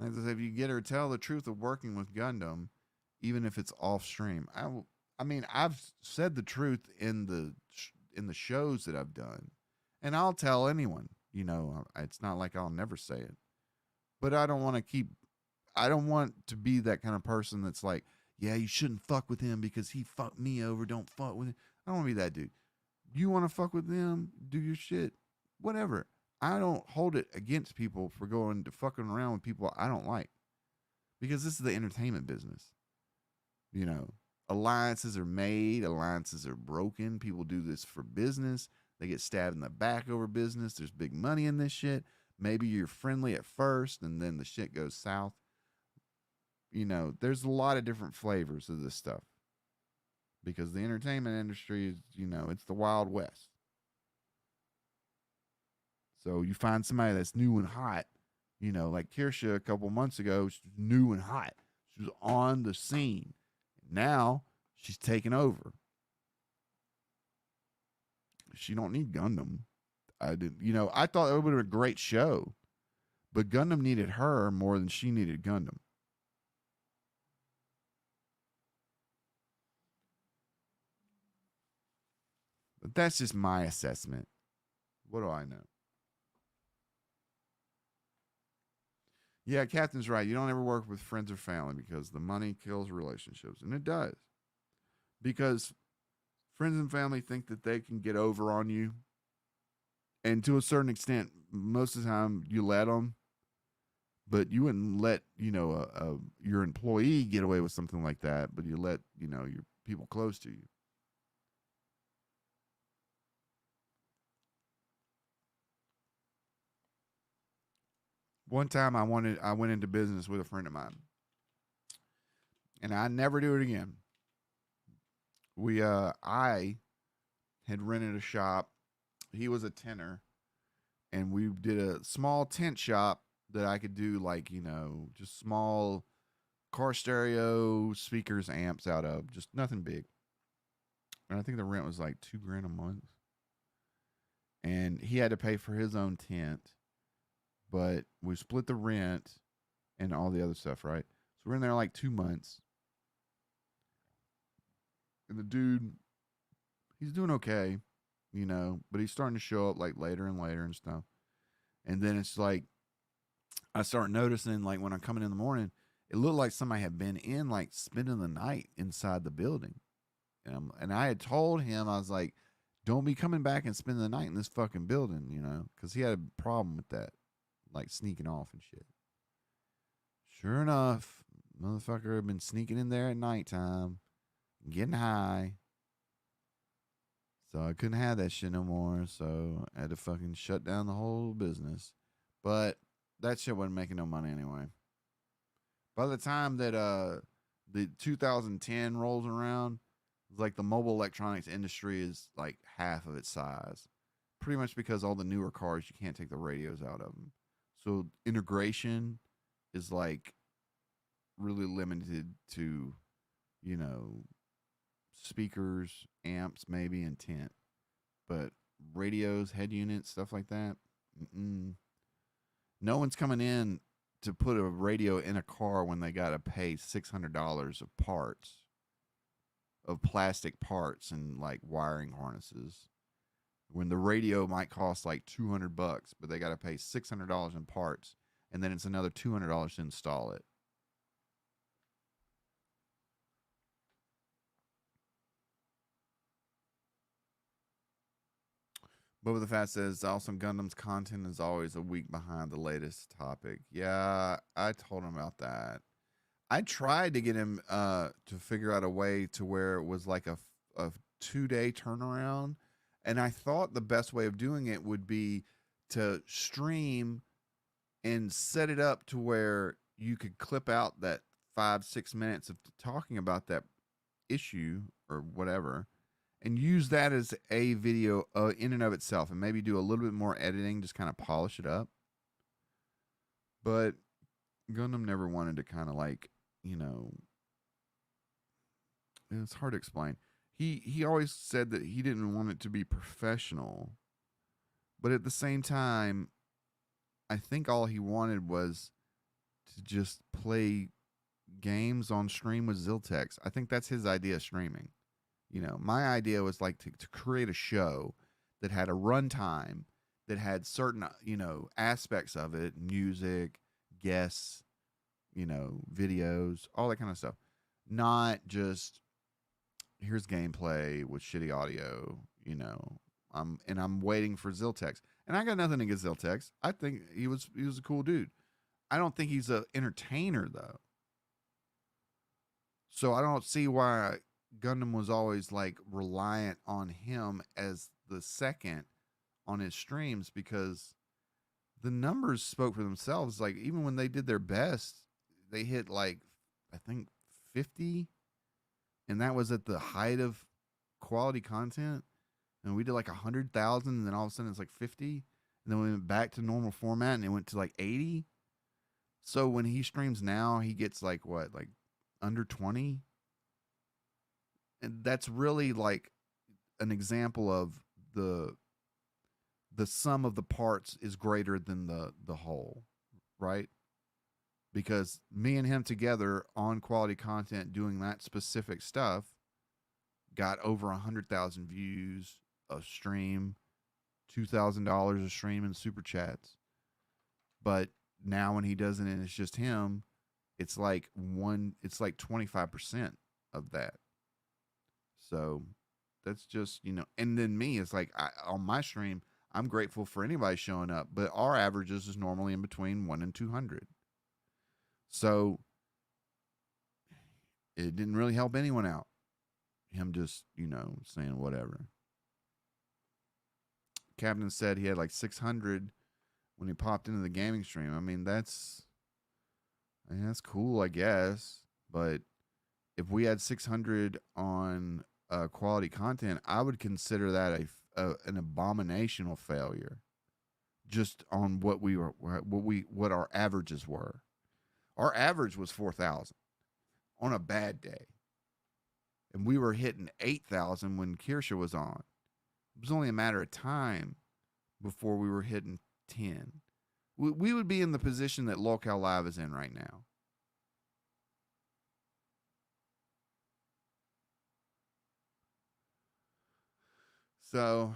As I said, if you get her, tell the truth of working with Gundam, even if it's off stream. I mean, I've said the truth in the shows that I've done, and I'll tell anyone. You know, it's not like I'll never say it, but I don't want to keep. I don't want to be that kind of person that's like, yeah, you shouldn't fuck with him because he fucked me over. Don't fuck with him. I don't want to be that dude. You want to fuck with them? Do your shit. Whatever. I don't hold it against people for going to fucking around with people I don't like, because this is the entertainment business. You know, alliances are made, alliances are broken. People do this for business. They get stabbed in the back over business. There's big money in this shit. Maybe you're friendly at first and then the shit goes south. You know, there's a lot of different flavors of this stuff, because the entertainment industry is, you know, it's the Wild West. So you find somebody that's new and hot, you know, like Kirsha a couple months ago, she was new and hot. She was on the scene. Now she's taking over. She don't need Gundam. I didn't, you know, I thought it would have been a great show, but Gundam needed her more than she needed Gundam. But that's just my assessment. What do I know? Yeah, Captain's right. You don't ever work with friends or family because the money kills relationships. And it does. Because friends and family think that they can get over on you. And to a certain extent, most of the time you let them. But you wouldn't let, you know, your employee get away with something like that. But you let, you know, your people close to you. One time I went into business with a friend of mine. And I never do it again. I had rented a shop. He was a tenor, and we did a small tent shop that I could do, like, you know, just small car stereo speakers, amps out of, just nothing big. And I think the rent was like $2,000 a month. And he had to pay for his own tent, but we split the rent and all the other stuff, right? So we're in there like 2 months. And the dude, he's doing okay, you know, but he's starting to show up like later and later and stuff. And then it's like, I start noticing, like, when I'm coming in the morning, it looked like somebody had been in, like, spending the night inside the building. And I had told him, I was like, don't be coming back and spending the night in this fucking building, you know, because he had a problem with that, like sneaking off and shit. Sure enough, motherfucker had been sneaking in there at nighttime, getting high. So I couldn't have that shit no more. So I had to fucking shut down the whole business. But that shit wasn't making no money anyway. By the time that the 2010 rolls around, it's like the mobile electronics industry is like half of its size. Pretty much because all the newer cars, you can't take the radios out of them. So integration is like really limited to, you know, speakers, amps, maybe, and tent. But radios, head units, stuff like that, no one's coming in to put a radio in a car when they got to pay $600 of parts, of plastic parts and like wiring harnesses. When the radio might cost like $200, but they got to pay $600 in parts, and then it's another $200 to install it. Boba the Fat says Awesome Gundam's content is always a week behind the latest topic. Yeah, I told him about that. I tried to get him to figure out a way to where it was like a 2 day turnaround, and I thought the best way of doing it would be to stream and set it up to where you could clip out that 5-6 minutes of talking about that issue or whatever and use that as a video in and of itself and maybe do a little bit more editing, just kind of polish it up. But Gundam never wanted to kind of like, you know, it's hard to explain. He always said that he didn't want it to be professional, but at the same time, I think all he wanted was to just play games on stream with Ziltex. I think that's his idea of streaming. You know, my idea was like to create a show that had a runtime, that had certain, you know, aspects of it, music, guests, you know, videos, all that kind of stuff. Not just here's gameplay with shitty audio, you know. I'm waiting for Ziltex. And I got nothing against Ziltex. I think he was a cool dude. I don't think he's an entertainer though. So I don't see why Gundam was always like reliant on him as the second on his streams, because the numbers spoke for themselves. Like even when they did their best, they hit like I think 50, and that was at the height of quality content. And we did like 100,000, and then all of a sudden it's like 50, and then we went back to normal format, and it went to like 80. So when he streams now, he gets like what, like under 20, and that's really like an example of the sum of the parts is greater than the whole, right? Because me and him together on quality content doing that specific stuff got over 100,000 views a stream, $2,000 a stream in super chats. But now when he does it and it's just him, it's like 25% of that. So that's just, you know, and then me, it's like on my stream, I'm grateful for anybody showing up, but our averages is normally in between 1 and 200. So it didn't really help anyone out. Him just, you know, saying whatever. Captain said he had like 600 when he popped into the gaming stream. I mean, that's cool, I guess. But if we had 600 on quality content, I would consider that an abominational failure. Just on what our averages were. Our average was 4,000 on a bad day, and we were hitting 8,000 when Kirsha was on. It was only a matter of time before we were hitting 10. We would be in the position that Locale Live is in right now. So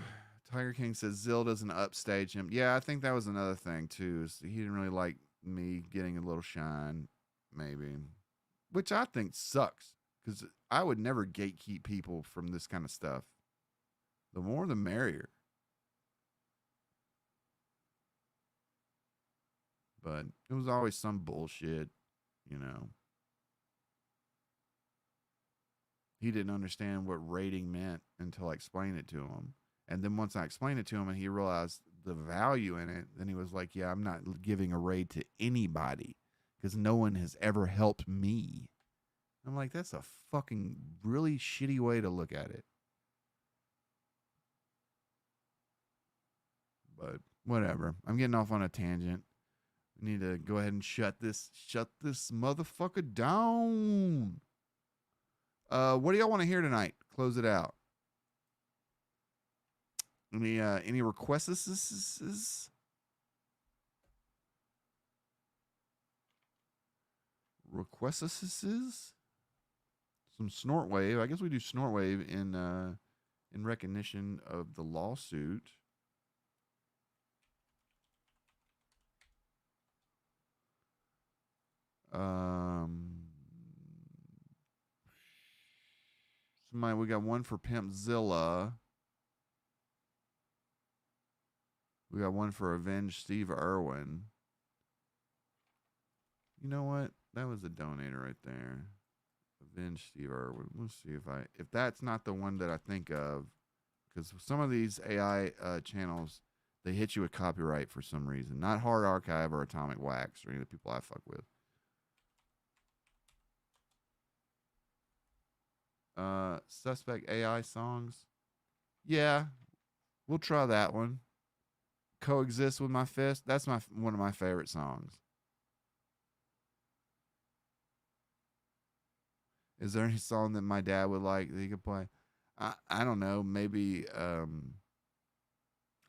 Tiger King says Zill doesn't upstage him. Yeah, I think that was another thing too. Is he didn't really like me getting a little shine, maybe, which I think sucks because I would never gatekeep people from this kind of stuff. The more, the merrier. But it was always some bullshit, you know. He didn't understand what rating meant until I explained it to him. And then once I explained it to him and he realized the value in it, then he was like, yeah, I'm not giving a raid to anybody because no one has ever helped me. I'm like, that's a fucking really shitty way to look at it. But whatever. I'm getting off on a tangent. We need to go ahead and shut this motherfucker down. What do y'all want to hear tonight? Close it out. Any requests? Requests? Some snort wave. I guess we do snort wave in recognition of the lawsuit. We got one for Pimpzilla. We got one for Avenge Steve Irwin. You know what? That was a donator right there. Avenge Steve Irwin. Let's see if that's not the one that I think of, because some of these AI channels, they hit you with copyright for some reason. Not Hard Archive or Atomic Wax or any of the people I fuck with. Suspect AI songs. Yeah, we'll try that one. Coexist with My Fist. That's one of my favorite songs. Is there any song that my dad would like that he could play? I don't know. Maybe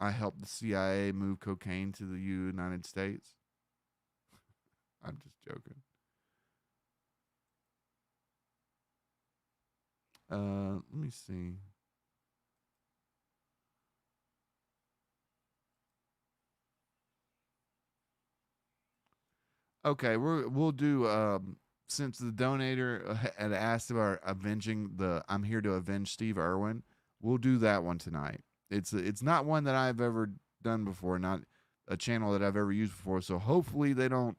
I helped the CIA move cocaine to the United States. I'm just joking. Let me see. Okay, we'll do since the donator had asked about avenging the I'm here to avenge Steve Irwin, we'll do that one tonight. It's not one that I've ever done before, not a channel that I've ever used before. So hopefully they don't.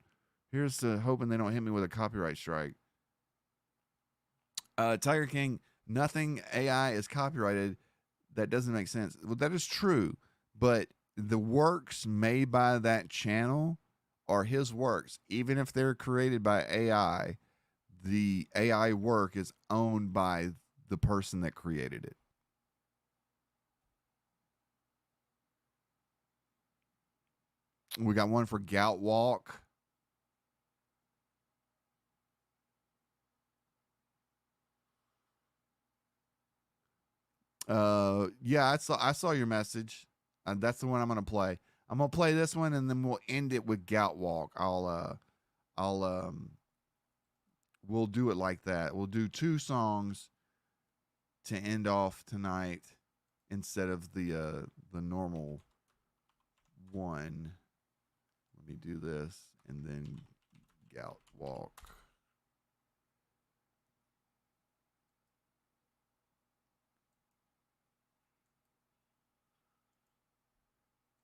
Here's to hoping they don't hit me with a copyright strike. Tiger King, nothing AI is copyrighted. That doesn't make sense. Well, that is true, but the works made by that channel are his works. Even if they're created by AI, the AI work is owned by the person that created it. We got one for Gout Walk. Yeah, I saw your message. That's the one I'm gonna play. I'm gonna play this one, and then we'll end it with Gout Walk. We'll do it like that. We'll do 2 songs to end off tonight instead of the normal one. Let me do this, and then Gout Walk.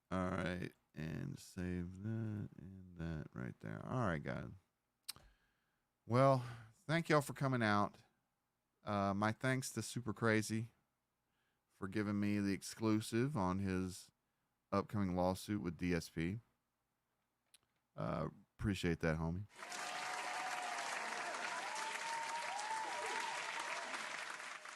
All right, and save that and that right there. All right, guys. Well, thank y'all for coming out. My thanks to SUPRCRZY for giving me the exclusive on his upcoming lawsuit with DSP. Appreciate that, homie.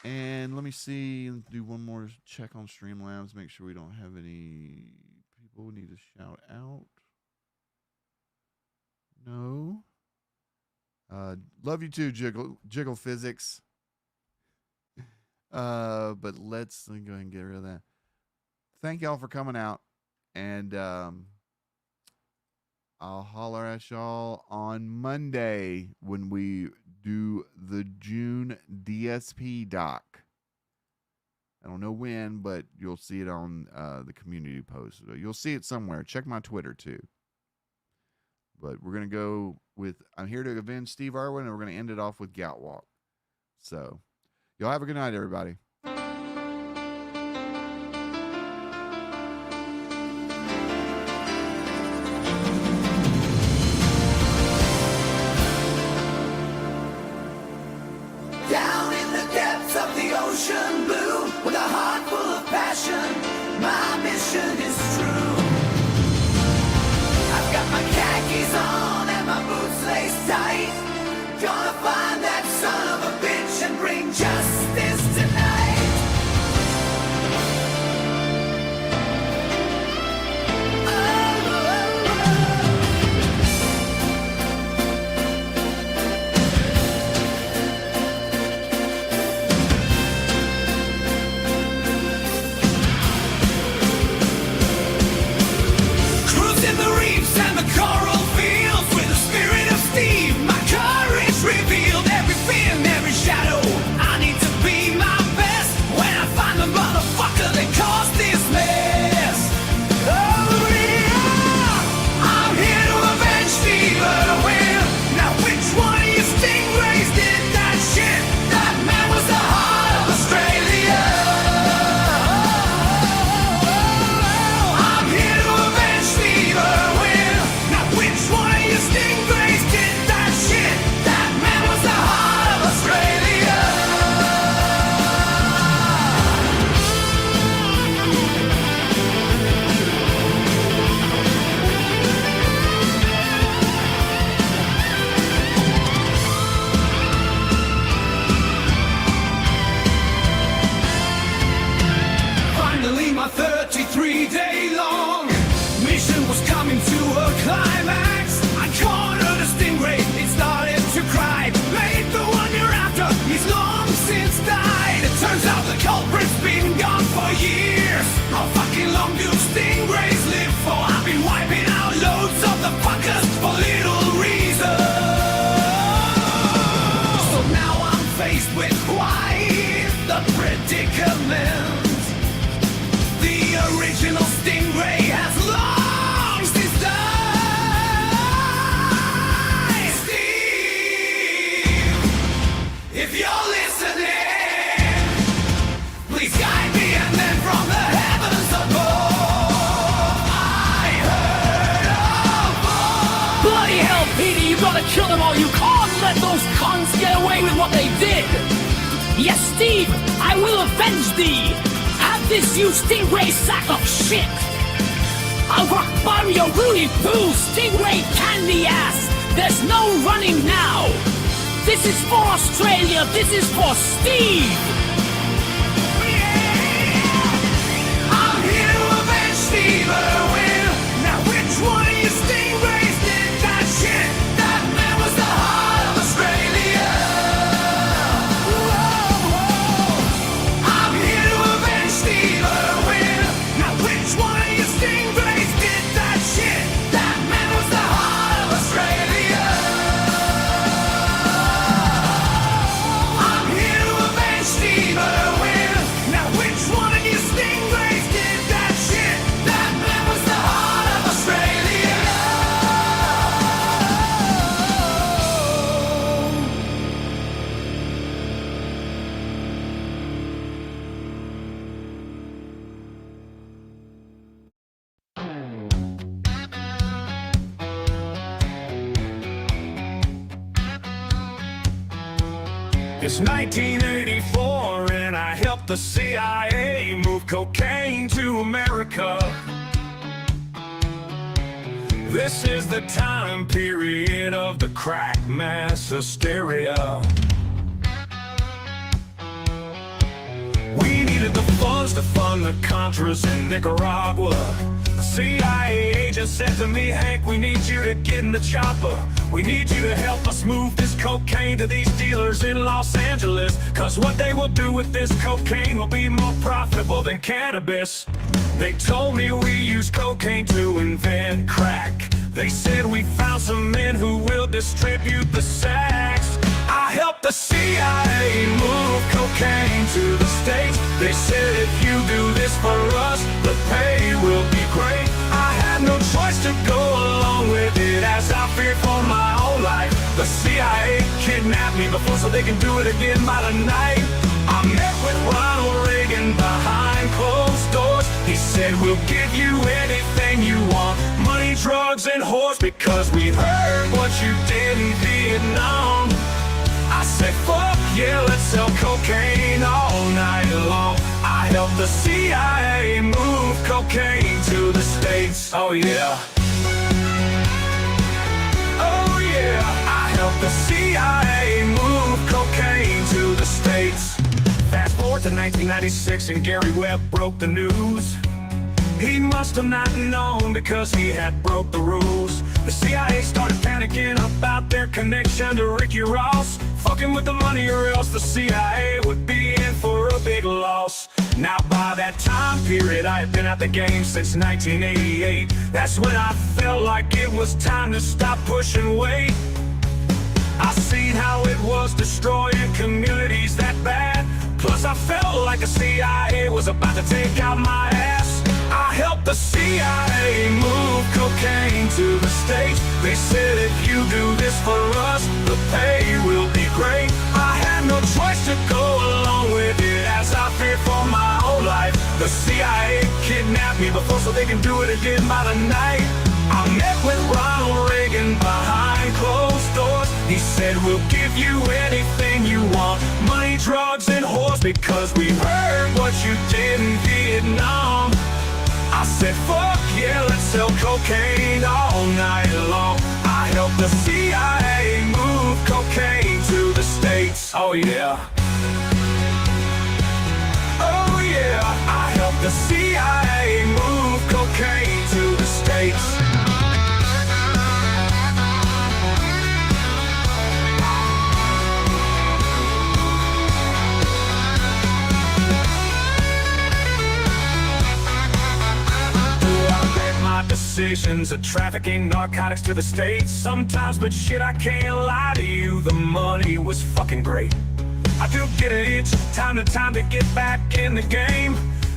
And let me see, do one more check on Streamlabs, make sure we don't have any people we need to shout out. No. Love you too, Jiggle Physics. But let's go ahead and get rid of that. Thank y'all for coming out, and I'll holler at y'all on Monday when we do the June DSP doc. I don't know when, but you'll see it on the community post. You'll see it somewhere. Check my Twitter too. But we're going to go with I'm here to avenge Steve Irwin, and we're going to end it off with Gout Walk. So, y'all have a good night, everybody. Down in the depths of the ocean blue, with a heart full of passion, my mission is true. I've got my khakis on and my boots laced tight. Gonna find that son of a bitch and bring justice tonight. Bloody hell, Petey, you gotta kill them all. You can't let those cons get away with what they did. Yes, Steve, I will avenge thee. Have this, you stingray sack of shit. I'll rock bottom your Rudy Poo stingray candy ass. There's no running now. This is for Australia. This is for Steve. I'm here to avenge Steve Irwin. Now which one of you stingrays did that shit? That man was the heart of Australia. Whoa. I'm here to avenge Steve Irwin. Now which one of you stingrays did that shit? That man was the heart of Australia. I'm here to avenge Steve Irwin. Now which one of you stingrays did that shit? That man was the heart of Australia. It's 1984 and I helped the CIA move cocaine to America. This is the time period of the crack mass hysteria. We needed the funds to fund the Contras in Nicaragua. The CIA agent said to me, Hank, we need you to get in the chopper. We need you to help us move this cocaine to these dealers in Los Angeles. Cause what they will do with this cocaine will be more profitable than cannabis. They told me we use cocaine to invent crack. They said we found some men who will distribute the sacks. I helped the CIA move cocaine to the States. They said if you do this for us, the pay will be great. I had no choice to go along with it as I feared for my own life. The CIA kidnapped me before so they can do it again by the night. I met with Ronald Reagan behind closed doors. He said we'll give you anything you want, money, drugs, and whores, because we heard what you did in Vietnam. I said, fuck yeah, let's sell cocaine all night long. I helped the CIA move cocaine to the States, oh yeah. Oh yeah, I helped the CIA move cocaine to the States. Fast forward to 1996 and Gary Webb broke the news. He must have not known because he had broke the rules. The CIA started panicking about their connection to Ricky Ross, fucking with the money or else the CIA would be in for a big loss. Now by that time period I had been at the game since 1988. That's when I felt like it was time to stop pushing weight. I seen how it was destroying communities that bad. Plus I felt like the CIA was about to take out my ass. I helped the CIA move cocaine to the States. They said if you do this for us, the pay will be great. I had no choice to go along with it as I feared for my own life. The CIA kidnapped me before so they can do it again by the night. I met with Ronald Reagan behind closed doors. He said we'll give you anything you want, money, drugs, and whores, because we heard what you did in Vietnam. I said, fuck yeah, let's sell cocaine all night long. I helped the CIA move cocaine to the States, oh yeah. Oh yeah, I helped the CIA move cocaine to the States. Decisions of trafficking narcotics to the States sometimes, but shit, I can't lie to you, the money was fucking great. I do get an itch time to time to get back in the game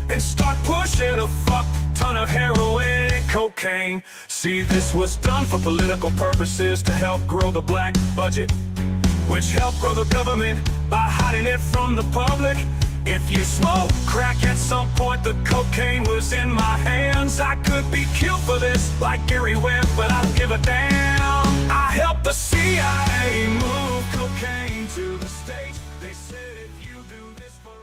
and start pushing a fuck ton of heroin and cocaine. See, this was done for political purposes to help grow the black budget, which helped grow the government by hiding it from the public. If you smoke crack at some point, the cocaine was in my hands. I could be killed for this like Gary Webb, but I don't give a damn. I helped the CIA move cocaine to the States.